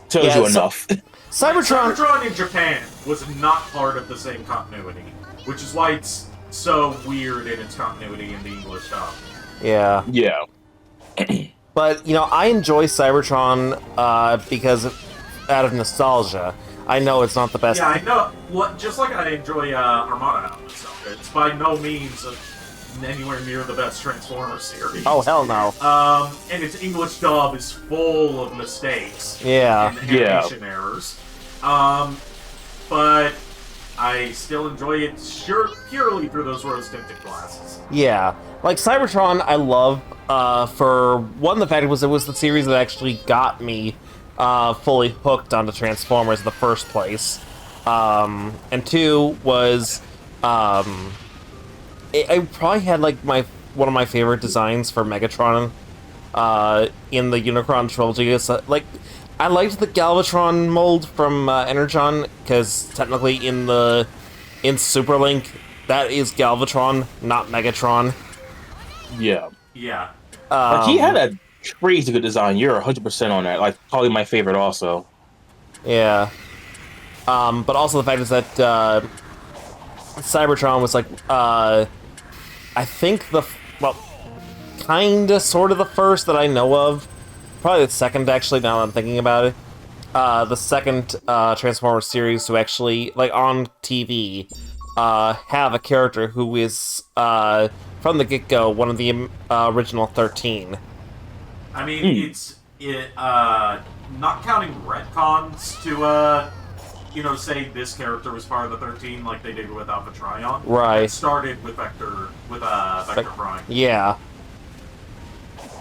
tells you enough. Cybertron in Japan was not part of the same continuity, which is why it's so weird in its continuity in the English dub. Yeah. Yeah. But, I enjoy Cybertron because out of nostalgia. I know it's not the best. Yeah, I know. Just like I enjoy Armada out of nostalgia. It's by no means anywhere near the best Transformers series. Oh, hell no. And its English dub is full of mistakes. Yeah. And animation errors. But I still enjoy it purely through those rose-tinted glasses. Yeah. Like, Cybertron, I love, for one, the fact it was the series that actually got me fully hooked onto Transformers in the first place. And 2 was, I probably had, like, one of my favorite designs for Megatron in the Unicron trilogy. It's, like, I liked the Galvatron mold from Energon, because technically in Superlink, that is Galvatron, not Megatron. Yeah. Yeah. Like, he had a crazy good design. You're 100% on that. Like, probably my favorite also. Yeah. But also the fact is that Cybertron was like, I think kinda, sort of the first that I know of. Probably the second, actually, now that I'm thinking about it. The second Transformers series to actually, like, on TV, have a character who is, from the get-go, one of the original 13. I mean, it's not counting retcons to, say this character was part of the 13 like they did with Alpha Trion. Right. It started with Vector Prime. Yeah.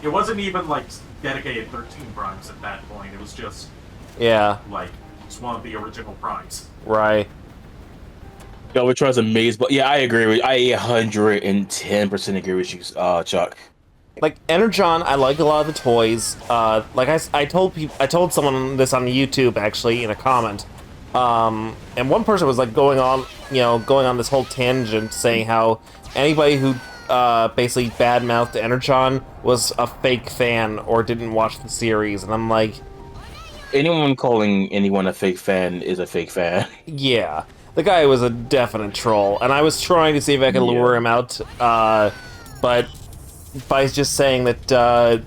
It wasn't even, like, dedicated 13 primes at that point. It was just, like, it's one of the original primes. Right. Galvatron's amazing, but yeah, I agree with you. I 110% agree with you, Chuck. Like, Energon, I like a lot of the toys. Like, I told someone this on YouTube, actually, in a comment. And one person was, like, going on this whole tangent, saying how anybody who basically badmouthed Energon was a fake fan or didn't watch the series, and I'm like... Anyone calling anyone a fake fan is a fake fan. Yeah. The guy was a definite troll, and I was trying to see if I could lure him out, but by just saying that, the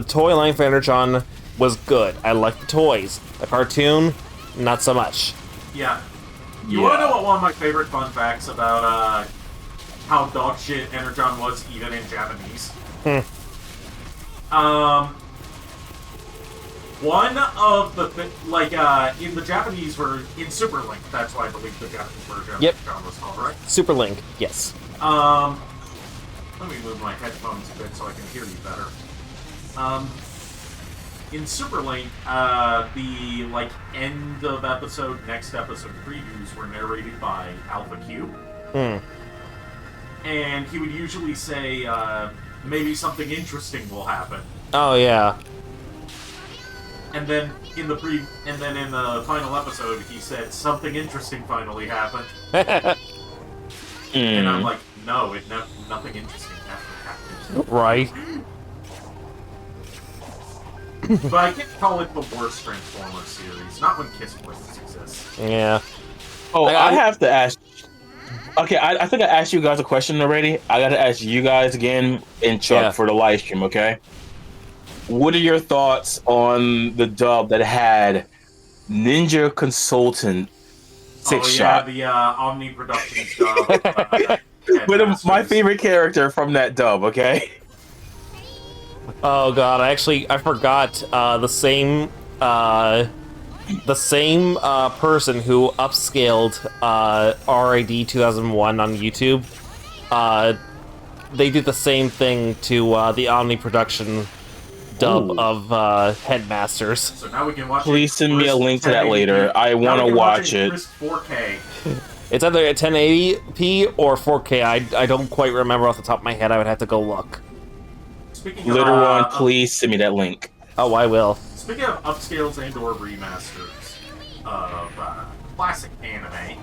toy line for Energon was good. I liked the toys. The cartoon, not so much. Yeah. You want to know what one of my favorite fun facts about, how dogshit Energon was even in Japanese? one of the in the Japanese version, in Super Link, that's why I believe the Japanese version of the genre was called, right? Super Link, yes. Let me move my headphones a bit so I can hear you better. In Super Link, the end of episode, next episode previews were narrated by Alpha Q. And he would usually say, maybe something interesting will happen. Oh yeah. And then in the final episode, he said something interesting finally happened. And I'm like, no, nothing interesting happened. Right. But I can't call it the worst Transformers series. Not when Kiss Voices exists. Yeah. Oh, I have to ask. Okay, I think I asked you guys a question already. I gotta ask you guys again and Chuck for the live stream, okay? What are your thoughts on the dub that had Ninja Consultant Six-Shot? The Omni Productions dub. With my favorite character from that dub, okay? Oh god, I forgot the same person who upscaled RID 2001 on YouTube. They did the same thing to the Omni Production dub of Headmasters. So now we can watch Please send me a link to that later. I want to watch it. 4K. It's either at 1080p or 4K. I don't quite remember off the top of my head. I would have to go look. Litter one, please send me that link. Oh, I will. Speaking of upscales and/or remasters of classic anime,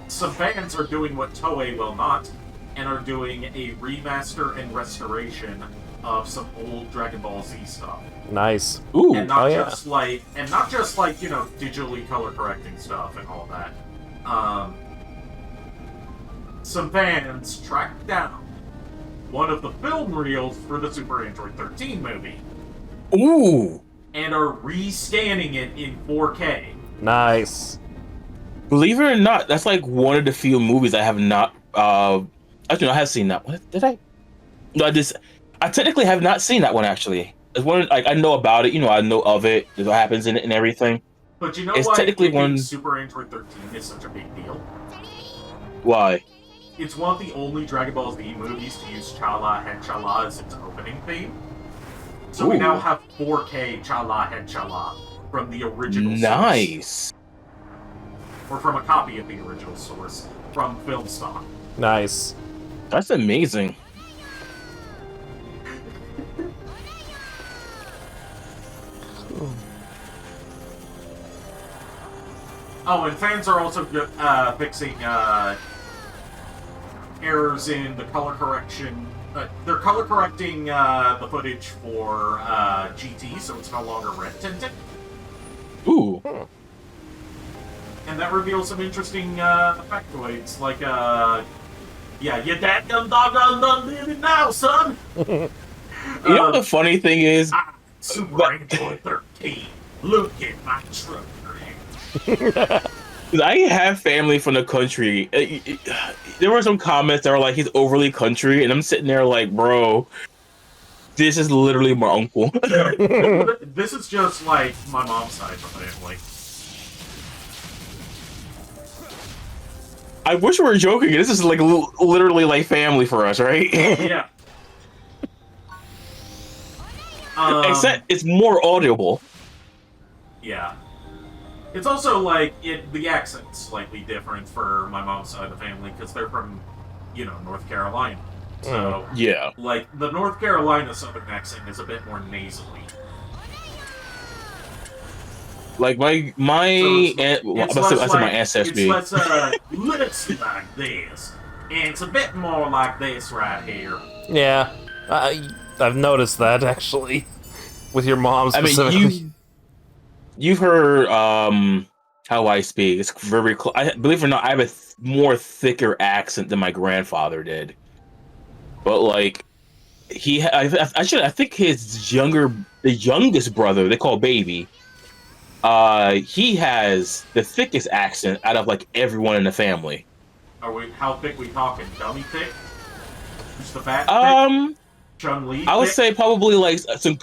some fans are doing what Toei will not, and are doing a remaster and restoration of some old Dragon Ball Z stuff. Nice. Ooh, and not just digitally color correcting stuff and all that. Some fans tracked down one of the film reels for the Super Android 13 movie. Ooh. And are rescanning it in 4K. Nice. Believe it or not, that's like one of the few movies I have not. Actually, no, I have seen that one. Did I? No, I technically have not seen that one actually. It's one I know about it. I know of it. What happens in it and everything. But you know it's why technically one. Super Android 13 is such a big deal? Why? It's one of the only Dragon Ball Z movies to use Chala Head Chala as its opening theme. So we now have 4K Chala Head Chala from the original source. Or from a copy of the original source from film stock. Nice. That's amazing. Oh, and fans are also fixing errors in the color correction. They're color correcting the footage for GT, so it's no longer red tinted. Ooh. And that reveals some interesting factoids, like, yeah, your dad done done did it now, son! You know the funny thing is? Super Android 13, look at my truck. I have family from the country. There were some comments that were like, he's overly country, and I'm sitting there like, bro, this is literally my uncle. This is just like my mom's side of the family. I wish we were joking. This is like literally like family for us, right? Yeah. Except it's more audible. Yeah. It's also like the accent's slightly different for my mom's side of the family because they're from, North Carolina. So yeah, like the North Carolina Southern accent is a bit more nasally. Like my aunt, I said my ancestry. It's less like this, and it's a bit more like this right here. Yeah, I've noticed that actually with your mom specifically. I mean, you've heard how I speak. It's very believe it or not, I have a more thicker accent than my grandfather did. But like, I think his the youngest brother, they call baby. He has the thickest accent out of like everyone in the family. How thick we talking? Dummy thick? Who's the fat thick? Chun-Li I would thick? say probably like some.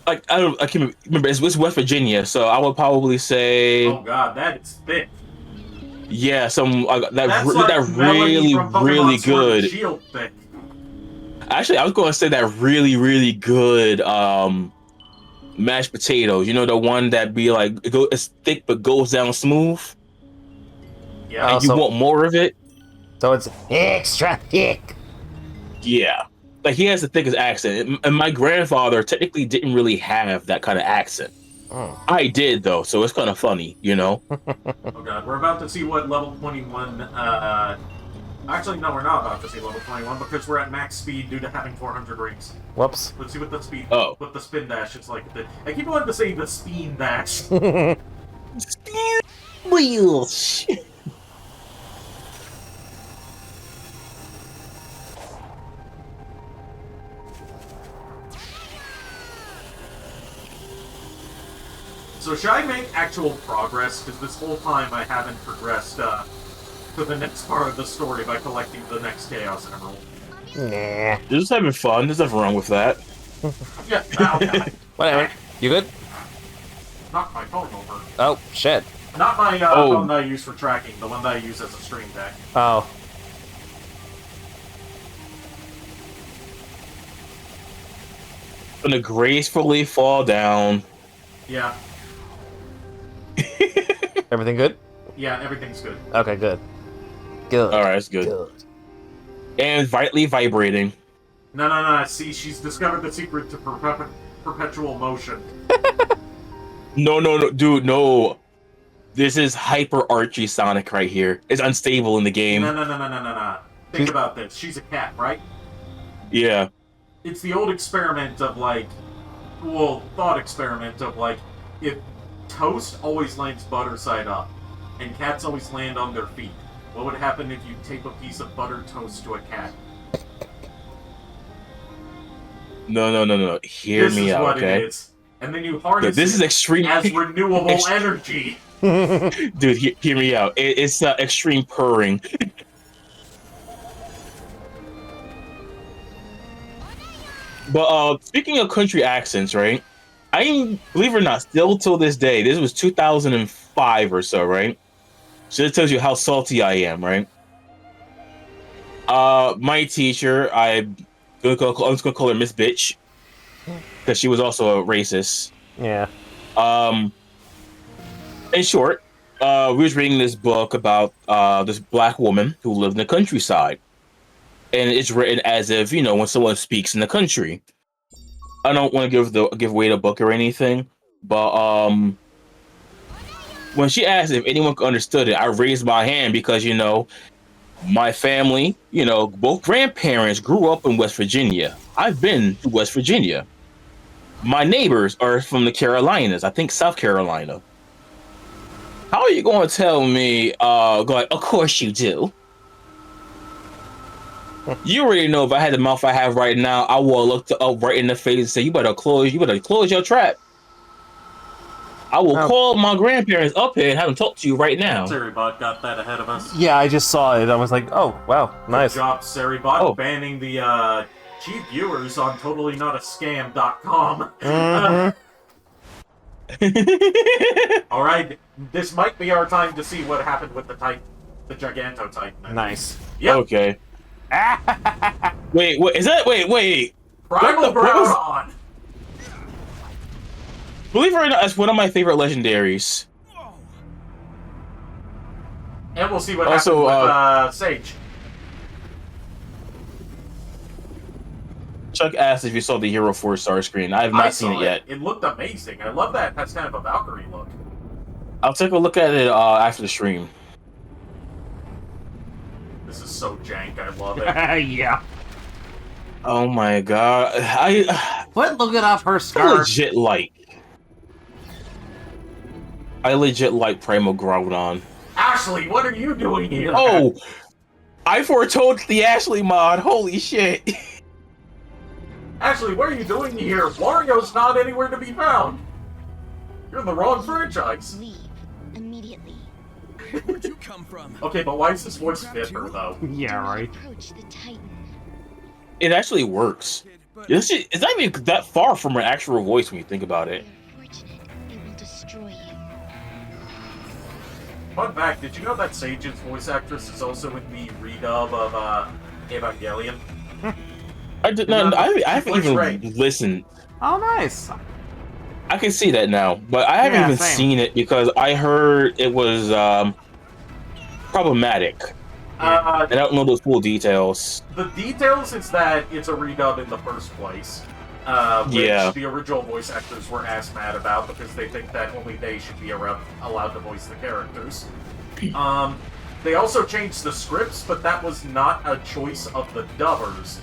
like I can't remember. It's West Virginia, so I would probably say Oh god, that is thick. yeah, some That's like that Melody from Pokemon really Sword and good. Shield thick. Actually, I was going to say that really good mashed potatoes. You know, the one that be like it's thick but goes down smooth. Yeah. And you want more of it. So it's extra thick. Yeah. Like he has the thickest accent, and my grandfather technically didn't really have that kind of accent. Oh. I did though, so it's kind of funny, you know. Oh god, we're about to see what level 21. Actually, no, we're not about to see level 21 because we're at max speed due to having 400 rings. Whoops. Let's see what the speed. Oh. What the spin dash is like. I keep wanting to say the spin dash. Spin wheels. So should I make actual progress? Because this whole time I haven't progressed to the next part of the story by collecting the next Chaos Emerald. Nah. You're just having fun. There's nothing wrong with that. Yeah, oh, God. Whatever. You good? Knock my phone over. Oh, shit. Not my phone that I use for tracking, the one that I use as a stream deck. Oh. Gonna gracefully fall down. Yeah. Everything good? Yeah, everything's good. Okay, good. Good. All right, it's good. And vitally vibrating. No. See, she's discovered the secret to perpetual motion. No, dude, no. This is hyper Archie Sonic right here. It's unstable in the game. No. Think about this. She's a cat, right? Yeah. It's the old experiment of thought experiment of if toast always lands butter side up, and cats always land on their feet, what would happen if you tape a piece of buttered toast to a cat? No. Hear me out, okay? This is what it is. And then you harness This is extreme as renewable energy. Dude, hear me out. It's extreme purring. But speaking of country accents, right? Believe it or not, still till this day, this was 2005 or so, right? So it tells you how salty I am, right? My teacher, I'm just gonna call her Miss Bitch, because she was also a racist. Yeah. In short, we was reading this book about this black woman who lived in the countryside, and it's written as if, you know, when someone speaks in the country. I don't want to give away the book or anything, but when she asked if anyone understood it, I raised my hand because, you know, my family, you know, both grandparents grew up in West Virginia. I've been to West Virginia. My neighbors are from the Carolinas, I think South Carolina. How are you going to tell me, of course you do? You already know if I had the mouth I have right now, I will look up right in the face and say, you better close your trap. I will call my grandparents up here and have them talk to you right now. Seribot got that ahead of us. Yeah, I just saw it. I was like, oh, wow, nice. Good job, Seribot, banning the cheap viewers on totallynotascam.com. Mm-hmm. Alright, this might be our time to see what happened with the Giganto Titan. Nice. Yep. Okay. Wait, what is that? Wait. Primal Groudon! Believe it or not, that's one of my favorite legendaries. And we'll see what happens with Sage. Chuck asked if you saw the Hero 4-star screen. I have not seen it yet. It looked amazing. I love that. It has kind of a Valkyrie look. I'll take a look at it after the stream. This is so jank. I love it. Yeah. Oh my god. Quit looking off her I scarf. legit like Primal Groudon. Ashley, what are you doing here? Oh! I foretold the Ashley mod. Holy shit. Ashley, what are you doing here? Wario's not anywhere to be found. You're in the wrong franchise. Leave immediately. Where'd you come from? Okay, but why is this voice fit her, though? Yeah, right. Approach the Titan. It actually works. It's not even that far from her actual voice when you think about it. Fun fact, did you know that Sage's voice actress is also in the redub of Evangelion? I did not. I haven't even listened. Oh, nice. I can see that now, but I haven't even seen it because I heard it was problematic. I don't know those full details. The details is that it's a redub in the first place, which the original voice actors were ass mad about because they think that only they should be allowed to voice the characters. They also changed the scripts, but that was not a choice of the dubbers.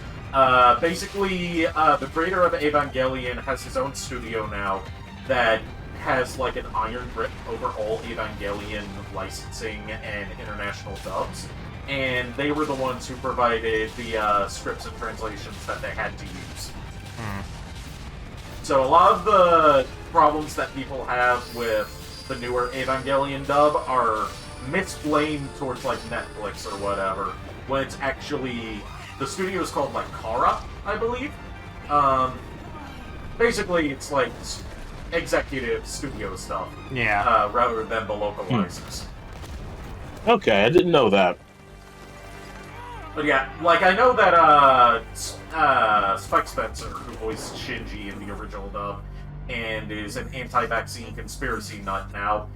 Basically, the creator of Evangelion has his own studio now that has like an iron grip over all Evangelion licensing and international dubs. And they were the ones who provided the scripts and translations that they had to use. So a lot of the problems that people have with the newer Evangelion dub are misblamed towards like Netflix or whatever, when it's actually the studio is called like Kara, I believe. Basically, it's like executive studio stuff, rather than the localizers. Okay, I didn't know that. But yeah, like I know that Spike Spencer, who voiced Shinji in the original dub, and is an anti-vaccine conspiracy nut now.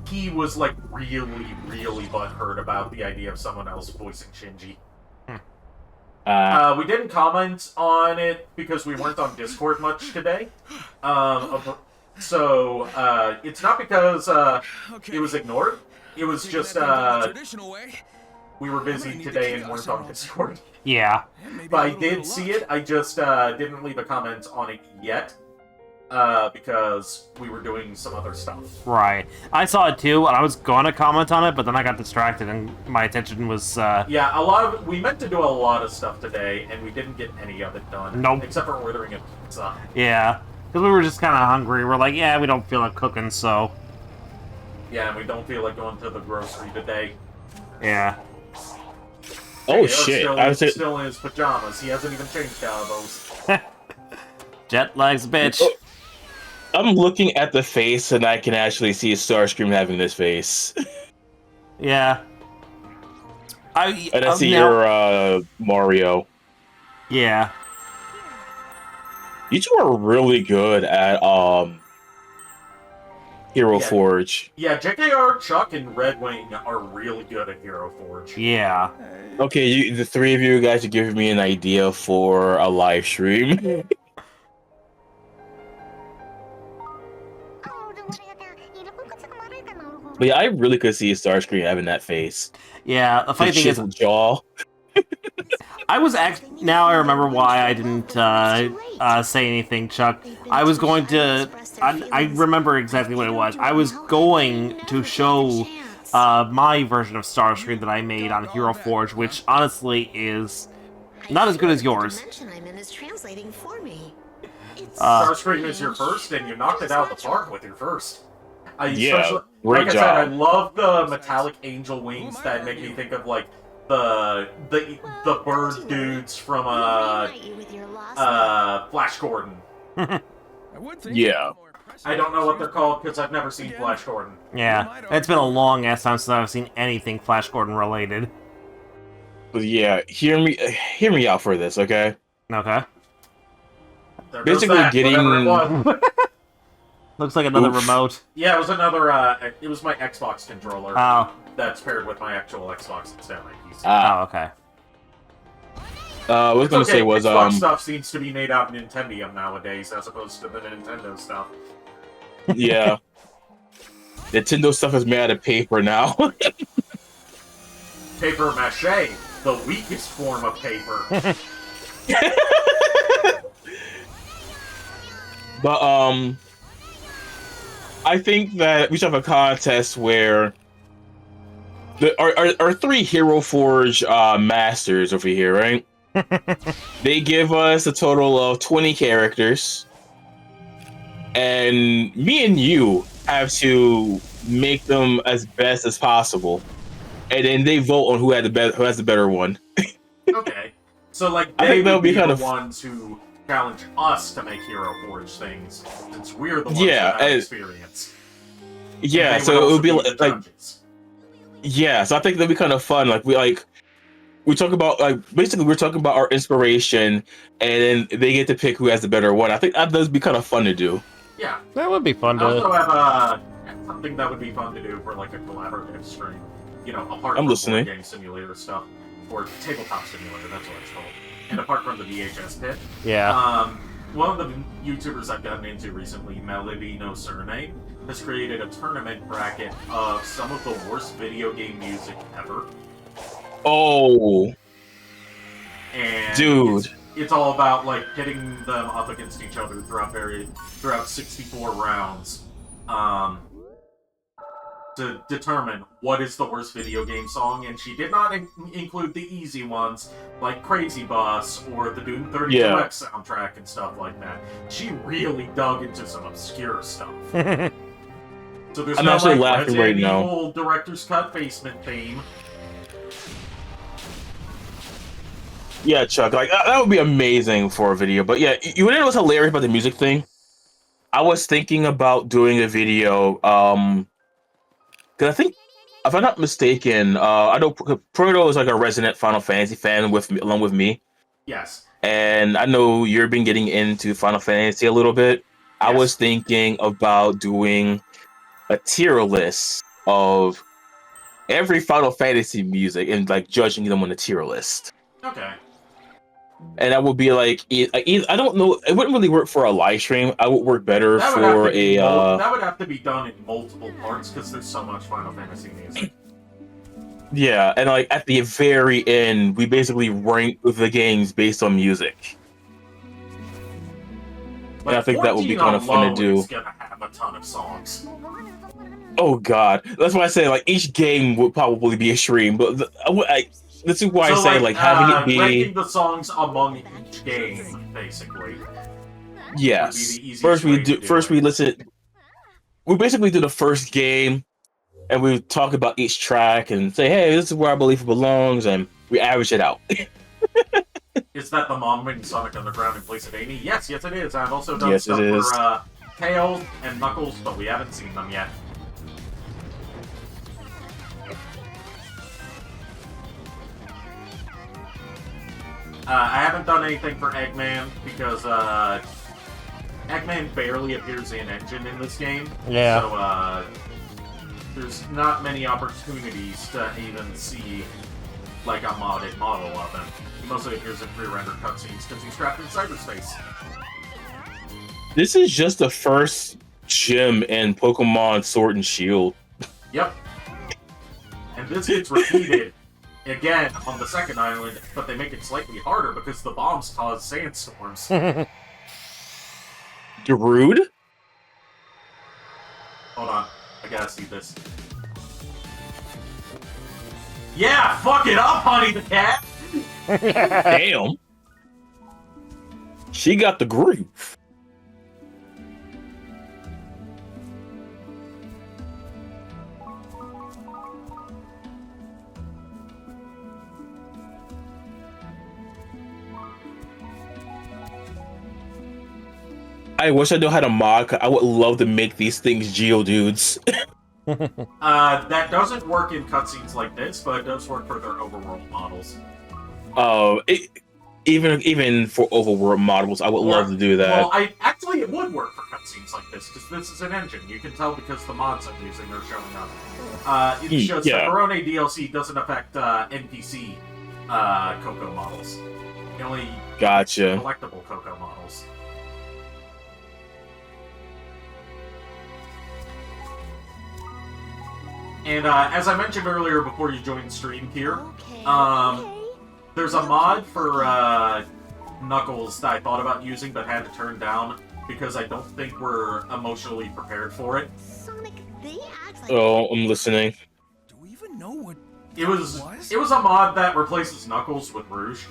He was like really butthurt about the idea of someone else voicing Shinji. We didn't comment on it because we weren't on Discord much today. So it's not because it was ignored. It was just we were busy today and weren't on Discord. Yeah. But I did see it. I just didn't leave a comment on it yet because we were doing some other stuff. Right. I saw it too, and I was going to comment on it, but then I got distracted, and my attention was... Yeah, we meant to do a lot of stuff today, and we didn't get any of it done. Nope. Except for ordering a pizza. Yeah. Because we were just kind of hungry. We're like, yeah, we don't feel like cooking, so... Yeah, and we don't feel like going to the grocery today. Yeah. Oh, shit. Still in his pajamas. He hasn't even changed out of those. Jet lags, bitch. I'm looking at the face, and I can actually see Starscream having this face. Yeah. And I see your Mario. Yeah. You two are really good at Hero Forge. Yeah, JKR, Chuck, and Red Wing are really good at Hero Forge. Yeah. Okay, the three of you guys are giving me an idea for a live stream. But yeah, I really could see Starscream having that face. Yeah, the funny thing is... jaw. I was now I remember why I didn't say anything, Chuck. I was going to... I remember exactly what it was. I was going to show my version of Starscream that I made on Hero Forge, which honestly is not as good as yours. Starscream is your first, and you knocked it out of the park with your first. Yeah, like I job. said, I love the metallic angel wings that make me think of like the bird dudes from Flash Gordon. Yeah. I don't know what they're called because I've never seen Flash Gordon. Yeah, it's been a long ass time since I've seen anything Flash Gordon related. But yeah, hear me out for this, okay? Okay. Basically getting... Looks like another remote. Yeah, it was another, it was my Xbox controller. Oh. That's paired with my actual Xbox instead of my PC. Oh, okay. What I was gonna say was, Xbox stuff seems to be made out of Nintendium nowadays, as opposed to the Nintendo stuff. Yeah. Nintendo stuff is made out of paper now. Paper mache, the weakest form of paper. But, I think that we should have a contest where our three Hero Forge masters over here, right? They give us a total of 20 characters, and me and you have to make them as best as possible. and then they vote on who has the better one. Okay. So, like, I they think that would be kind the of ones who challenge us to make Hero Forge things, since we're the ones yeah, that have experience. yeah. And they So it also would be the like judges. yeah. So I think that'd be kind of fun. We talk about basically we're talking about our inspiration, and then they get to pick who has the better one. I think that does be kind of fun to do. Yeah. That would be fun I also to. have something that would be fun to do for like a collaborative stream. You know, apart I'm from listening. board game simulator stuff, or tabletop simulator, that's what it's called. And apart from the VHS pit. Yeah. One of the YouTubers I've gotten into recently, Melody No Surname, has created a tournament bracket of some of the worst video game music ever. Oh, And dude. it's all about like pitting them up against each other throughout 64 rounds. To determine what is the worst video game song, and she did not include the easy ones like Crazy Bus or the Doom 32X soundtrack and stuff like that. She really dug into some obscure stuff. So there's I'm no actually like laughing Resident right now. Evil Director's Cut basement theme. Yeah, Chuck. Like that would be amazing for a video. But yeah, you know what's hilarious about the music thing? I was thinking about doing a video. Because I think, if I'm not mistaken, I know Proto is like a resident Final Fantasy fan with me, along with me. Yes. And I know you've been getting into Final Fantasy a little bit. I was thinking about doing a tier list of every Final Fantasy music and like judging them on a tier list. Okay. And that would be like, I don't know, it wouldn't really work for a live stream. I would work better That would for that would have to be done in multiple parts because there's so much Final Fantasy music. yeah, and like at the very end, we basically rank the games based on music. Like, and I think that would be kind of fun to do. It's gonna have a ton of songs. Oh god, that's why I say like each game would probably be a stream, but this is why I say like having it be ranking the songs among each game, basically. yes. First we listen. We basically do the first game, and we talk about each track and say, "Hey, this is where I believe it belongs," and we average it out. Is that the mom in Sonic Underground in place of Amy? Yes, it is. I've also done Yes, stuff it is. for Tails and Knuckles, but we haven't seen them yet. I haven't done anything for Eggman because Eggman barely appears in Engine in this game. Yeah. So there's not many opportunities to even see like a modded model of him. He mostly appears in pre-rendered cutscenes because he's trapped in cyberspace. This is just the first gym in Pokemon Sword and Shield. Yep. And this gets repeated again on the second island, but they make it slightly harder because the bombs cause sandstorms. Darude? Hold on, I gotta see this. Yeah, fuck it up, Honey the Cat! Damn. She got the groove. I wish I knew how to mod. 'Cause I would love to make these things Geodudes. That doesn't work in cutscenes like this, but it does work for their overworld models. Even for overworld models, I would love to do that. Well, actually it would work for cutscenes like this, because this is an engine. You can tell because the mods I'm using are showing up. It's just the Corone DLC doesn't affect NPC Coco models. The only Gotcha. collectible Coco models. And as I mentioned earlier before you joined stream here, there's a mod for Knuckles that I thought about using but had to turn down because I don't think we're emotionally prepared for it. Sonic, they act like Oh, I'm listening. Do we even know what It was a mod that replaces Knuckles with Rouge.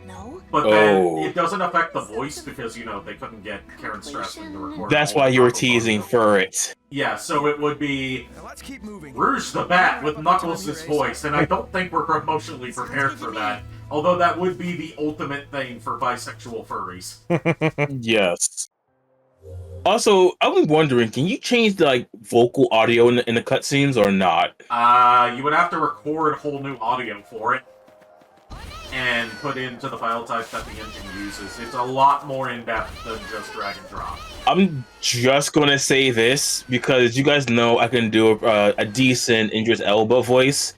No? But then Oh. it doesn't affect the voice because, you know, they couldn't get Karen Strassman to record. That's all why the you were Knuckles teasing audio. for it. Yeah, so it would be Now let's keep moving. Rouge the Bat with Knuckles' voice, and I don't think we're emotionally prepared for that. Although that would be the ultimate thing for bisexual furries. Yes. Also, I was wondering, can you change the like vocal audio in the cutscenes or not? You would have to record whole new audio for it. And put into the file type that the engine uses. It's a lot more in-depth than just drag and drop. I'm just gonna say this because you guys know I can do a decent Idris Elba voice.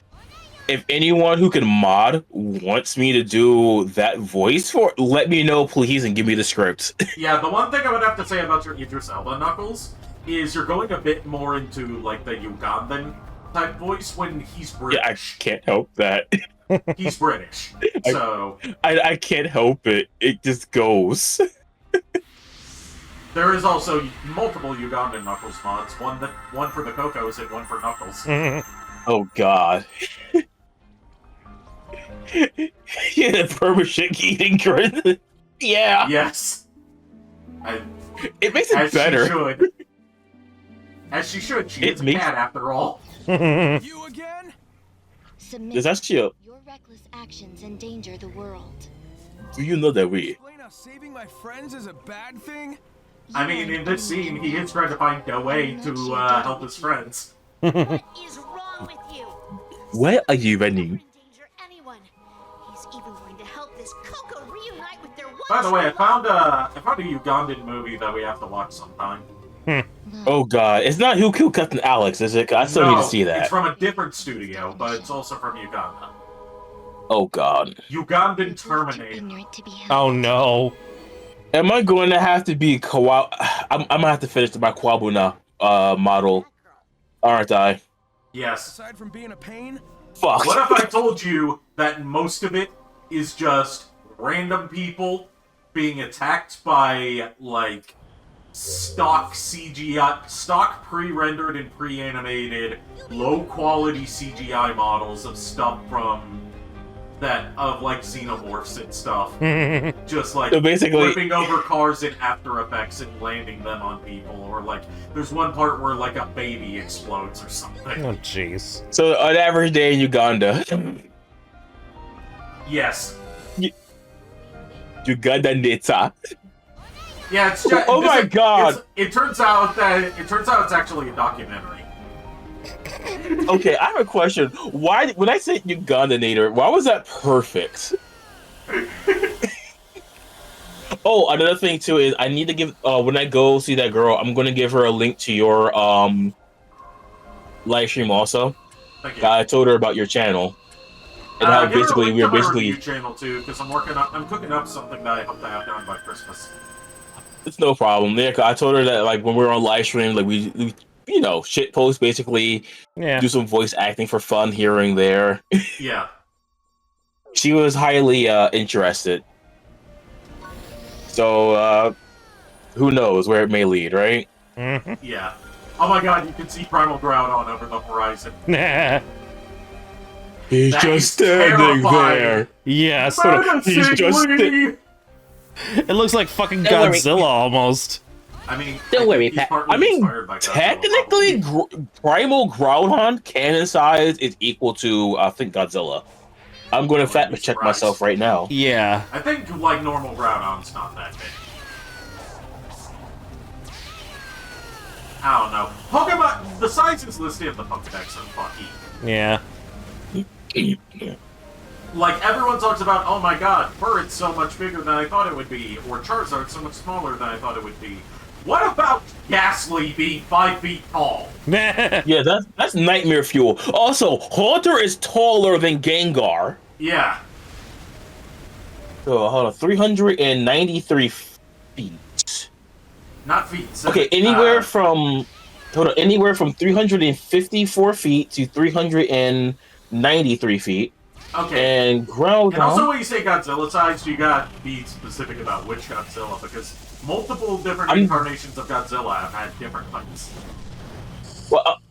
If anyone who can mod wants me to do that voice for, let me know, please, and give me the script. Yeah, the one thing I would have to say about your Idris Elba Knuckles is you're going a bit more into, like, the Ugandan type voice when he's British. Yeah, I can't help that. He's British, so... I can't help it. It just goes. There is also multiple Ugandan Knuckles mods. One for the Cocos and one for Knuckles. Oh, God. Yeah, the perma-shake eating grin. Yeah. Yes. It makes it better. She should. As she should. She is a cat, after all. You again? Is that shit? Your reckless actions endanger the world. Do you know that we? Explain how saving my friends is a bad thing? I mean, in this scene, he is trying to find a way to help his friends. What is wrong with you? Where are you running? Endanger anyone. He's even going to help this Coco reunite with their By the way, I found a Ugandan movie that we have to watch sometime. Oh God, it's not Who Killed Captain Alex, is it? I still need to see that. It's from a different studio, but it's also from Uganda. Oh God. Ugandan Terminator. Oh no. Am I going to have to be I'm gonna have to finish my Kwabuna model, aren't I? Yes. Aside from being a pain? Fuck. What if I told you that most of it is just random people being attacked by, like, stock CGI, stock pre-rendered and pre-animated, low-quality CGI models of stuff from of like xenomorphs and stuff, just like So basically, flipping over cars in After Effects and landing them on people, or like there's one part where like a baby explodes or something. Oh jeez. So an average day in Uganda. Yes. Uganda Nita. Yeah, it's just, oh my God! It turns out it's actually a documentary. Okay, I have a question. Why, when I said Ugandanator, why was that perfect? Oh, another thing too is I need to give when I go see that girl, I'm gonna give her a link to your live stream also. Thank you. I told her about your channel and how basically we're basically channel too because I'm cooking up something that I hope to have done by Christmas. It's no problem. Yeah, I told her that like when we were on live stream, like we you know, shit post basically, do some voice acting for fun here and there. Yeah. She was highly interested. So who knows where it may lead, right? Yeah. Oh my God, you can see Primal Groudon over the horizon. He's That just is standing terrifying. there. Yeah, He's just. It looks like fucking Don't worry. Godzilla almost. I mean, Don't worry, he's Pat. partly I mean, inspired by Godzilla, technically, Primal Groudon canon size is equal to I think Godzilla. I'm going to fact check myself right now. Yeah. I think like normal Groudon's not that big. I don't know. Pokemon, the sizes listed in the Pokedex are fucky. Yeah. Like, everyone talks about, oh my God, Furret's so much bigger than I thought it would be, or Charizard's so much smaller than I thought it would be. What about Ghastly being 5 feet tall? Yeah, that's nightmare fuel. Also, Haunter is taller than Gengar. Yeah. So, hold on, 393 feet. Not feet. Okay, anywhere from 354 feet to 393 feet. Okay. And Groudon. And also, when you say Godzilla size, you got to be specific about which Godzilla, because multiple different incarnations of Godzilla have had different heights. Well,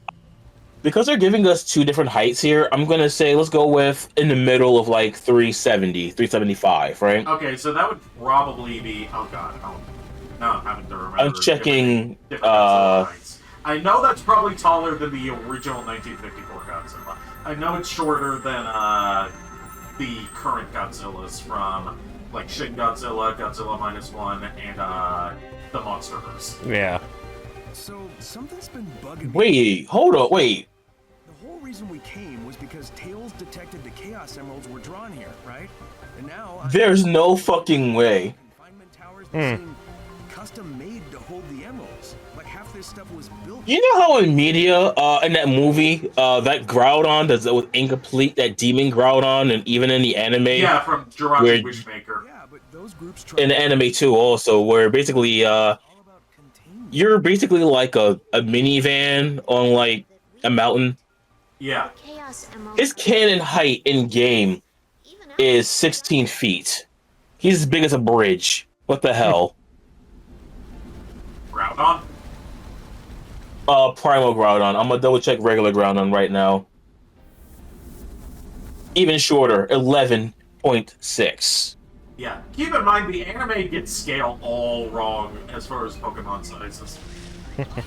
because they're giving us two different heights here, I'm gonna say let's go with in the middle of like 370, 375, right? Okay, so that would probably be. Oh god, now I'm having to remember. I'm checking. Different Godzilla heights. I know that's probably taller than the original 1954 Godzilla. I know it's shorter than the current Godzillas from like Shin Godzilla, Godzilla -1, and the Monsterverse. Yeah. So something's been bugging me. Wait, hold on, wait. The whole reason we came was because Tails detected the Chaos Emeralds were drawn here, right? And now There's no fucking way. confinement towers that seem custom made to hold the emeralds. Like half this stuff was built. You know how in media, in that movie, that Groudon that was incomplete, that demon Groudon, and even in the anime, Yeah, from Jirachi Wishmaker. Yeah, but those groups in the anime too, also, where basically, you're basically like a minivan on like a mountain. Yeah. His cannon height in game is 16 feet. He's as big as a bridge. What the hell? Groudon? Primal Groudon. I'm gonna double check regular Groudon right now. Even shorter, 11.6. Yeah. Keep in mind, the anime gets scale all wrong as far as Pokemon sizes.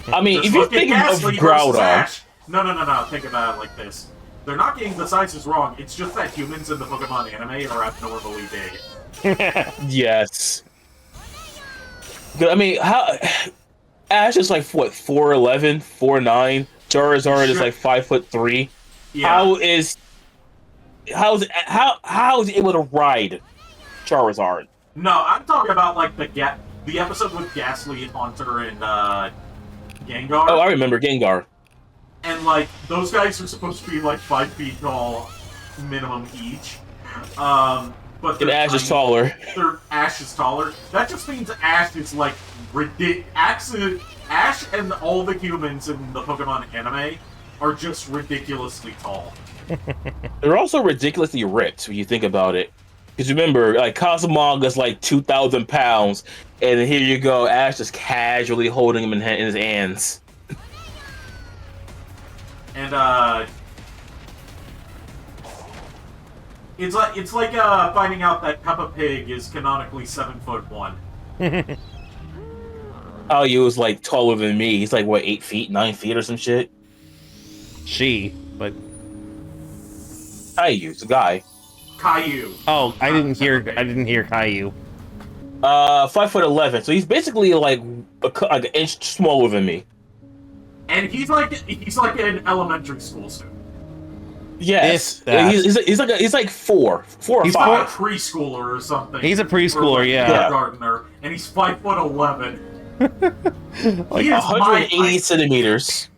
I mean, Just if you look at think of Ghastly versus Groudon, Ash. No. Think about it like this. They're not getting the sizes wrong. It's just that humans in the Pokemon anime are abnormally big. yes. I mean, how Ash is like what 4'11", 4'9". Charizard is like 5'3". Yeah. How is he able to ride Charizard? No, I'm talking about like the episode with Ghastly, Haunter, and Gengar. Oh, I remember Gengar. And like those guys are supposed to be like 5 feet tall, minimum each. But And Ash is taller. Ash is taller. That just means Ash is like Ash and all the humans in the Pokemon anime are just ridiculously tall. They're also ridiculously ripped when you think about it. Because remember, like Cosmog is like 2,000 pounds, and here you go, Ash just casually holding him in his hands. And it's like finding out that Peppa Pig is canonically 7'1". Oh, he was like taller than me. He's like what, 8 feet, 9 feet, or some shit. But Caillou's a guy. Caillou. Oh, I didn't hear Caillou. 5'11", so he's basically like an inch smaller than me. And he's like an elementary school student. Yes, he's like four or He's five. a preschooler or something. He's a preschooler, or like yeah. kindergartner, and he's 5'11". Like He is 180 centimeters.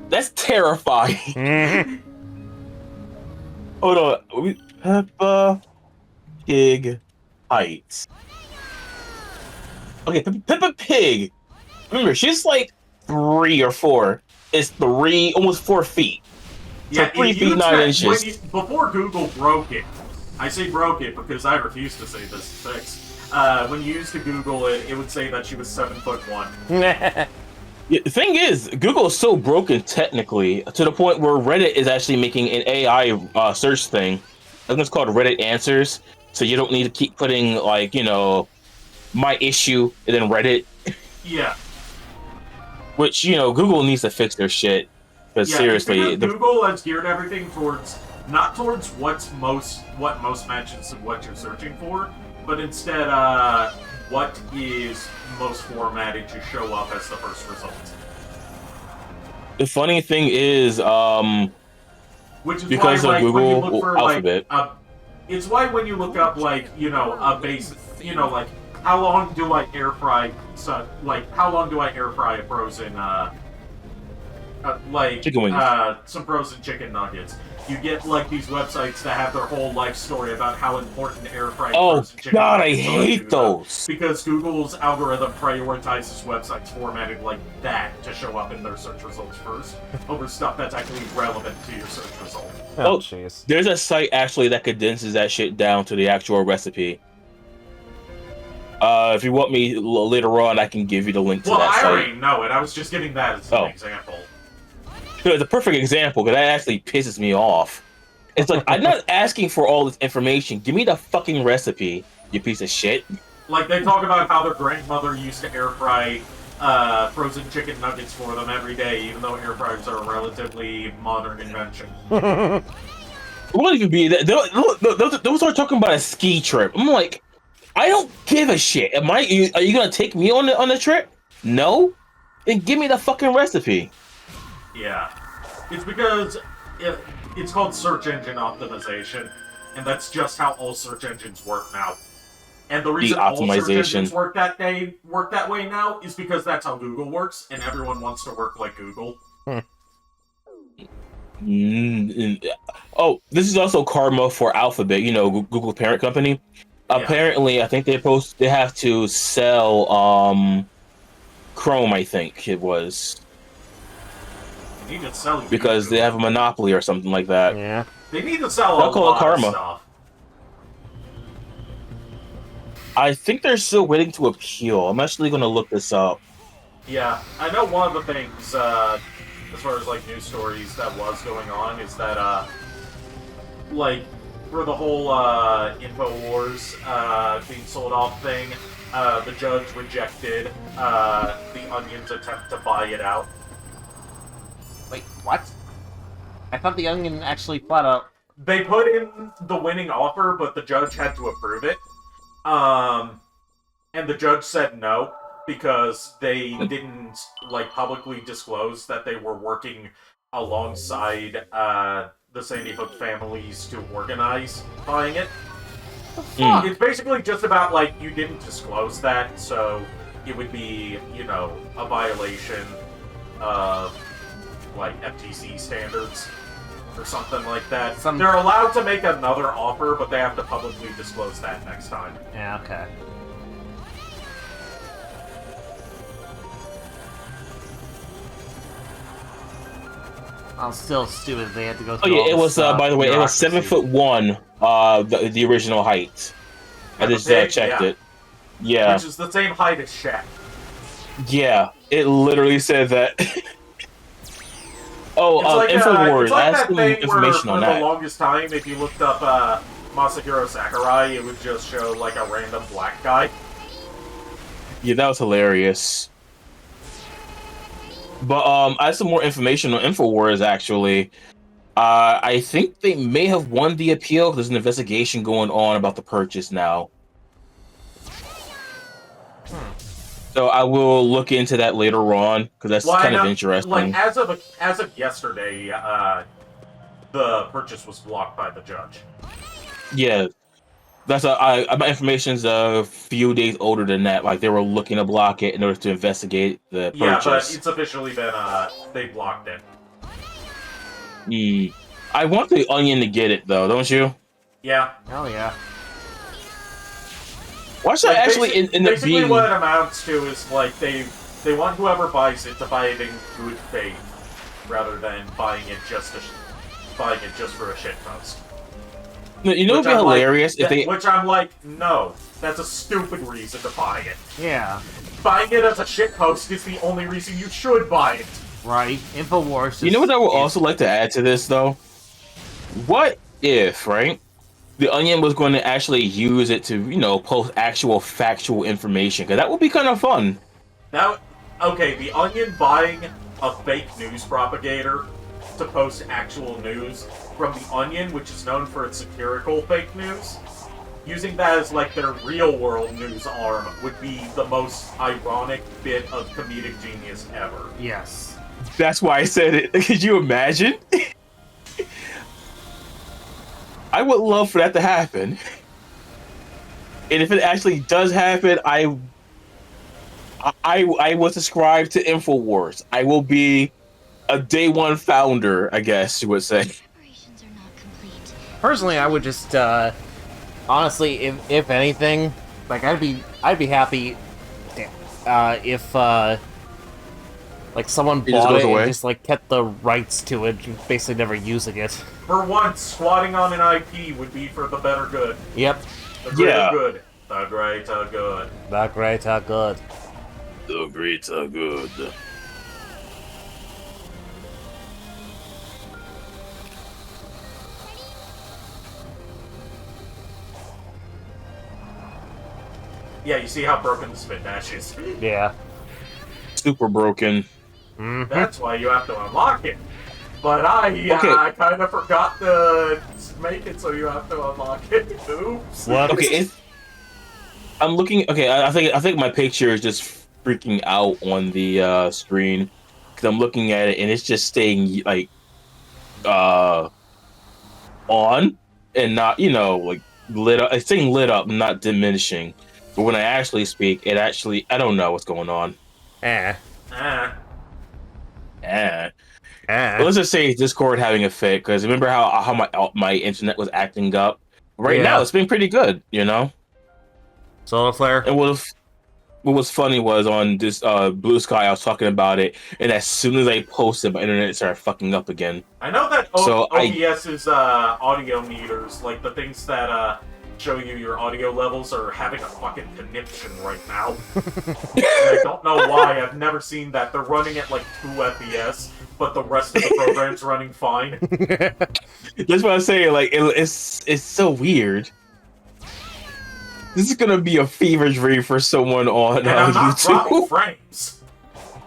That's terrifying. Hold on, Peppa Pig height. Okay, Peppa Pig. Remember, she's like 3 or 4. It's 3, almost 4 feet. Yeah, So 3 feet 9 inches. Before Google broke it, I say broke it because I refuse to say this is fixed. When you used to Google it, it would say that she was 7'1". Yeah, the thing is, Google is so broken technically to the point where Reddit is actually making an AI search thing. I think it's called Reddit Answers. So you don't need to keep putting like, you know, my issue and then Reddit. Yeah. Which, you know, Google needs to fix their shit. But Yeah, seriously, Google has geared everything towards not towards what most matches and what you're searching for, but instead what is most formatted to show up as the first result. the funny thing is, Which is because why, of like, when you Google look for Alphabet. like it's why when you look up like, you know, a base, you know, like how long do I air fry a frozen Chicken wings. some frozen chicken nuggets. You get like these websites that have their whole life story about how important air fried frozen chicken God, I nuggets are hate to them. those. Because Google's algorithm prioritizes websites formatted like that to show up in their search results first over stuff that's actually relevant to your search result. Oh, jeez. there's a site actually that condenses that shit down to the actual recipe. If you want me later on, I can give you the link to Well, that I site. already know it. I was just giving that as an example. it's a perfect example because that actually pisses me off. It's like, I'm not asking for all this information. Give me the fucking recipe, you piece of shit. Like, they talk about how their grandmother used to air fry frozen chicken nuggets for them every day, even though air fryers are a relatively modern invention. It won't even be that. Those are talking about a ski trip. I'm like, I don't give a shit. Are you gonna take me on the trip? No? Then give me the fucking recipe. Yeah. It's because it's called search engine optimization, and that's just how all search engines work now. And the reason all search engines work that way now is because that's how Google works, and everyone wants to work like Google. Oh, this is also karma for Alphabet, Google parent company. Yeah. Apparently, I think they have to sell Chrome, I think it was. They need to sell because they have a monopoly or something like that. Yeah. They need to sell a lot of stuff. I think they're still waiting to appeal. I'm actually going to look this up. Yeah, I know one of the things, as far as, like, news stories that was going on is that, like, for the whole, InfoWars, being sold off thing, the judge rejected, the Onion's attempt to buy it out. Wait, what? I thought the Onion actually flat out... They put in the winning offer, but the judge had to approve it. And the judge said no, because they didn't, like, publicly disclose that they were working alongside, the Sandy Hook families to organize buying it. It's basically just about, like, you didn't disclose that, so it would be, a violation of, like, FTC standards or something like that. They're allowed to make another offer, but they have to publicly disclose that next time. Yeah, okay. I'm still stupid. They had to go through. Oh yeah, it was. By the way, it was 7'1". The original height. I just checked it. Yeah. Which is the same height as Shaq. Yeah, it literally said that. InfoWars. It's like I have some information on that. For the longest time, if you looked up Masahiro Sakurai, it would just show like a random black guy. Yeah, that was hilarious. But I have some more information on InfoWars, actually. I think they may have won the appeal. There's an investigation going on about the purchase now. So I will look into that later on, because that's kind of interesting. Like, as of yesterday, the purchase was blocked by the judge. Yeah. That's my information's a few days older than that. Like, they were looking to block it in order to investigate the purchase. Yeah, but it's officially been, they blocked it. I want the Onion to get it, though, don't you? Yeah. Hell yeah. Why should I actually end up being... Basically what it amounts to is, like, they want whoever buys it to buy it in good faith, rather than buying it just for a shitpost. You know, it'd be hilarious if they... Which I'm like, no, that's a stupid reason to buy it. Yeah. Buying it as a shitpost is the only reason you should buy it. Right. InfoWars. You know what I would also like to add to this, though? What if, right, the Onion was going to actually use it to, post actual factual information? Because that would be kind of fun. Okay, the Onion buying a fake news propagator to post actual news from the Onion, which is known for its satirical fake news, using that as, like, their real-world news arm would be the most ironic bit of comedic genius ever. Yes. That's why I said it. Could you imagine? I would love for that to happen. And if it actually does happen, I will subscribe to InfoWars. I will be a day one founder, I guess you would say. Personally, I would just honestly, if anything, like I'd be happy if like someone bought it and just like kept the rights to it, basically never using it. For once, squatting on an IP would be for the better good. Yep. The greater good. The greater good. The greater good. The greater good. Yeah, you see how broken the spin dash is. Yeah. Super broken. That's why you have to unlock it. But I kind of forgot to make it so you have to unlock it. Oops. What? Okay, I'm looking. Okay, I think my picture is just freaking out on the screen because I'm looking at it and it's just staying like on and not like lit up. It's staying lit up, not diminishing. But when I actually speak, it actually I don't know what's going on. Eh. But let's just say it's Discord having a fit because remember how my internet was acting up. Right now, it's been pretty good, Solar flare. And what was funny was on this Blue Sky, I was talking about it, and as soon as I posted, my internet started fucking up again. I know that So OBS's audio meters, like the things that show you your audio levels, are having a fucking conniption right now. I don't know why. I've never seen that. They're running at like 2 FPS, but the rest of the program's running fine. That's what I'm saying. Like it's so weird. This is gonna be a fever dream for someone on And I'm not dropping YouTube. frames.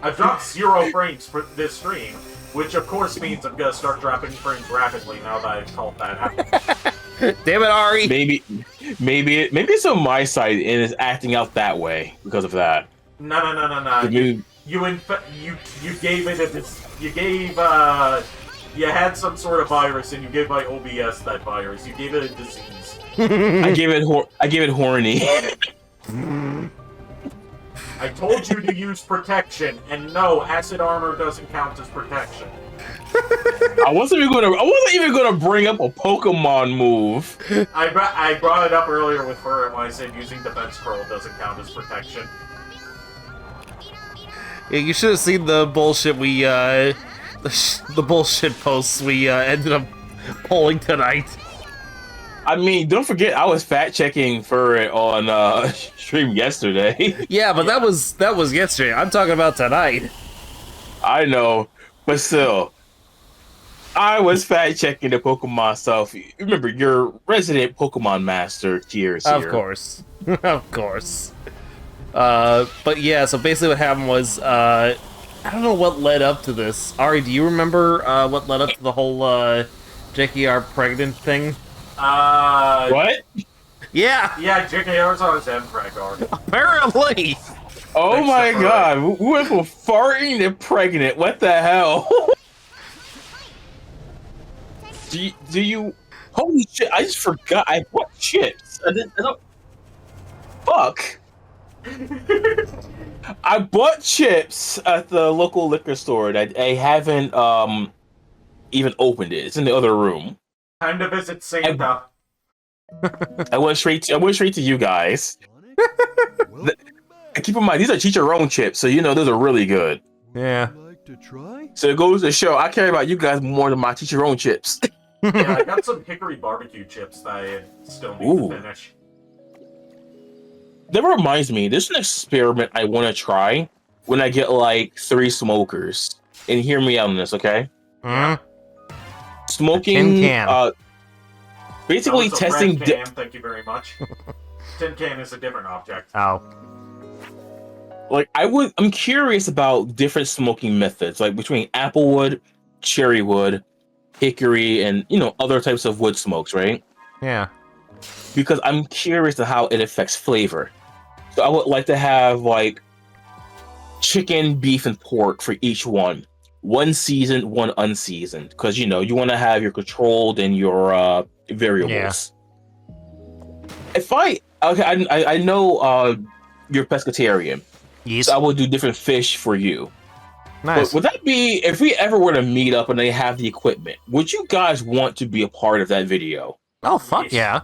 I've dropped 0 frames for this stream, which of course means I'm gonna start dropping frames rapidly now that I've called that out. Damn it, Ari. Maybe it's on my side and it's acting out that way because of that. No. You gave it you had some sort of virus and you gave my OBS that virus. You gave it a disease. I gave it horny. I told you to use protection, and no, acid armor doesn't count as protection. I wasn't even gonna bring up a Pokemon move. I brought it up earlier with her when I said using defense curl doesn't count as protection. Yeah, you should have seen the bullshit the bullshit posts we ended up polling tonight. I mean, don't forget, I was fact checking for it on stream yesterday. Yeah, but that was yesterday. I'm talking about tonight. I know, but still, I was fact checking the Pokemon stuff. Remember, your resident Pokemon master Tears here. Of course, of course. But yeah, so basically what happened was, I don't know what led up to this. Ari, do you remember what led up to the whole JKR pregnant thing? What? Yeah. Yeah, JKR's on his M-Preg arc. Apparently. Oh my god, we went from farting to pregnant. What the hell? do you? Holy shit! I just forgot. I bought chips. I don't. Fuck. I bought chips at the local liquor store. I haven't even opened it. It's in the other room. Time to visit Santa. I went straight to you guys. Keep in mind, these are Chicharron chips, so those are really good. Yeah. So it goes to show I care about you guys more than my Chicharron chips. Yeah, I got some hickory barbecue chips that I still need to finish. That reminds me, there's an experiment I want to try when I get like 3 smokers. And hear me out on this, okay? Smoking, basically testing. Red can, thank you very much. Tin can is a different object. Oh. Like I'm curious about different smoking methods, like between applewood, cherry wood, hickory, and other types of wood smokes, right? Yeah. Because I'm curious to how it affects flavor. So I would like to have like chicken, beef, and pork for each one. One seasoned, one unseasoned, because you want to have your controlled and your variables. Yeah. I know you're pescatarian. Yes. So I will do different fish for you. Nice. But would that be, if we ever were to meet up and they have the equipment, would you guys want to be a part of that video? Oh fuck yeah!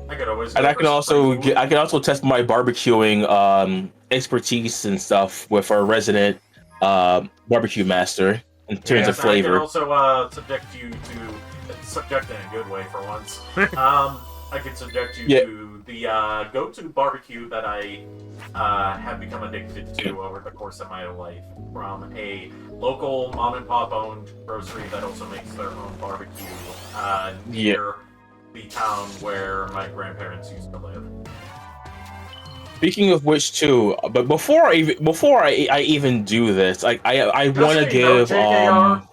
I could always. And I can also test my barbecuing expertise and stuff with our resident barbecue master in terms of flavor. I can also subject you to subject in a good way for once. I can subject you to the go-to barbecue that I have become addicted to over the course of my life, from a local mom and pop owned grocery that also makes their own barbecue near the town where my grandparents used to live. Speaking of which, too, but before I even do this, I Just want so to you know, give JKR,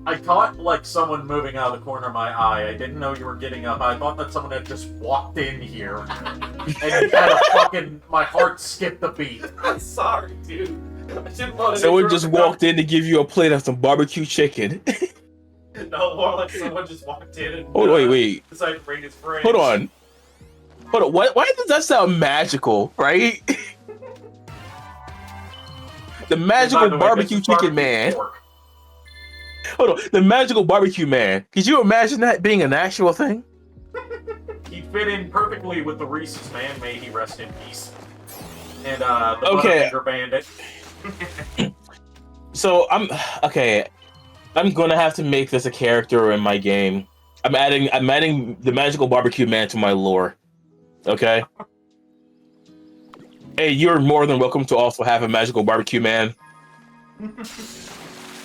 I caught like someone moving out of the corner of my eye. I didn't know you were getting up. I thought that someone had just walked in here, and you had a fucking my heart skipped a beat. I'm sorry, dude. I didn't want to. someone just walked in to give you a plate of some barbecue chicken. No, more like someone just walked in and Oh wait. decided to bring his friends. Hold on. Why does that sound magical, right? The magical barbecue chicken man. Hold on, the magical barbecue man. Could you imagine that being an actual thing? He fit in perfectly with the Reese's Man. May he rest in peace. And the Butterfinger Bandit. So I'm gonna have to make this a character in my game. I'm adding the magical barbecue man to my lore. Okay. Hey, you're more than welcome to also have a magical barbecue man.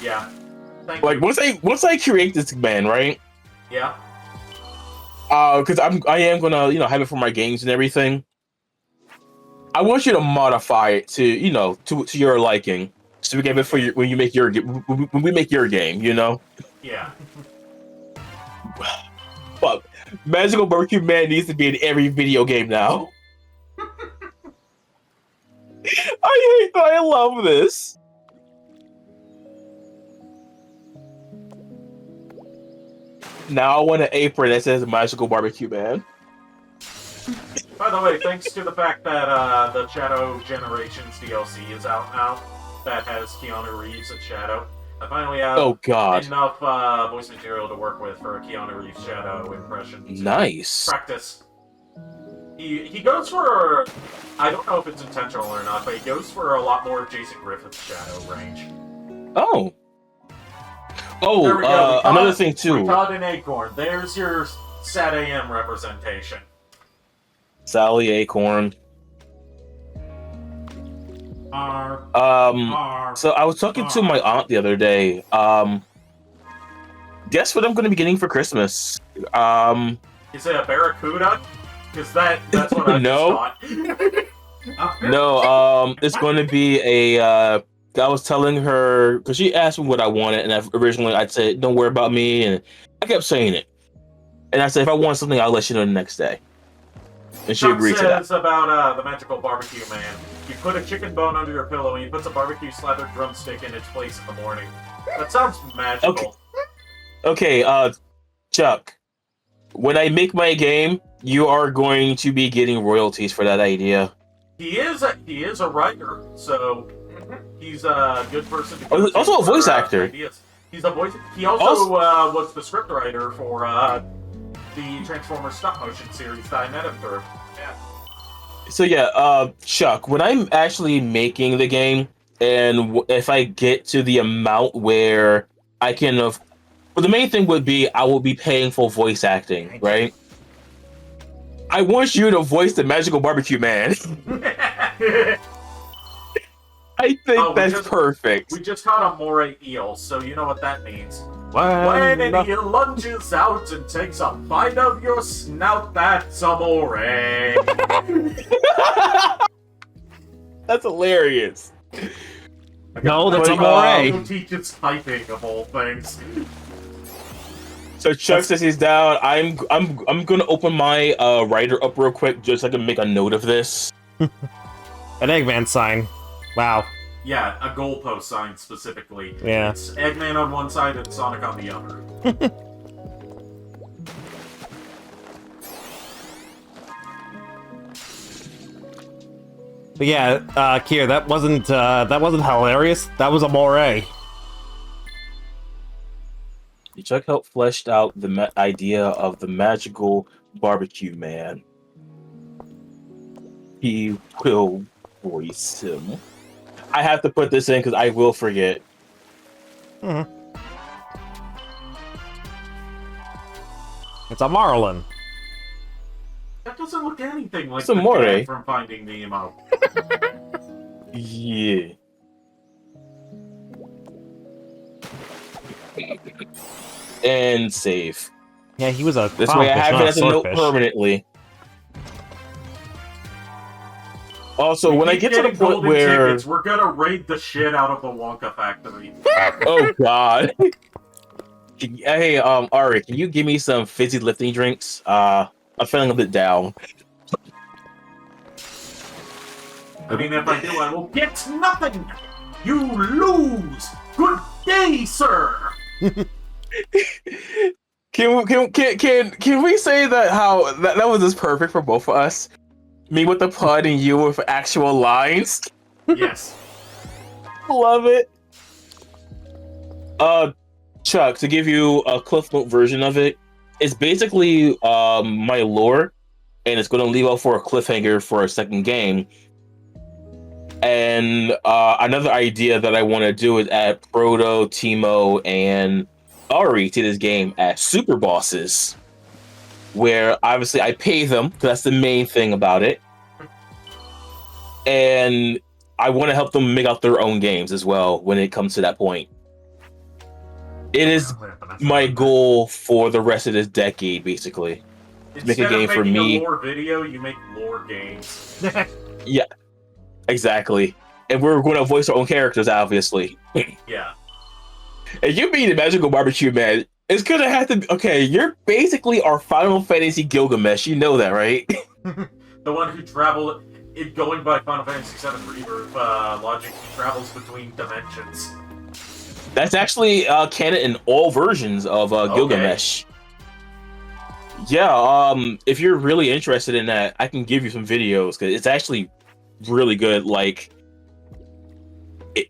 Yeah. Thank Like you. once I create this man, right? Yeah. Because I am gonna have it for my games and everything. I want you to modify it to to your liking, so we get it for you when we make your game. Yeah. But magical barbecue man needs to be in every video game now. I love this. Now I want an apron that says magical barbecue man. By the way, thanks to the fact that the Shadow Generations DLC is out now, that has Keanu Reeves as Shadow, I finally have enough voice material to work with for a Keanu Reeves Shadow impression. Nice. Practice. He goes for, I don't know if it's intentional or not, but he goes for a lot more of Jason Griffith's Shadow range. Oh. There we go. Another thing too. We caught an acorn. There's your Sat AM representation. Sally Acorn. So I was talking to my aunt the other day. Guess what I'm going to be getting for Christmas? Is it a barracuda? Because that's what I No. just thought. No, it's going to be a. I was telling her because she asked me what I wanted, and originally I'd say, "Don't worry about me," and I kept saying it. And I said, "If I want something, I'll let you know the next day." And she agreed to that. Says about the magical barbecue man. You put a chicken bone under your pillow, and he puts a barbecue slathered drumstick in its place in the morning. That sounds magical. Okay, Chuck. When I make my game, you are going to be getting royalties for that idea. He is a writer, so he's a good person to go Also a voice actor. Ideas. He's a voice. He also was the scriptwriter for the Transformers stop motion series that I met him through. Yeah. So yeah, Chuck, when I'm actually making the game, and if I get to the amount where I can, well, the main thing would be I will be paying for voice acting, right? I want you to voice the magical barbecue man. I think that's perfect. We just caught a moray eel, so you know what that means. When an eel lunges out and takes a bite of your snout, that's a moray. That's hilarious. No, that's a moray. Who teaches typing of all things? So Chuck says he's down. I'm gonna open my writer up real quick just so I can make a note of this. An Eggman sign. Wow. Yeah, a goalpost sign specifically. Yeah. It's Eggman on one side and Sonic on the other. But yeah, Kier, that wasn't hilarious. That was a moray. Chuck helped fleshed out the idea of the magical barbecue man. He will voice him. I have to put this in because I will forget. Mm-hmm. It's a Marlin. That doesn't look anything like It's a the moray. dad from Finding Nemo. Yeah. And save. Yeah, he was a This way I clownfish, have not it a as a note swordfish. permanently. Also, We when I keep get to the getting point golden where... tickets, we're gonna raid the shit out of the Wonka factory. Oh, God. Hey, Ari, can you give me some fizzy lifting drinks? I'm feeling a bit down. I mean, if I do, I will get nothing! You lose! Good day, sir! Can we say that how that was just perfect for both of us? Me with the pun and you with actual lines. Yes. Love it. Chuck, to give you a Cliff Note version of it, it's basically my lore, and it's going to leave out for a cliffhanger for a second game. And another idea that I want to do is add Proto, Timo, and Ari to this game as super bosses, where obviously I pay them, because that's the main thing about it. And I want to help them make out their own games as well when it comes to that point. It is my goal for the rest of this decade, basically. To make a game for me. Instead of making a lore video, you make lore games. Yeah, exactly. And we're going to voice our own characters, obviously. Yeah. And you being the magical barbecue man, it's gonna have to be... Okay, you're basically our Final Fantasy Gilgamesh. You know that, right? The one who traveled... Going by Final Fantasy VII Rebirth logic, he travels between dimensions. That's actually canon in all versions of Gilgamesh. Yeah, if you're really interested in that, I can give you some videos, because it's actually really good, like,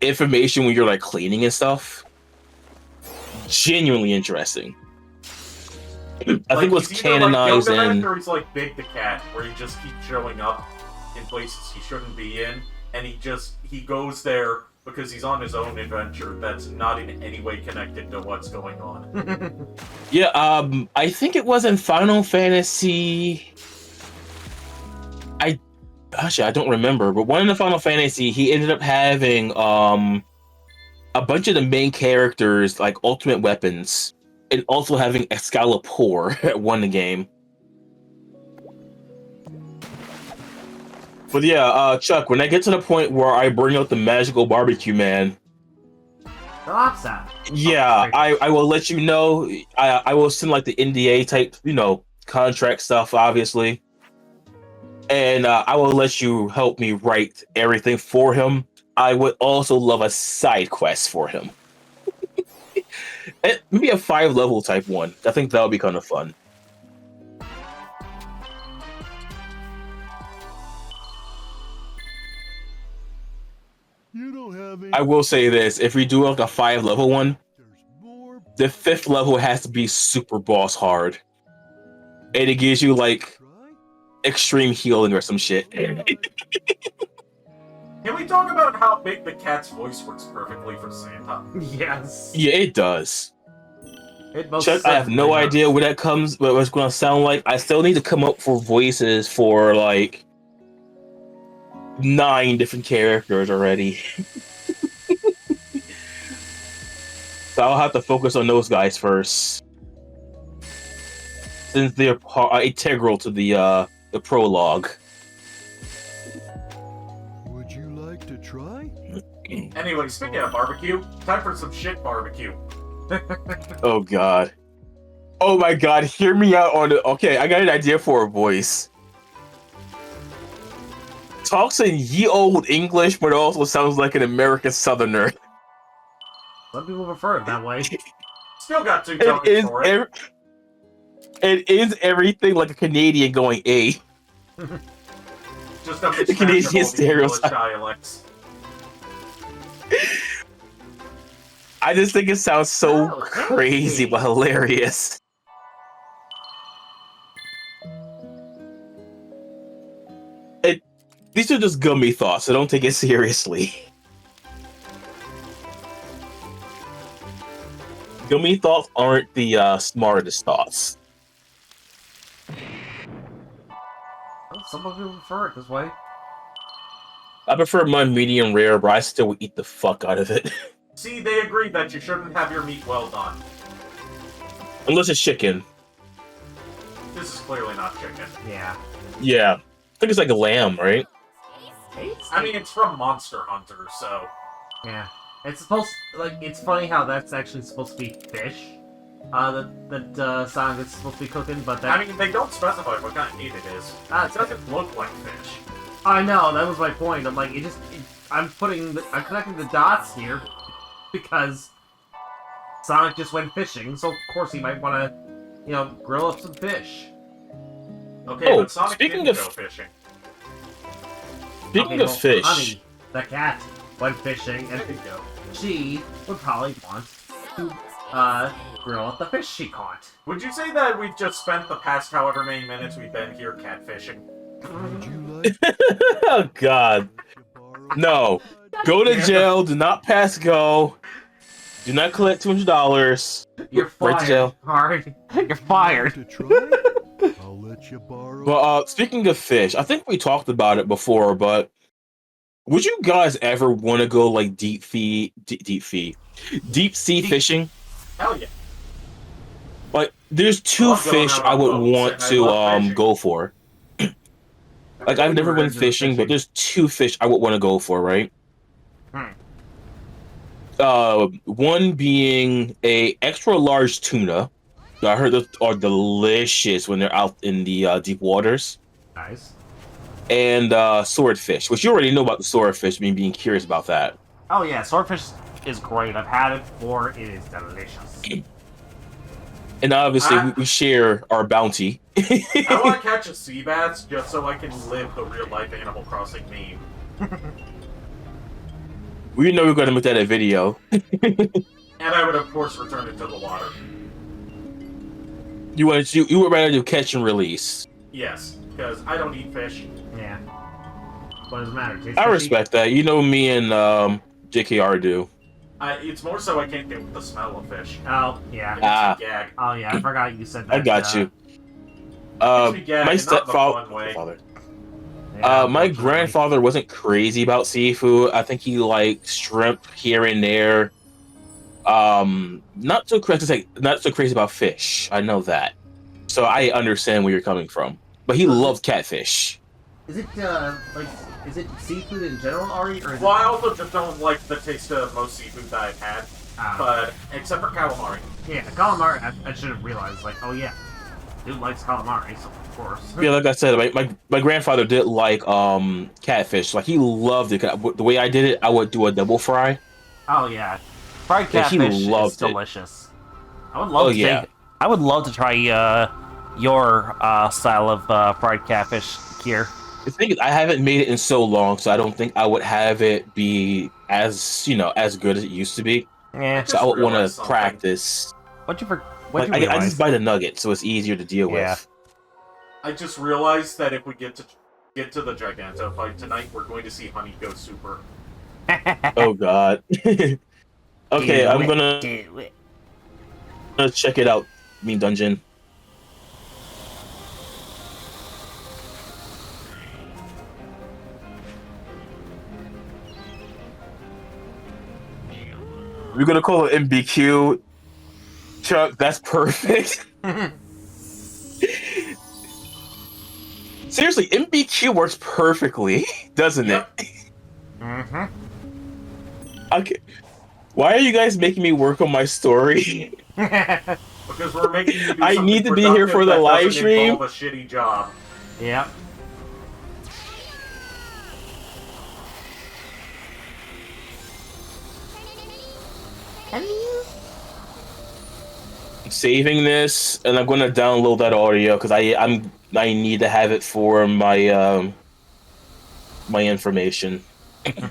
information when you're, like, cleaning and stuff. Genuinely interesting. I think it was canonized like in... Or he's like Big the Cat, where he just keeps showing up in places he shouldn't be in, and he goes there because he's on his own adventure that's not in any way connected to what's going on. Yeah, I think it was in Final Fantasy... Actually, I don't remember, but one in the Final Fantasy, he ended up having a bunch of the main characters, like, ultimate weapons, and also having Excalibur at one in the game. But yeah, Chuck, when I get to the point where I bring out the magical barbecue man, yeah, I will let you know. I will send like the NDA type, contract stuff, obviously. And I will let you help me write everything for him. I would also love a side quest for him. Maybe a 5-level type one. I think that would be kind of fun. I will say this, if we do like a 5-level one, the 5th level has to be super boss hard. And it gives you like extreme healing or some shit. Can we talk about how Big the Cat's voice works perfectly for Santa? Yes. Yeah, it does. Chuck, I have no idea what what's going to sound like. I still need to come up for voices for like 9 different characters already. So I'll have to focus on those guys first, since they're integral to the prologue. Would you like to try? Anyway, speaking of barbecue, time for some shit barbecue. Oh god. Oh my god, hear me out on it. Okay, I got an idea for a voice. Talks in ye old English, but also sounds like an American Southerner. Some people prefer it that way. Still got 2 tokens for it. It is everything like a Canadian going A. Just a the Canadian stereotype. Dialects. I just think it sounds so crazy but hilarious. These are just gummy thoughts, so don't take it seriously. Gummy thoughts aren't the smartest thoughts. Some people prefer it this way. I prefer mine medium rare, but I still would eat the fuck out of it. See, they agreed that you shouldn't have your meat well done. Unless it's chicken. clearly not chicken. Yeah. Yeah. I think it's like a lamb, right? I mean, it's from Monster Hunter, so... Yeah. It's supposed it's funny how that's actually supposed to be fish. That Sonic is supposed to be cooking, but that... I mean, they don't specify what kind of meat it is. It doesn't look like fish. I know, that was my point. I'm like, I'm connecting the dots here because Sonic just went fishing, so of course he might want to, grill up some fish. Okay, but Sonic didn't go fishing. Speaking of fish... Honey, the cat, went fishing, and she would probably want to, grill up the fish she caught. Would you say that we've just spent the past however many minutes we've been here catfishing? Oh, God. No. Go to jail. Do not pass go. Do not collect $200. You're fired. Right to jail. Hard. You're fired. I'll let you borrow. Well, speaking of fish, I think we talked about it before, but would you guys ever want to go like deep sea fishing? Hell yeah. Like, there's two fish I would want to go for. Like, I've never been fishing, but there's two fish I would want to go for, right? One being a extra large tuna. I heard those are delicious when they're out in the deep waters. Nice. And swordfish, which you already know about the swordfish, being curious about that. Oh yeah, swordfish is great. I've had it before. It is delicious. And obviously, we share our bounty. I want to catch a sea bass just so I can live the real life Animal Crossing meme. We know we're going to make that a video. And I would, of course, return it to the water. You would rather do catch and release. Yes, because I don't eat fish. Yeah. What does it matter? I respect that. You know me and JKR do. It's more so I can't get with the smell of fish. Oh, yeah. It's a gag. Oh, yeah, I forgot you said that. I got you. My stepfather... my grandfather wasn't crazy about seafood. I think he liked shrimp here and there. Not so crazy about fish. I know that. So I understand where you're coming from. But he loved catfish. Is it is it seafood in general, Ari, or is Well, I also just don't like the taste of most seafood that I've had. But except for calamari. Yeah, calamari. I should have realized. Like, oh yeah, dude likes calamari, so of course. Yeah, like I said, my grandfather did like catfish. Like, he loved it. The way I did it, I would do a double fry. Oh yeah, fried catfish is delicious. I would love I would love to try your style of fried catfish here. The thing is, I haven't made it in so long, so I don't think I would have it be as as good as it used to be. Yeah. So I would want to practice. I just buy the nugget, so it's easier to deal with. I just realized that if we get to the Giganto fight tonight, we're going to see Honey go super. Oh God. Okay, I'm gonna check it out. Dungeon. We're gonna call it MBQ. Chuck, that's perfect. Seriously, MBQ works perfectly, doesn't it? Mm-hmm. Okay. Why are you guys making me work on my story? Because we're making you do I need to be here for the live stream. A shitty job. Yep. I'm saving this, and I'm gonna download that audio because I need to have it for my my information. I'm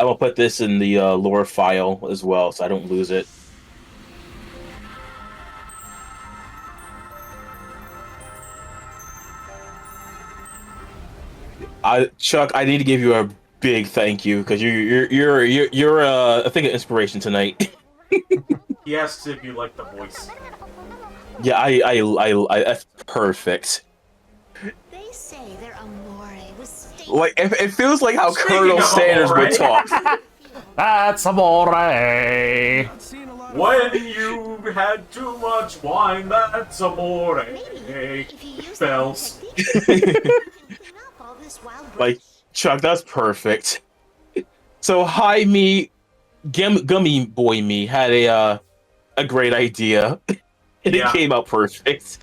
gonna put this in the lore file as well, so I don't lose it. Chuck, I need to give you a big thank you because you're I think an inspiration tonight. He asks if you like the voice. Yeah, I that's perfect. They say they're amore with Like it feels like how Colonel Sanders would talk. That's amore. Not seeing a lot When you've had too much wine, that's amore. Bells. Like, Chuck, that's perfect. So, High Me, Gummy Boy Me had a great idea, and it came out perfect.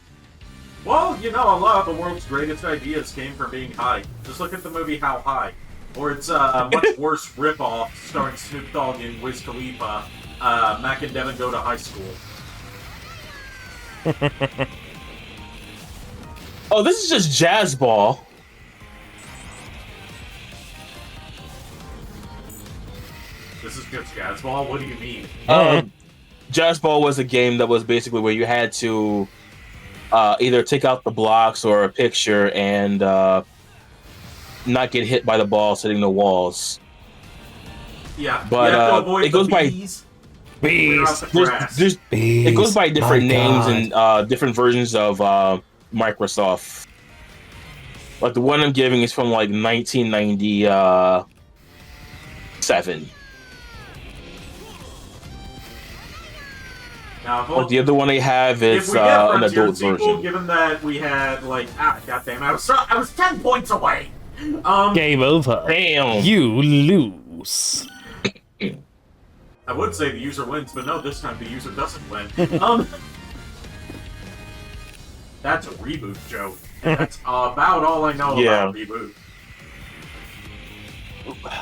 Well, you know, a lot of the world's greatest ideas came from being high. Just look at the movie How High, or its much worse ripoff starring Snoop Dogg and Wiz Khalifa. Mac and Devin go to high school. Oh, this is just Jazz Ball. This is just Jazz Ball? What do you mean? Jazz Ball was a game that was basically where you had to either take out the blocks or a picture and not get hit by the ball hitting the walls. Yeah, but it goes by bees. It goes by different names and different versions of Microsoft. Like the one I'm giving is from like 1997. Now, But the other one they have is an adult version. Given that we had like goddamn, I was 10 points away. Game over. Damn. You lose. I would say the user wins, but no, this time the user doesn't win. That's a reboot joke. And that's about all I know about reboot.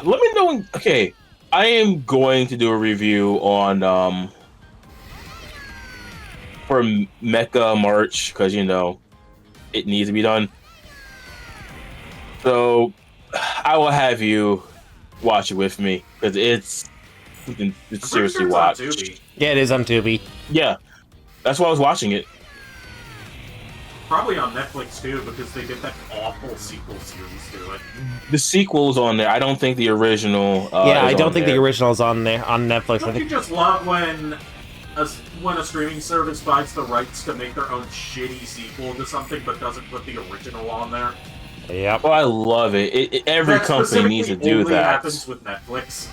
Let me know. Okay, I am going to do a review on for Mecha March because you know it needs to be done. So I will have you watch it with me because it's seriously watch. Yeah, it is on Tubi. Yeah, that's why I was watching it. Probably on Netflix too, because they did that awful sequel series to it. The sequel's on there. I don't think the original. I don't think the original's on there on Netflix. Don't you just love when a streaming service buys the rights to make their own shitty sequel to something, but doesn't put the original on there? Yep. Oh, I love it. Every company needs to do only that. Happens with Netflix.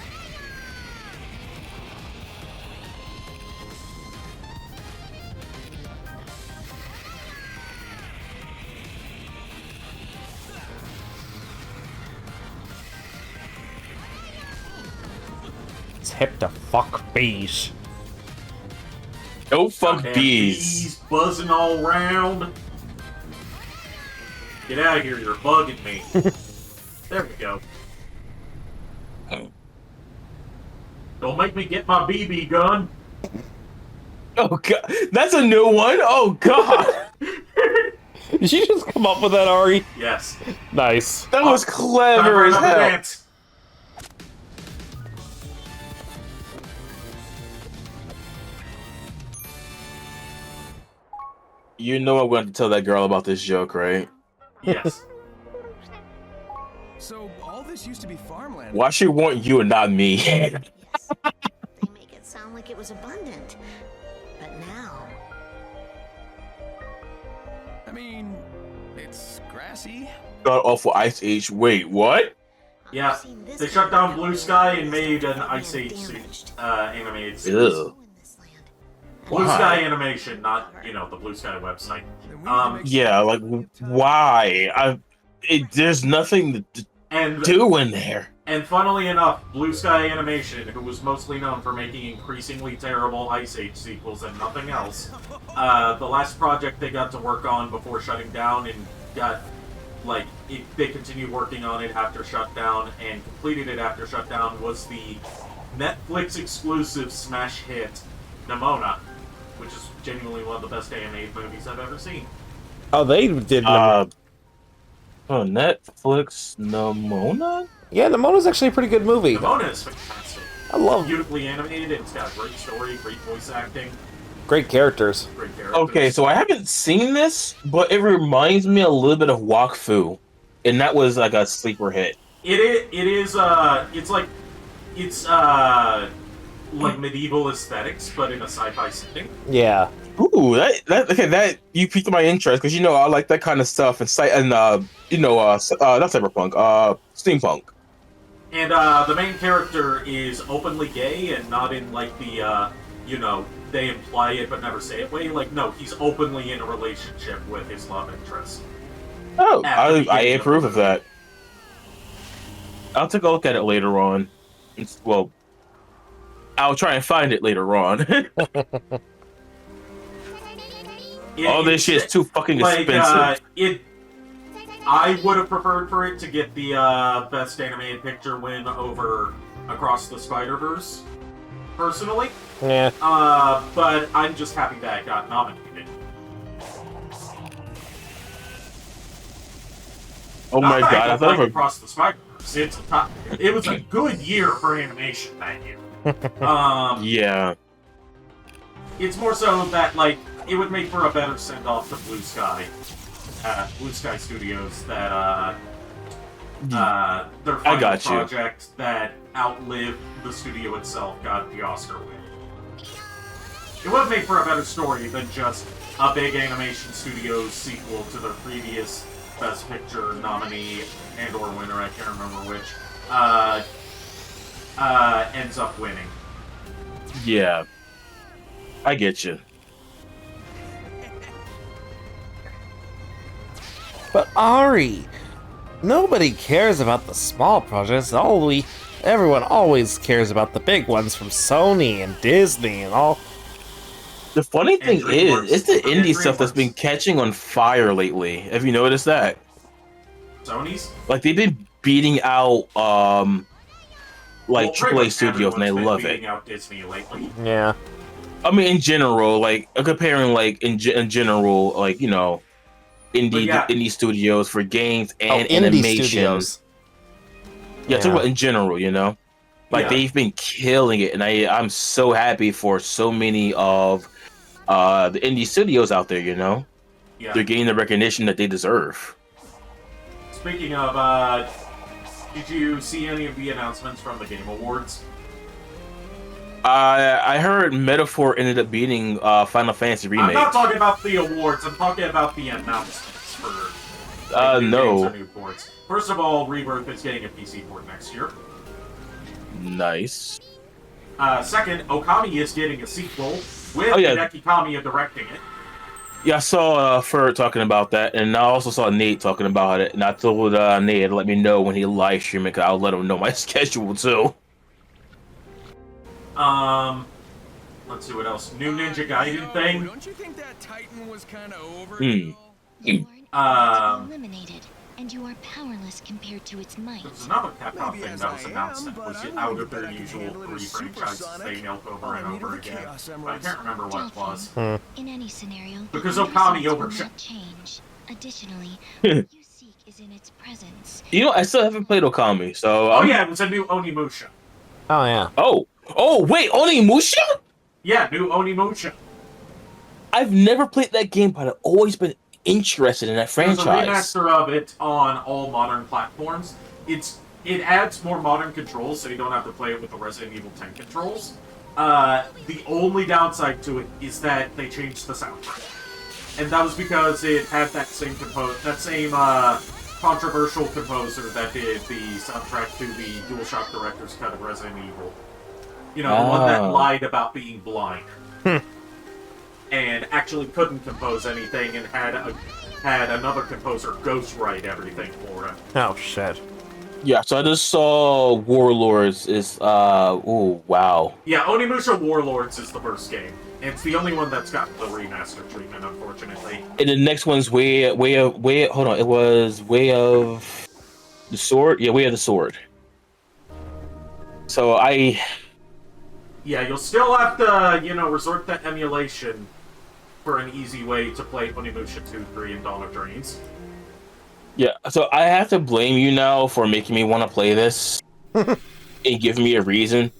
It's hip to fuck bees. No fuck Goddamn bees. Buzzing all around. Get out of here, you're bugging me. There we go. Don't make me get my BB gun. Oh god, that's a new one. Oh god, did you just come up with that, Ari? Yes. Nice. That was clever as hell. Dance. You know I'm going to tell that girl about this joke, right? Yes. So all this used to be farmland. Why she want you and not me? Yes. They make it sound like it was abundant. But now... I mean, it's grassy. God awful Ice Age. Wait, what? Yeah, they shut down Blue Sky and made an Ice Age suit, animated series. Ew. Blue Sky Animation, not, you know, the Blue Sky website. Yeah, like, why? There's nothing to do in there. And funnily enough, Blue Sky Animation, who was mostly known for making increasingly terrible Ice Age sequels and nothing else, the last project they got to work on before shutting down and got, like, they continued working on it after shutdown and completed it after shutdown was the Netflix exclusive smash hit, Nimona, which is genuinely one of the best animated movies I've ever seen. Oh, they did. Netflix Nimona? Yeah, Nimona's actually a pretty good movie. Nimona is fantastic. I love. Beautifully animated. It's got a great story, great voice acting, great characters. great characters. Okay, so I haven't seen this, but it reminds me a little bit of Wakfu, and that was like a sleeper hit. It's like medieval aesthetics, but in a sci-fi setting. Yeah. Ooh, that you piqued my interest because you know I like that kind of stuff and not cyberpunk, steampunk. And the main character is openly gay and not in like the you know, they imply it but never say it way. Like, no, he's openly in a relationship with his love interest. Oh, At the I beginning approve the of that. I'll take a look at it later on. Well, I'll try and find it later on. All this shit is too fucking expensive. I would have preferred for it to get the Best Animated Picture win over Across the Spider-Verse, personally. Yeah. But I'm just happy that it got nominated. Oh my god, I thought Across the Spider-Verse. It was a good year for animation that year. Yeah. It's more so that, like, it would make for a better send-off to Blue Sky Studios, that, their final project that outlived the studio itself got the Oscar win. It would make for a better story than just a big animation studio's sequel to their previous Best Picture nominee and/or winner, I can't remember which, ends up winning. Yeah. I get you. But Ari, nobody cares about the small projects. Everyone always cares about the big ones from Sony and Disney and all. The funny thing is, it's the indie stuff that's been catching on fire lately. Have you noticed that? Sony's? Like, they've been beating out, like, AAA studios, and I love it. Out Disney lately. Yeah. I mean, in general, like, comparing, like, in general, like, you know, indie studios for games and animation. Studios. Yeah, talk about in general, you know? Like, they've been killing it, and I'm so happy for so many of the indie studios out there, you know? Yeah. They're getting the recognition that they deserve. Speaking of, did you see any of the announcements from the Game Awards? I heard Metaphor ended up beating Final Fantasy Remake. I'm not talking about the awards, I'm talking about the announcements for new games or new ports. First of all, Rebirth is getting a PC port next year. Nice. Second, Okami is getting a sequel with Hideki Kamiya directing it. Yeah, I saw Fur talking about that, and I also saw Nate talking about it, and I told Nate to let me know when he live stream it, because I'll let him know my schedule, too. Let's see what else. New Ninja Gaiden thing. Don't you think that Titan was kind of over? Eliminated, and you are powerless compared to its might. There's another Capcom thing that was announced that was out of their usual 3 franchises they milk over and over again. But I can't remember what it was. In any scenario, because Okami overshot. Change. Additionally, what you seek is in its presence. You know, I still haven't played Okami, so... Oh yeah, it was a new Onimusha. Oh yeah. Oh, wait, Onimusha? Yeah, new Onimusha. I've never played that game, but I've always been interested in that franchise. There's a remaster of it on all modern platforms. It adds more modern controls, so you don't have to play it with the Resident Evil 10 controls. The only downside to it is that they changed the soundtrack, and that was because it had that same controversial composer that did the soundtrack to the DualShock Director's Cut of Resident Evil. You know, the one that lied about being blind. And actually couldn't compose anything and had another composer ghostwrite everything for him. Oh, shit. Yeah, so I just saw Warlords is, oh, wow. Yeah, Onimusha Warlords is the first game. It's the only one that's got the remaster treatment, unfortunately. And the next one's Way of the Sword? Yeah, Way of the Sword. So Yeah, you'll still have to, resort to emulation for an easy way to play Onimusha 2, 3, and Dawn of Dreams. Yeah, so I have to blame you now for making me want to play this and giving me a reason.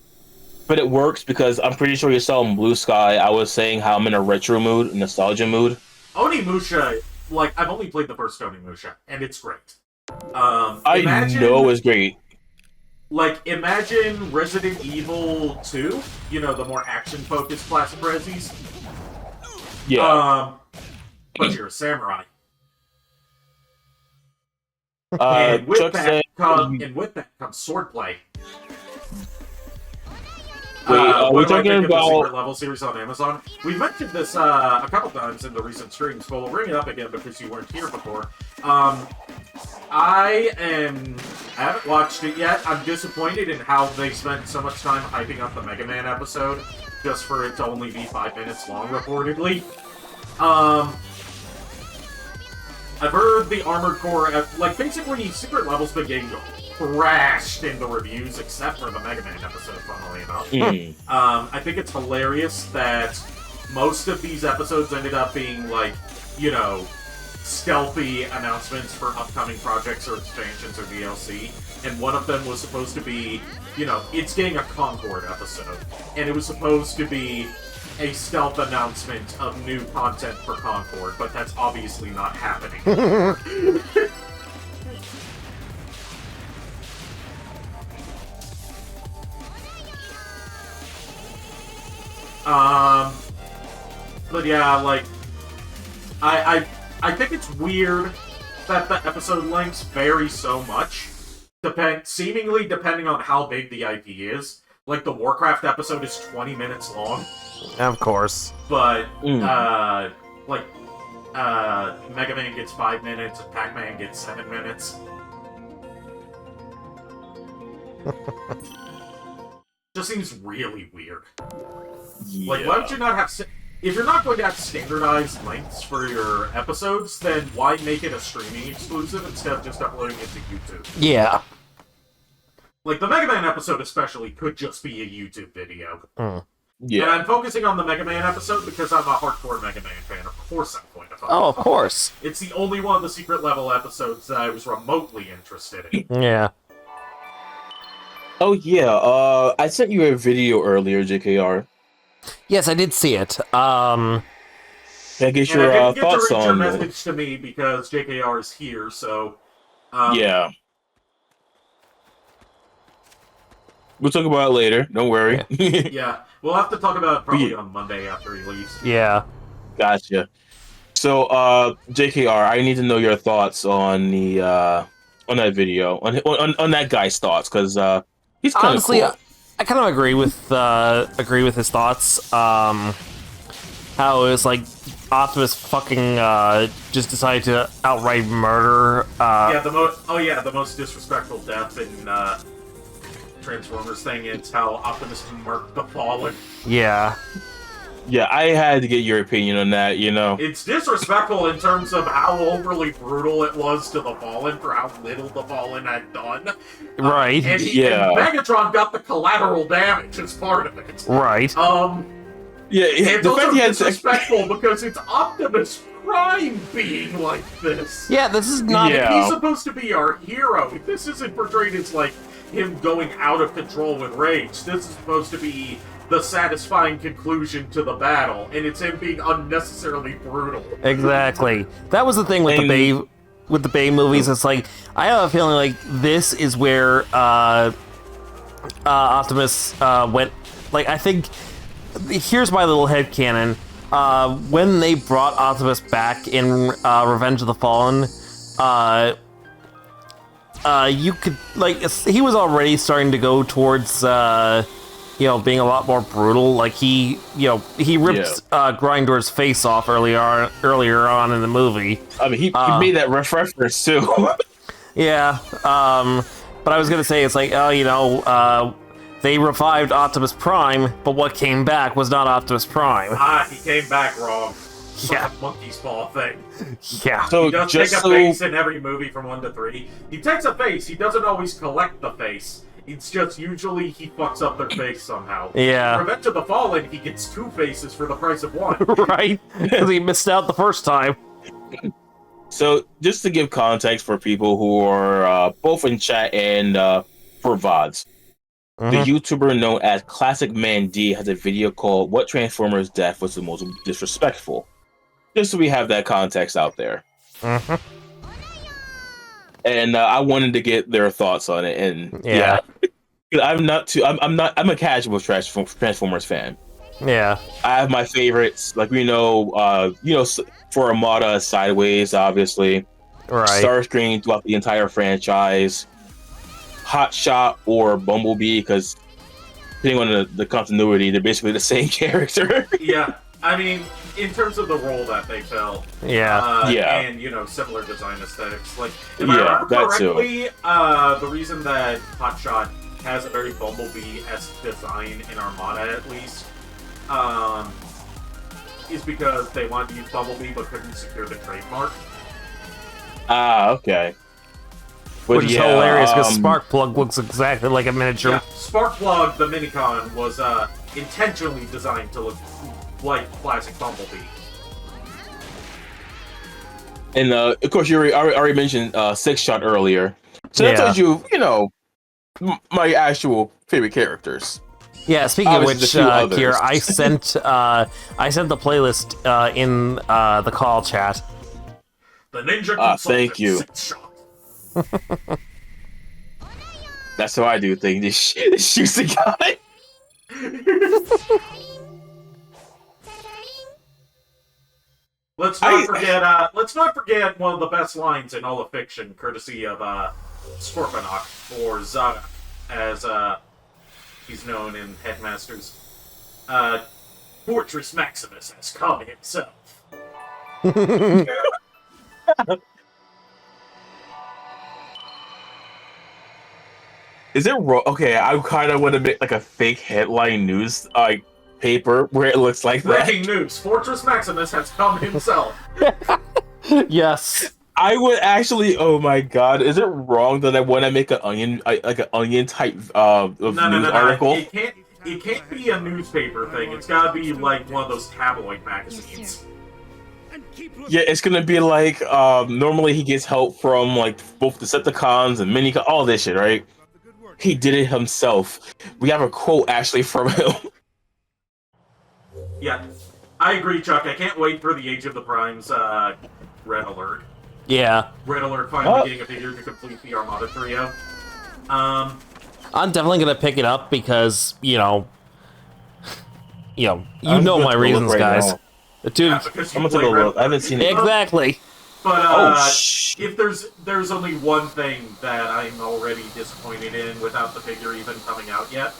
But it works because I'm pretty sure you saw in Blue Sky, I was saying how I'm in a retro mood, nostalgia mood. Onimusha, I've only played the first Onimusha, and it's great. I know it's great. Imagine Resident Evil 2, the more action-focused classic Resis. Yeah. But you're a samurai. And with that comes swordplay. we're what do I talking think of the about. secret level series on Amazon? We mentioned this a couple times in the recent streams, but we'll bring it up again because you weren't here before. I haven't watched it yet. I'm disappointed in how they spent so much time hyping up the Mega Man episode just for it to only be 5 minutes long, reportedly. I've heard the Armored Core, like, basically, Secret Level's been getting crashed in the reviews, except for the Mega Man episode, funnily enough. I think it's hilarious that most of these episodes ended up being, like, you know, stealthy announcements for upcoming projects or expansions or DLC, and one of them was supposed to be, you know, it's getting a Concord episode, and it was supposed to be a stealth announcement of new content for Concord, but that's obviously not happening. But yeah, like, I think it's weird that the episode lengths vary so much, seemingly depending on how big the IP is. Like, the Warcraft episode is 20 minutes long. Of course. But, like, Mega Man gets 5 minutes, and Pac-Man gets 7 minutes. Just seems really weird. Yeah. Like, why would you not have... If you're not going to have standardized lengths for your episodes, then why make it a streaming exclusive instead of just uploading it to YouTube? Yeah. Like, the Mega Man episode especially could just be a YouTube video. Yeah. And I'm focusing on the Mega Man episode because I'm a hardcore Mega Man fan. Of course I'm going to focus. Oh, of course. It's the only one of the secret level episodes that I was remotely interested in. Yeah. Oh yeah, I sent you a video earlier, JKR. Yes, I did see it. Can I get your I didn't get thoughts to read your on message to me because JKR is here, so... yeah. We'll talk about it later, don't worry. Yeah, we'll have to talk about it probably on Monday after he leaves. Yeah. Gotcha. So, JKR, I need to know your thoughts on the on that video, on that guy's thoughts, because he's kind of honestly, cool. I kind of agree with his thoughts. How it was like Optimus fucking just decided to outright murder. Yeah, the most disrespectful death in Transformers thing is how Optimus murked the Fallen. Yeah. Yeah, I had to get your opinion on that, you know. It's disrespectful in terms of how overly brutal it was to the Fallen for how little the Fallen had done. Right. And Megatron got the collateral damage as part of it. Right. Yeah, it's the also fact he had disrespectful because it's Optimus Prime being like this. Yeah, this is not... And he's supposed to be our hero. This isn't portrayed as, like, him going out of control with rage. This is supposed to be the satisfying conclusion to the battle, and it's him being unnecessarily brutal. Exactly. That was the thing with the Bay movies. It's like, I have a feeling like this is where Optimus went. Like, I think here's my little headcanon. When they brought Optimus back in Revenge of the Fallen, you could, like, he was already starting to go towards being a lot more brutal. Like, he ripped Grindor's face off earlier on in the movie. I mean, he made that reference too. Yeah, but I was gonna say, it's like, they revived Optimus Prime, but what came back was not Optimus Prime. He came back wrong. Yeah. Like a monkey's paw thing. Yeah. So he does take a face in every movie from 1 to 3. He takes a face. He doesn't always collect the face. It's just usually he fucks up their face somehow. Yeah. Revenge of the Fallen, he gets 2 faces for the price of 1. Right? Because he missed out the first time. So, just to give context for people who are both in chat and for VODs, the YouTuber known as Classic Man D has a video called "What Transformers Death Was the Most Disrespectful?" Just so we have that context out there. And I wanted to get their thoughts on it, and yeah. I'm a casual Transformers fan. Yeah, I have my favorites, like for Armada, Sideways, obviously, right. Starscream throughout the entire franchise, Hot Shot or Bumblebee, because depending on the continuity, they're basically the same character. Yeah, I mean, in terms of the role that they fill, Yeah. and similar design aesthetics. Like, if I Yeah, remember that too. correctly, the reason that Hotshot has a very Bumblebee-esque design in Armada, at least, is because they wanted to use Bumblebee but couldn't secure the trademark. Ah, okay. But Which is yeah, hilarious because Sparkplug looks exactly like a miniature. Yeah, Sparkplug, the minicon, was intentionally designed to look like classic Bumblebee. And of course, you already mentioned Six Shot earlier, so that Yeah. tells you, my actual favorite characters. Yeah, speaking Obviously, of there's a which, few Kier, others. I sent the playlist in the call chat. The Ninja Consultant, thank you. Six Shot. That's how I do things. This shoots the guy. Let's not forget one of the best lines in all of fiction, courtesy of Scorponok, or Zaga, as he's known in Headmasters. Fortress Maximus has come himself. Is it wrong? Okay, I kind of want to make like a fake headline news paper where it looks like that. Breaking news: Fortress Maximus has come himself. Yes. I would actually. Oh my god! Is it wrong that I want to make an onion, like an onion type of news article? It can't be a newspaper thing. It's gotta be like one of those tabloid magazines. Yeah, it's gonna be like normally he gets help from like both Decepticons and Mini, all this shit, right? He did it himself. We have a quote actually from him. Yeah, I agree, Chuck. I can't wait for the Age of the Primes Red Alert. Yeah. Red Alert finally getting a figure to complete the Armada trio. I'm definitely gonna pick it up because you know my reasons, guys. Dude, I'm gonna take a look. I haven't seen it. Exactly. But if there's only one thing that I'm already disappointed in without the figure even coming out yet,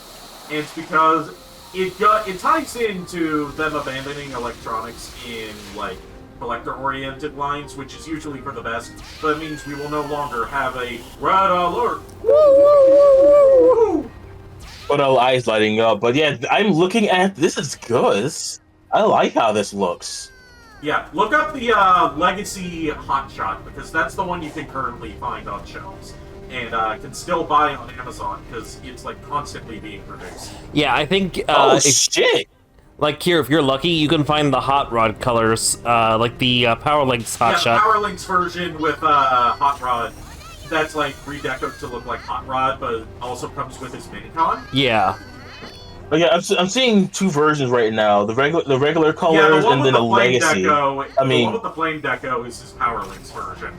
and it's because it ties into them abandoning electronics in like collector-oriented lines, which is usually for the best. But it means we will no longer have a Red Alert. But all eyes lighting up. But yeah, I'm looking at this. Is good. I like how this looks. Yeah, look up the Legacy Hotshot, because that's the one you can currently find on shelves. And can still buy on Amazon, because it's like constantly being produced. Yeah, I think shit! Like here, if you're lucky, you can find the Hot Rod colors, like the Power Links Hotshot. Yeah, Power Links version with Hot Rod. That's like redecoed to look like Hot Rod, but also comes with his minicon. Yeah. But yeah, I'm seeing two versions right now: the regular colors, and then a legacy. The one with the flame deco is his Power Links version,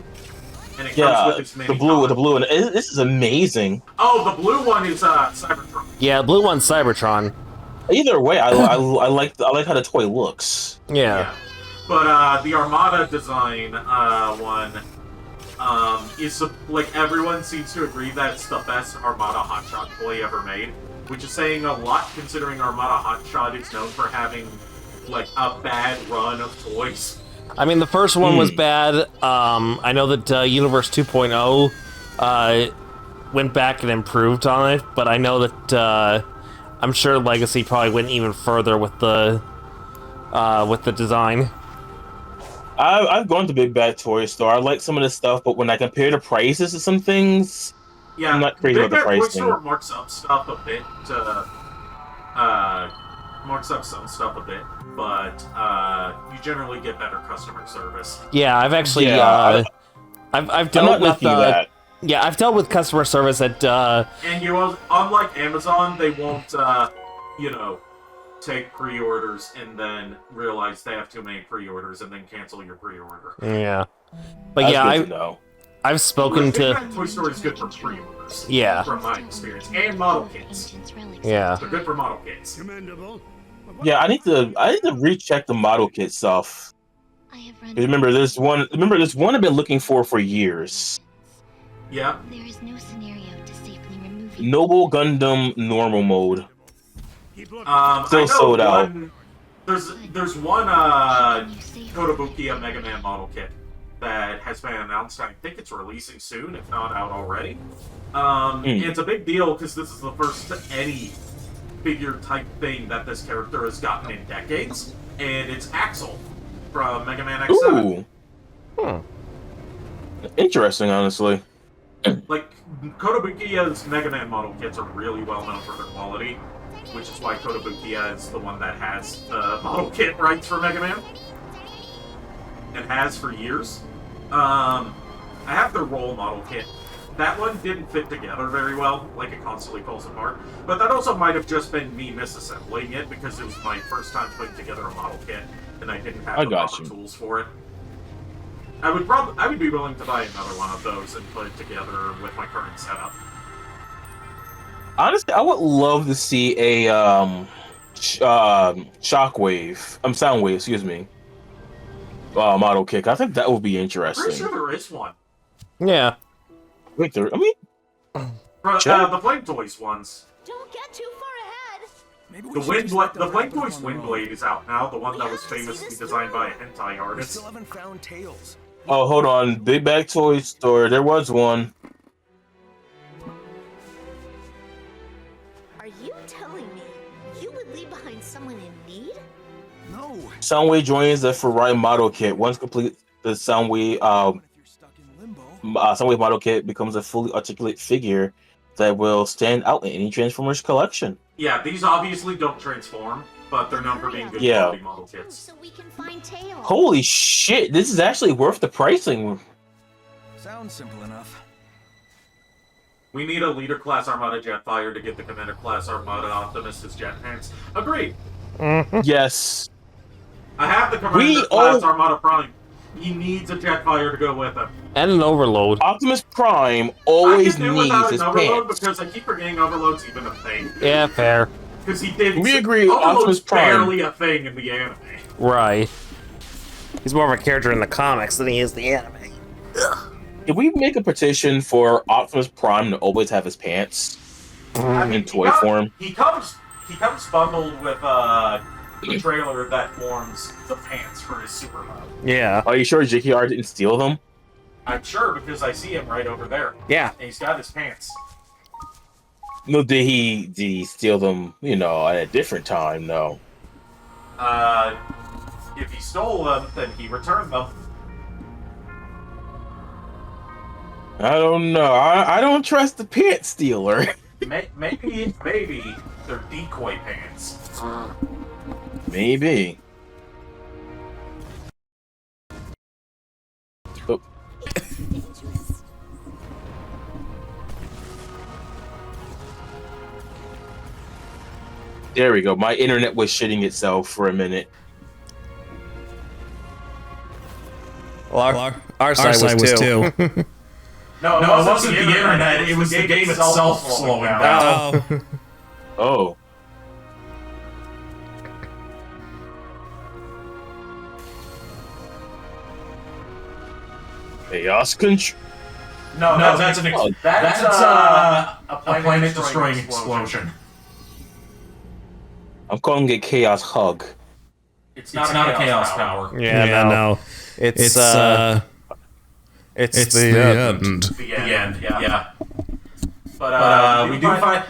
and it comes yeah, with his the blue, and this is amazing. Oh, the blue one is Cybertron. Yeah, blue one's Cybertron. Either way, I like how the toy looks. Yeah. But the Armada design one is like everyone seems to agree that it's the best Armada Hotshot toy ever made. Which is saying a lot, considering Armada Hotshot is known for having, like, a bad run of toys. I mean, the first one was bad. I know that Universe 2.0 went back and improved on it, but I know that I'm sure Legacy probably went even further with the design. I've gone to Big Bad Toy Store. I like some of this stuff, but when I compare the prices to some things... Yeah, I'm not crazy about the Big Bad Toy pricing. Store marks up stuff a bit, but you generally get better customer service. Yeah, I've actually, Yeah, I've dealt with that. Yeah, I've dealt with customer service at And unlike Amazon, they won't take pre-orders and then realize they have too many pre-orders and then cancel your pre-order. Yeah, but yeah, I've spoken to... Toy Story is good for pre-orders. Yeah. From my experience. And model kits. Yeah. They're good for model kits. Yeah, I need to recheck the model kit stuff. Remember, there's one I've been looking for years. Yeah. There is no scenario to safely remove Noble Gundam normal mode. Still sold out. There's one Kotobukiya Mega Man model kit that has been announced. I think it's releasing soon, if not out already. It's a big deal because this is the first any figure type thing that this character has gotten in decades, and it's Axel from Mega Man X7. Ooh. Interesting, honestly. Like, Kotobukiya's Mega Man model kits are really well known for their quality, which is why Kotobukiya is the one that has the model kit rights for Mega Man. And has for years. I have their roll model kit. That one didn't fit together very well, like it constantly falls apart. But that also might have just been me misassembling it because it was my first time putting together a model kit, and I didn't have the proper tools for it. I would be willing to buy another one of those and put it together with my current setup. Honestly, I would love to see a Soundwave, excuse me, model kit. I think that would be interesting. Pretty sure there is one. Yeah. Wait, the Flame Toys ones. Don't get too far ahead. The Flame Toys Windblade is out now, the one that was famously designed by a hentai artist. Still haven't found Tails. Oh, hold on. Big Bag Toy Store. There was one. Are you telling me you would leave behind someone in need? No. Soundwave joins the Ferrari model kit. Once complete, the Soundwave Soundwave model kit becomes a fully articulate figure that will stand out in any Transformers collection. Yeah, these obviously don't transform, but they're known for being good quality model kits. So we can find Tails. Holy shit, this is actually worth the pricing. Sounds simple enough. We need a Leader Class Armada Jetfire to get the Commander Class Armada Optimus his jet pants. Agreed. Yes. I have the Commander Class Armada Prime. He needs a Jetfire to go with him. And an Overload. Optimus Prime always needs his Overload pants. because I keep forgetting Overload's even a thing. Yeah, fair. Because he did. We agree. Overload's Optimus Prime. barely a thing in the anime. Right. He's more of a character in the comics than he is the anime. If we make a petition for Optimus Prime to always have his pants in toy form, he comes bundled with the trailer that forms the pants for his super mode. Yeah. Are you sure JKR didn't steal them? I'm sure because I see him right over there. Yeah. And he's got his pants. No, did he steal them, at a different time, no? If he stole them, then he returned them. I don't know. I don't trust the pants stealer. Maybe they're decoy pants. Maybe. Oh. There we go. My internet was shitting itself for a minute. Well, our side was too. No, it wasn't the internet. It was the game itself slowing down. Oh. Chaos control. No, that's a planet-destroying explosion. I'm calling it Chaos Hug. It's not a chaos power. Yeah, no. It's the end. The end, yeah. But we do find,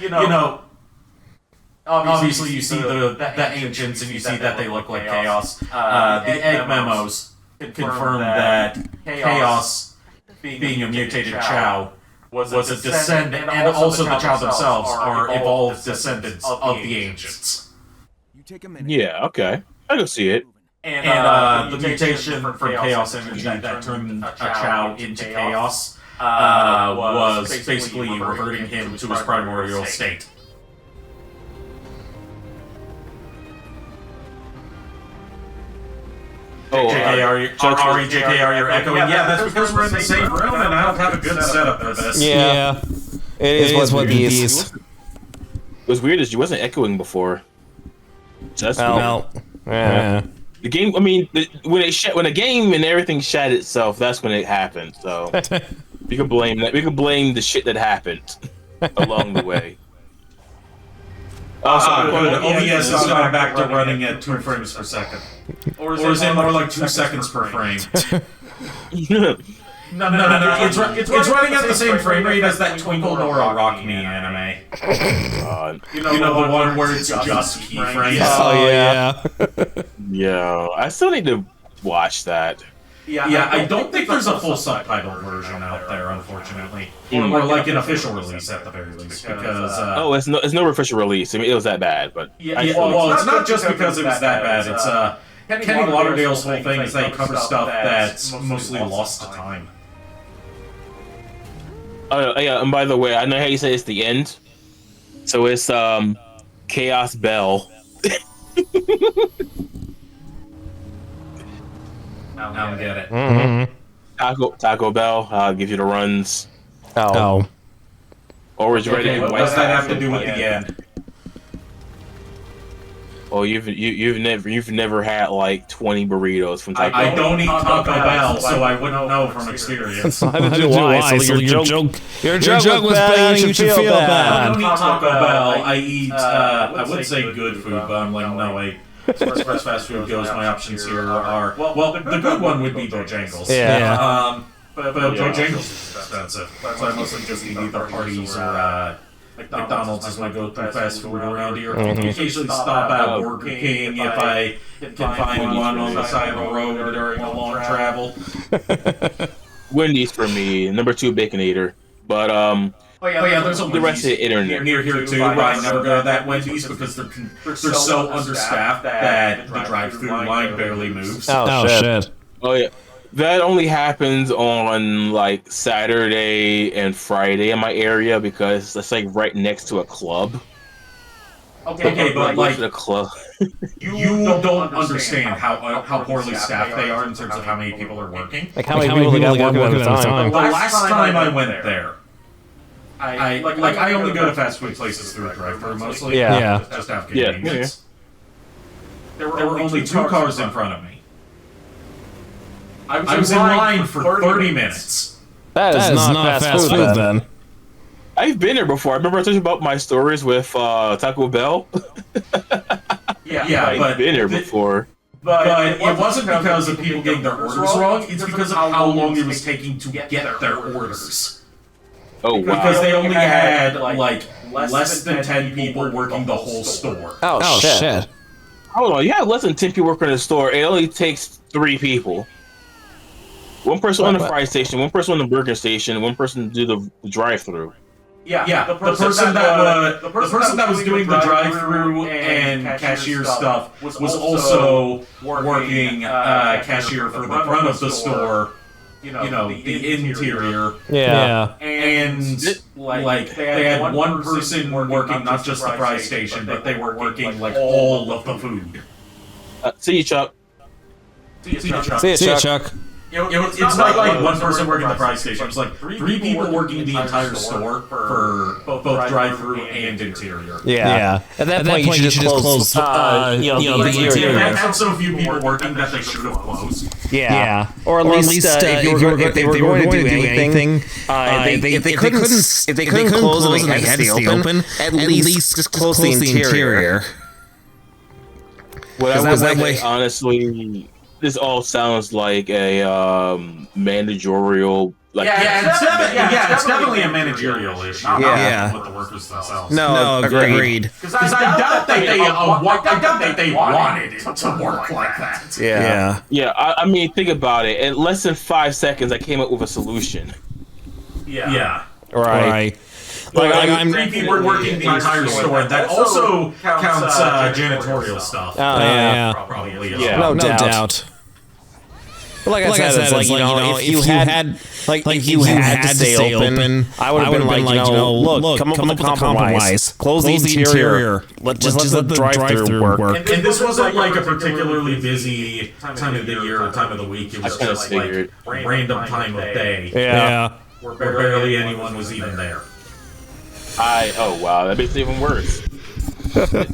obviously you see the ancients and you see that they look like chaos. The egg memos confirm that chaos, being a mutated Chow, was a descendant, and also the Chow themselves are evolved descendants of the ancients. Yeah, okay. I can see it. And the mutation from chaos energy that turned a Chow into chaos was basically reverting him to his primordial state. Oh, JK, you're echoing. Yeah, that's because we're in the same room and I don't have a good setup for this. Yeah. It is what it is. What's weird is you wasn't echoing before. So that's weird. Yeah. The game. I mean, when a game and everything shat itself, that's when it happened. So we could blame that. We could blame the shit that happened along the way. But OBS has gone back to running at 2 frames per second. Or is it more like 2 seconds per frame? No. It's running at the same frame rate as that Twinkle Nora Rock Me anime. You know the one where it's just keyframes. Oh yeah. Yeah, I still need to watch that. Yeah, I don't think there's a full subtitle version out there, unfortunately. Or like an official release at the very least, because... it's no official release. I mean, it was that bad, but... Well, it's not just because it was that bad. It's Kenny Lauderdale's whole thing is they cover stuff that's mostly lost to time. Oh yeah, and by the way, I know how you say it's the end. So it's Chaos Bell. I don't get it. Taco Bell gives you the runs. Oh. Orange Ready. Okay, what does that have to do with the end? Well, you've never had like 20 burritos from Taco Bell. I don't eat Taco Bell, so I wouldn't know from experience. Neither do I. So your joke was bad, and you should feel bad. I don't eat Taco Bell. I eat, I would say good food, but I'm like, no, as far as fast food goes, my options here are, well, the good one would be Bojangles. Yeah. But Bojangles is expensive. So I mostly just eat either Hardee's or McDonald's is my go-to fast food around here. Occasionally stop at Burger King if I can find one on the side of the road during a long travel. Wendy's for me, number 2 Baconator. But there's the rest of the internet near here too. But I never go to that Wendy's because they're so understaffed that the drive-through line barely moves. Oh shit. Oh yeah. That only happens on like Saturday and Friday in my area because it's like right next to a club. Okay, but like the club, you don't understand how poorly staffed they are in terms of how many people are working. Like how many people they got working at a time. The last time I went there, I only go to fast food places through a drive-thru mostly. Yeah. Just out of convenience. There were only 2 cars in front of me. I was in line for 30 minutes. That is not fast food then. I've been there before. I remember I told you about my stories with Taco Bell. Yeah, I've been there before. But it wasn't because of people getting their orders wrong. It's because of how long it was taking to get their orders. Oh, wow. Because they only had, like, less than 10 people working the whole store. Oh shit. Hold on, you have less than 10 people working in the store. It only takes 3 people. One person on the fry station, one person on the burger station, one person to do the drive-thru. Yeah. The person that was doing the drive-thru and cashier stuff was also working cashier for the front of the store. You know, the interior. Yeah. And like they had one person working not just the fry station, but they were working like all of the food. See you, Chuck. See you, Chuck. It's not like one person working the fry station. It's like 3 people working the entire store for both drive-thru and interior. Yeah. At that point, you should just close the interior. They had so few people working that they should have closed. Yeah. Or at least if they were going to do anything, if they couldn't close and they had to stay open, at least just close the interior. Well, that way, honestly, this all sounds like a managerial. Like, it's definitely a managerial issue. Yeah. With the workers themselves. No, agreed. Because I doubt that they wanted it to work like that. Yeah. I mean, think about it. In less than 5 seconds, I came up with a solution. Yeah. Right. I'm 3 people working the entire store. That also counts janitorial stuff. Oh yeah. Probably. No doubt. But like I said, it's like, you know, if you had to stay open, I would have been like, look, come up with a compromise. Close the interior. Just let the drive-thru work. And this wasn't like a particularly busy time of the year or time of the week. It was just like random time of day. Yeah. Where barely anyone was even there. Oh wow, that makes it even worse.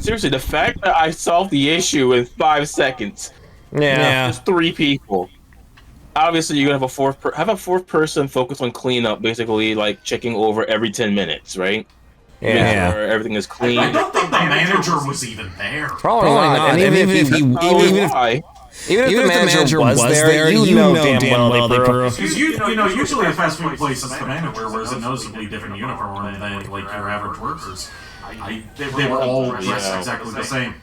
Seriously, the fact that I solved the issue in 5 seconds. Yeah. Just 3 people. Obviously, you're gonna have a fourth person focus on cleanup, basically like checking over every 10 minutes, right? Make sure everything is clean. I don't think the manager was even there. Probably not. And even if the manager was there, you know damn well they threw. Because usually a fast food place is the manager wears a noticeably different uniform than like your average workers. They were all dressed exactly the same.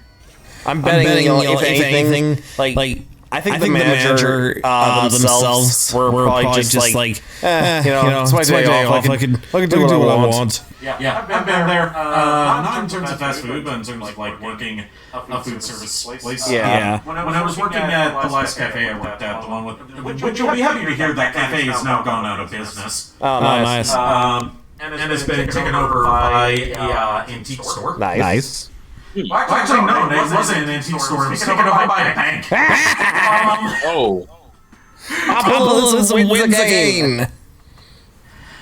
I'm betting if anything, like I think the manager themselves were probably just like, it's my day off. I can do what I want. Yeah, I've been there. Not in terms of fast food, but in terms of like working a food service place. Yeah. When I was working at the last cafe I worked at, the one with which you'll be happy to hear that cafe is now gone out of business. Oh, nice. And it's been taken over by a antique store. Nice. Well, actually, no, it wasn't an antique store. It was taken over by a bank. Capitalism wins again.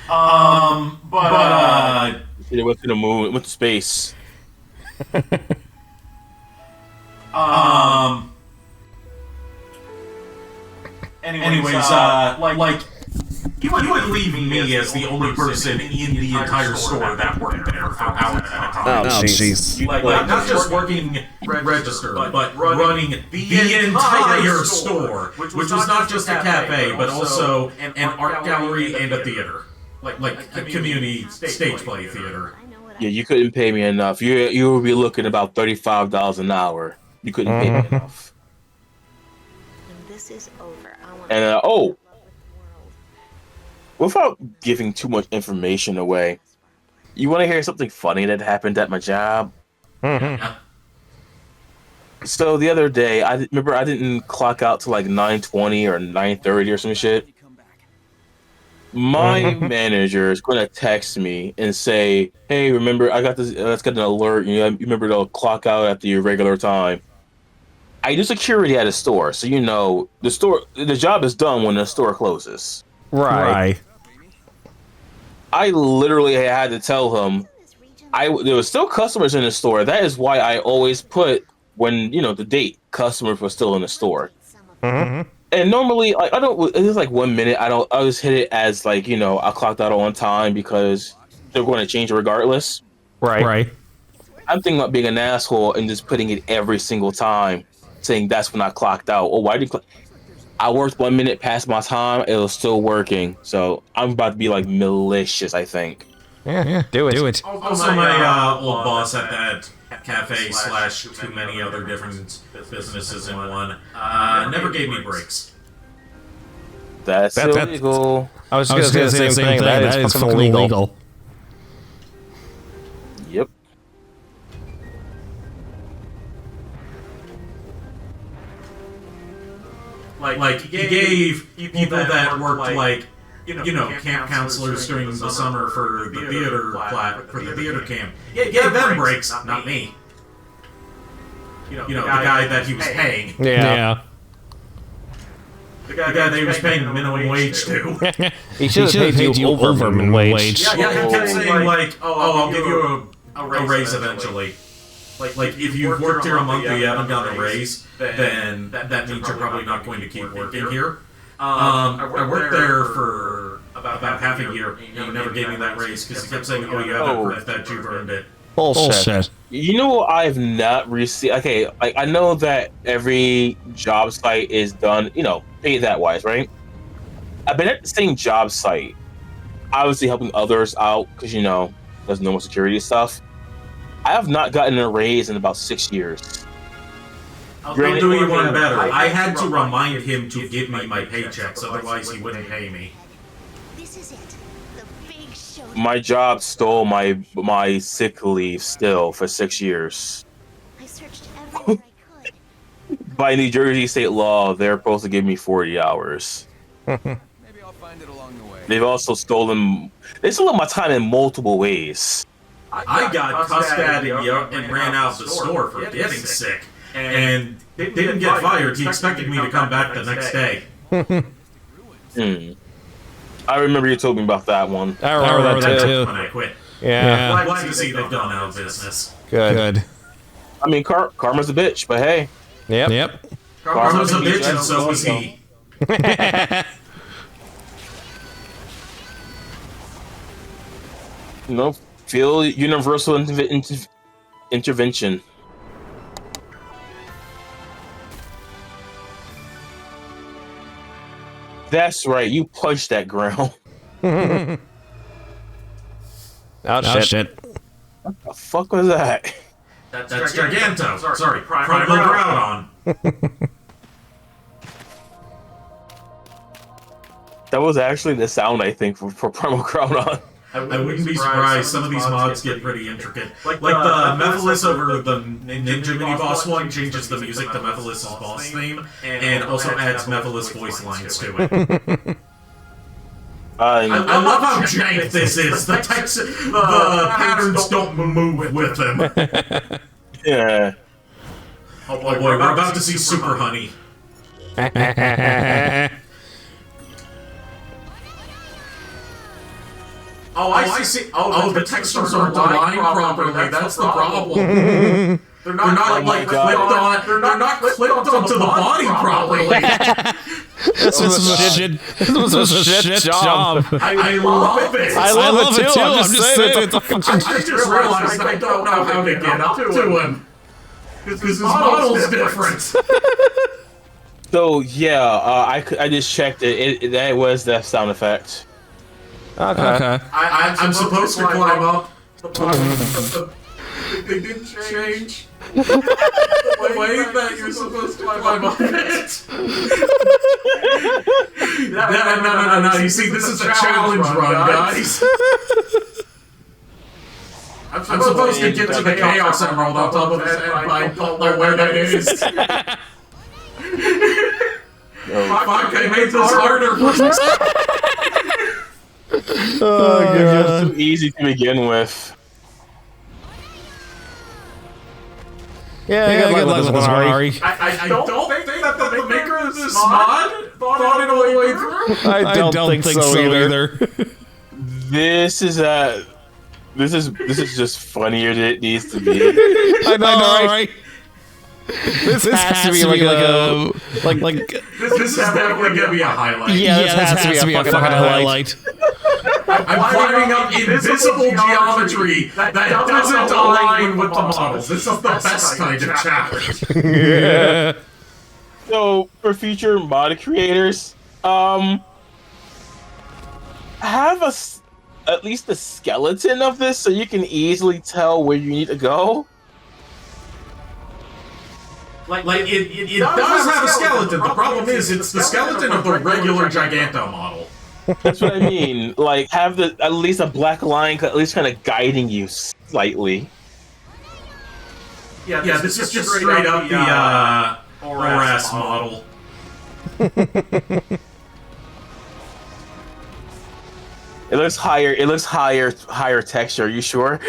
But They went to the moon, went to space. Anyways, like he would leave me as the only person in the entire store that worked there for hours at a time. Oh, jeez. Like not just working register, but running the entire store, which was not just a cafe, but also an art gallery and a theater, like a community stage play theater. Yeah, you couldn't pay me enough. You would be looking about $35 an hour. You couldn't pay me enough. This is over. And without giving too much information away, you want to hear something funny that happened at my job? So the other day, I didn't clock out till like 9:20 or 9:30 or some shit. My manager is going to text me and say, "Hey, remember, I got this. Let's get an alert. You remember to clock out at the irregular time." I do security at a store, so the job is done when the store closes. Right. I literally had to tell him there was still customers in the store. That is why I always put when the date customers were still in the store. And normally, like it was like 1 minute. I just hit it as like I clocked out on time because they're going to change it regardless. Right. I'm thinking about being an asshole and just putting it every single time, saying that's when I clocked out. Oh, why did I worked 1 minute past my time? It was still working, so I'm about to be like malicious. I think. Yeah. Do it. Also, my old boss at that cafe / too many other different businesses in one never gave me breaks. That's illegal. I was just gonna say the same thing. That is fucking illegal. Yep. Like he gave people that worked like camp counselors during the summer for the theater camp. He gave them breaks, not me. The guy that he was paying. Yeah. The guy that he was paying minimum wage to. He should have paid you over minimum wage. Yeah, he kept saying like, I'll give you a raise eventually. Like if you've worked here a month and you haven't gotten a raise, then that means you're probably not going to keep working here. I worked there for about half a year, and he never gave me that raise because he kept saying, you haven't proved that you've earned it. Bullshit. I've not received. Okay, I know that every job site is done, pay that wise, right? I've been at the same job site, obviously helping others out because there's normal security stuff. I have not gotten a raise in about 6 years. I'll do you one better. I had to remind him to give me my paychecks, otherwise he wouldn't pay me. This is it. The big show. My job stole my sick leave still for 6 years. I searched everywhere I could. By New Jersey state law, they're supposed to give me 40 hours. Maybe I'll find it along the way. They've also stolen my time in multiple ways. I got cussed at and ran out of the store for getting sick. And didn't get fired. He expected me to come back the next day. I remember you told me about that one. I remember that too. When I quit. Yeah. Glad to see they've gone out of business. Good. I mean, karma's a bitch, but hey. Yep. Karma's a bitch, and so is he. feel universal intervention. That's right. You punched that ground. Oh, shit. What the fuck was that? That's Giganto. Sorry, Primal Groudon. That was actually the sound, I think, for Primal Groudon. I wouldn't be surprised. Some of these mods get pretty intricate. Like the Mephiles over the Ninja mini-boss one changes the music to Mephiles' boss theme, and also adds Mephiles voice lines to it. I love how jank this is. The patterns don't move with them. Yeah. Oh boy, we're about to see Super Honey. Oh, I see. Oh, the textures aren't aligned properly. That's the problem. They're not like clipped on. They're not clipped onto the body properly. This was a shit. This was a shit job. I love it. I love it too. I'm just saying. I just realized I don't know how to get up to him because his model's different. So yeah, I just checked it. That was the sound effect. Okay. I'm supposed to climb up. They didn't change the way that you're supposed to climb up it. No. You see, this is a challenge run, guys. I'm supposed to get to the Chaos Emerald on top of his head, but I don't know where that is. Fuck, I made this harder for me. Oh, God. It's too easy to begin with. Yeah, good luck with this one, Ari. I don't think that the maker of this mod thought it all the way through. I don't think so either. This is just funnier than it needs to be. I know, right? This has to be like this is definitely gonna be a highlight. Yeah, this has to be a fucking highlight. I'm climbing up invisible geometry that doesn't align with the models. This is the best kind of challenge. Yeah. So, for future mod creators, have at least a skeleton of this so you can easily tell where you need to go. Like it does have a skeleton. The problem is it's the skeleton of the regular Giganto model. That's what I mean. Like, have at least a black line, at least kind of guiding you slightly. Yeah, this is just straight up the ORAS model. It looks higher. It looks higher texture. Are you sure?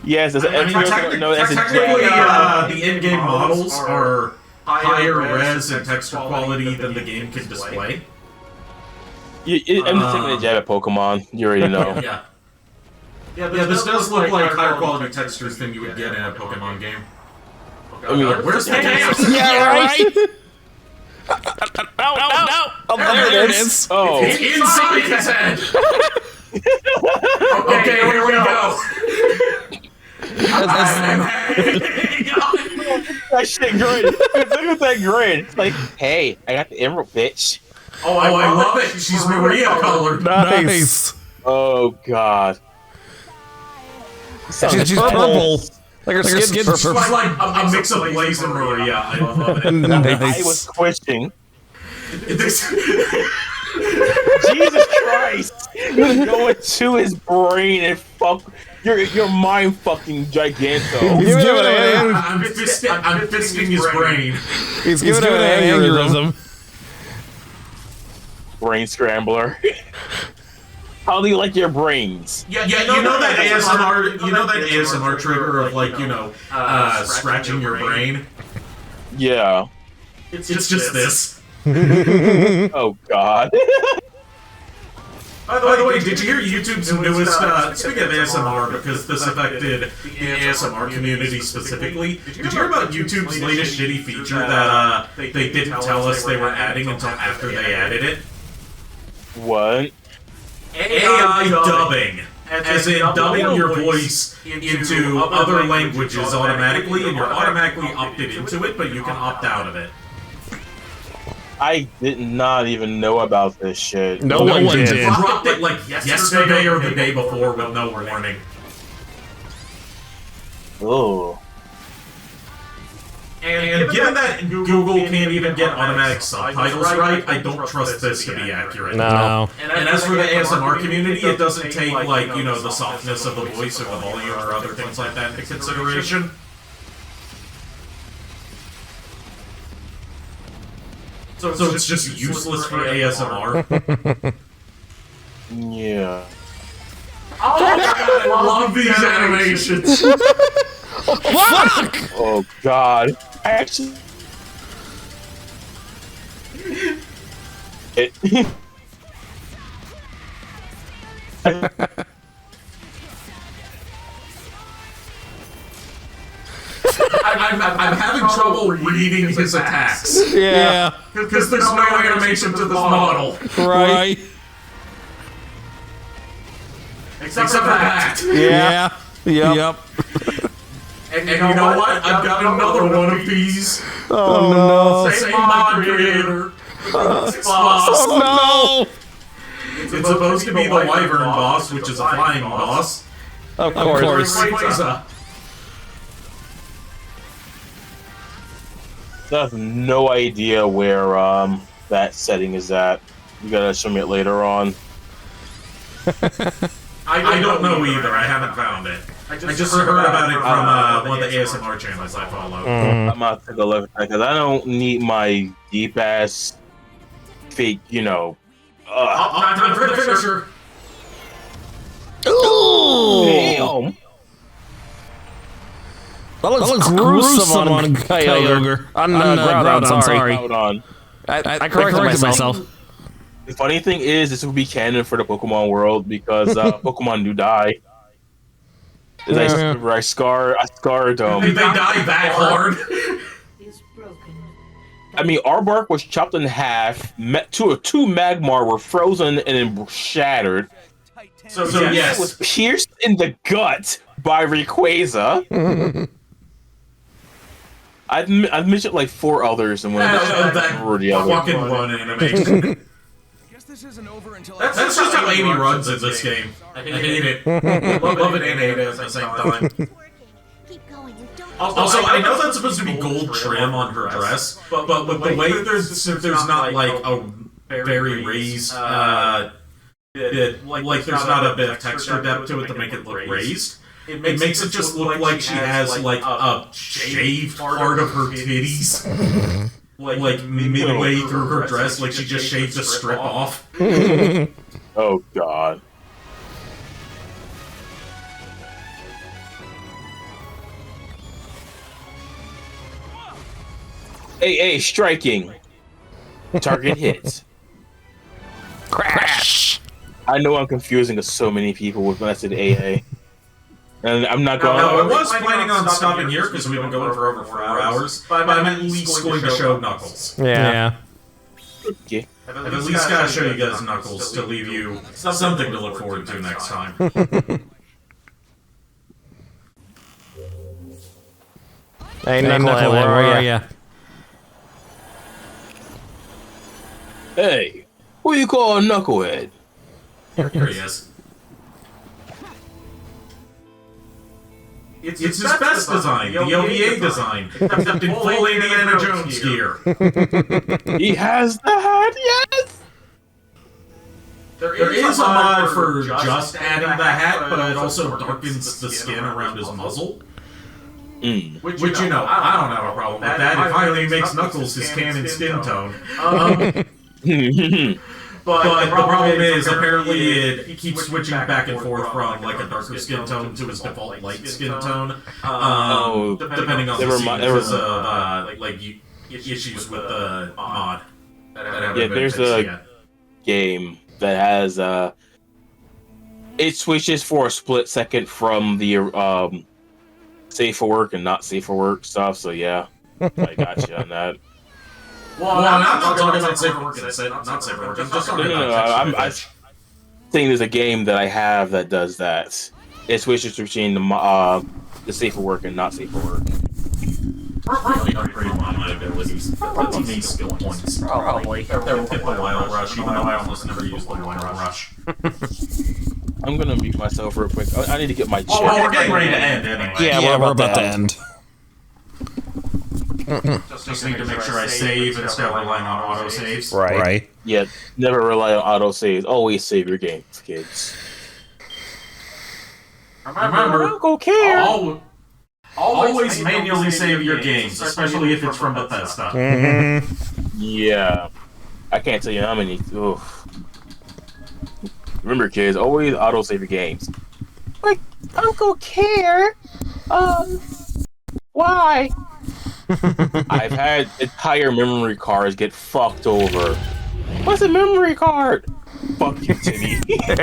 Yes. Technically, the in-game models are higher res and texture quality than the game can display. I'm just taking a jab at Pokemon. You already know. Yeah, this does look like higher quality textures than you would get in a Pokemon game. I mean, where's the chaos? Yeah, right. No. Oh, there it is. Oh, it's inside his head. Okay, here we go. That shit grin. Look at that grin. It's like, hey, I got the emerald, bitch. Oh, I love it. She's Maria colored. Nice. Oh God. She's purple. Like her skin's purple. It's like a mix of Blaze and Maria. I love it. I was twitching. Jesus Christ! You're going to his brain and fuck. You're mind fucking Giganto. He's giving it I'm fisting his brain. He's giving it an aneurysm. Brain scrambler. How do you like your brains? Yeah, you know that ASMR. You know that ASMR trigger of like scratching your brain. Yeah. It's just this. Oh God. By the way, did you hear YouTube's newest, speaking of ASMR, because this affected the ASMR community specifically, did you hear about YouTube's latest shitty feature that they didn't tell us they were adding until after they added it? What? AI dubbing. As in dubbing your voice into other languages automatically, and you're automatically opted into it, but you can opt out of it. I did not even know about this shit. No one did. Dropped it like yesterday or the day before with no warning. Oh. And given that Google can't even get automatic subtitles right, I don't trust this to be accurate. No. And as for the ASMR community, it doesn't take, like, you know, the softness of the voice or the volume or other things like that into consideration. So it's just useless for ASMR. Yeah. Oh god, I love these animations! Fuck! Oh god. I actually... I'm having trouble reading his attacks. Yeah. Because there's no animation to this model. Right. Except for that. Yeah. Yep. And you know what? I've got another one of these. Oh no. Same mod creator. Oh no. It's supposed to be the Wyvern boss, which is a flying boss. Of course. I have no idea where that setting is at. You gotta show me it later on. I don't know either. I haven't found it. I just heard about it from one of the ASMR channels I follow. I'm about to take a look at that because I don't need my deep ass fake, you know. Time for the finisher. Ooh! Damn. That looks gruesome on Kyogre. On Groudon, sorry. Hold on. I corrected myself. The funny thing is, this will be canon for the Pokemon world because Pokemon do die. I scarred them. They die that hard. I mean, Arbok was chopped in half. Two Magmar were frozen and then shattered. So yes, was pierced in the gut by Rayquaza. I've mentioned like 4 others, and when that fucking one animation. That's just how Amy runs in this game. I hate it. Love it and hate it at the same time. Also, I know that's supposed to be gold trim on her dress, but with the way there's not like a very raised, like there's not a bit of texture depth to it to make it look raised. It makes it just look like she has like a shaved part of her titties. Like midway through her dress, like she just shaved a strip off. Oh god. AA striking. Target hits. Crash. I know I'm confusing so many people with when I said AA. And I'm not going. No, I was planning on stopping here because we've been going for over 4 hours. But I'm at least going to show Knuckles. Yeah. Okay. I've at least got to show you guys Knuckles to leave you something to look forward to next time. Hey, Knucklehead, where are ya? Hey, who you call a Knucklehead? Here he is. It's his best design, the OVA design, except in full Indiana Jones gear. He has the hat, yes! There is a mod for just adding the hat, but it also darkens the skin around his muzzle. Which, you know, I don't have a problem with that. It finally makes Knuckles his canon skin tone. But the problem is, apparently, it keeps switching back and forth from like a darker skin tone to his default light skin tone, depending on the scene because of like issues with the mod. Yeah, there's a game that has it switches for a split second from the safe for work and not safe for work stuff. So yeah, I got you on that. Well, I'm not talking about safe for work and not safe for work. I'm just talking about saying there's a game that I have that does that. It switches between the safe for work and not safe for work. Probably upgrade my abilities. Probably need skill points. Probably. They'll hit the Wild Rush, even though I almost never use the Wild Rush. I'm gonna mute myself real quick. I need to get my chat. Oh, well, we're getting ready to end anyway. Yeah, we're about to end. Just need to make sure I save instead of relying on autosaves. Right. Yeah, never rely on autosaves. Always save your games, kids. Remember, Uncle care. Always manually save your games, especially if it's from Bethesda. Yeah. I can't tell you how many. Oof. Remember, kids, always autosave your games. Like, Uncle Care? Why? I've had entire memory cards get fucked over. What's a memory card? Fuck you, Timmy. I'll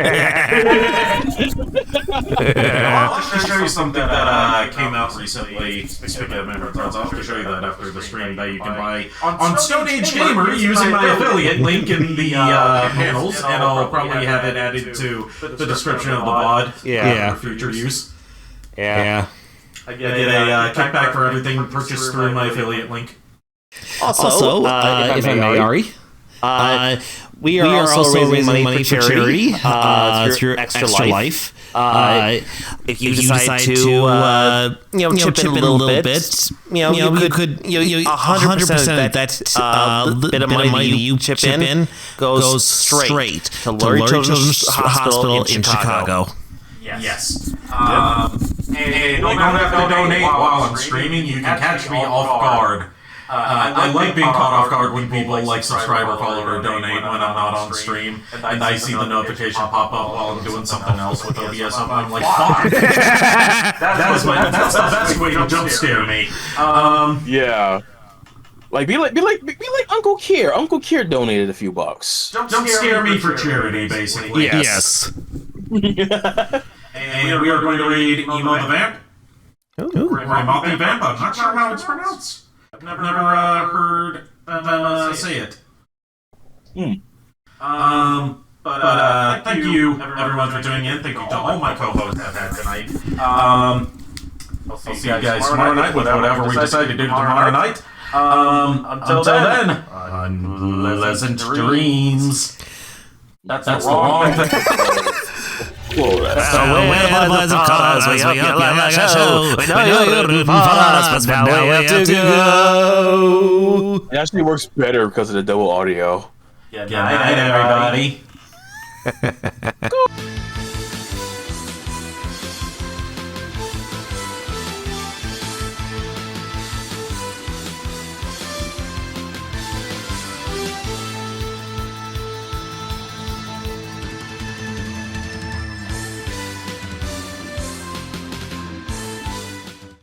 have to show you something that came out recently. Speaking of memory cards, I'll have to show you that after the stream that you can buy on Stone Age Gamer using my affiliate link in the panels, and I'll probably have it added to the description of the VOD for future use. Yeah. I get a kickback for everything purchased through my affiliate link. Also, if I may, Ari, we are also raising money for charity through Extra Life. If you decide to chip in a little bit, you could 100% of that bit of money you chip in goes straight to Lurie Children's Hospital in Chicago. Yes. And you don't have to donate while I'm streaming. You can catch me off guard. I like being caught off guard when people like subscribe or follow or donate when I'm not on stream, and I see the notification pop up while I'm doing something else with OBS. I'm like, fuck. That's the best way to jump scare me. Yeah. Like be like Uncle Kier. Uncle Kier donated a few bucks. Jump scare me for charity, basically. Yes. And we are going to read Emo the Vamp. Raimothi Vamp. I'm not sure how it's pronounced. I've never heard them say it. But thank you everyone for tuning in. Thank you to all my co-hosts I've had tonight. I'll see you guys tomorrow night with whatever we decide to do tomorrow night. Until then, unpleasant dreams. That's the wrong thing. Whoa, that's So of cause, we hope you like our show. We know you're rooting for us, but now we have to go. It actually works better because of the double audio. Good night, everybody.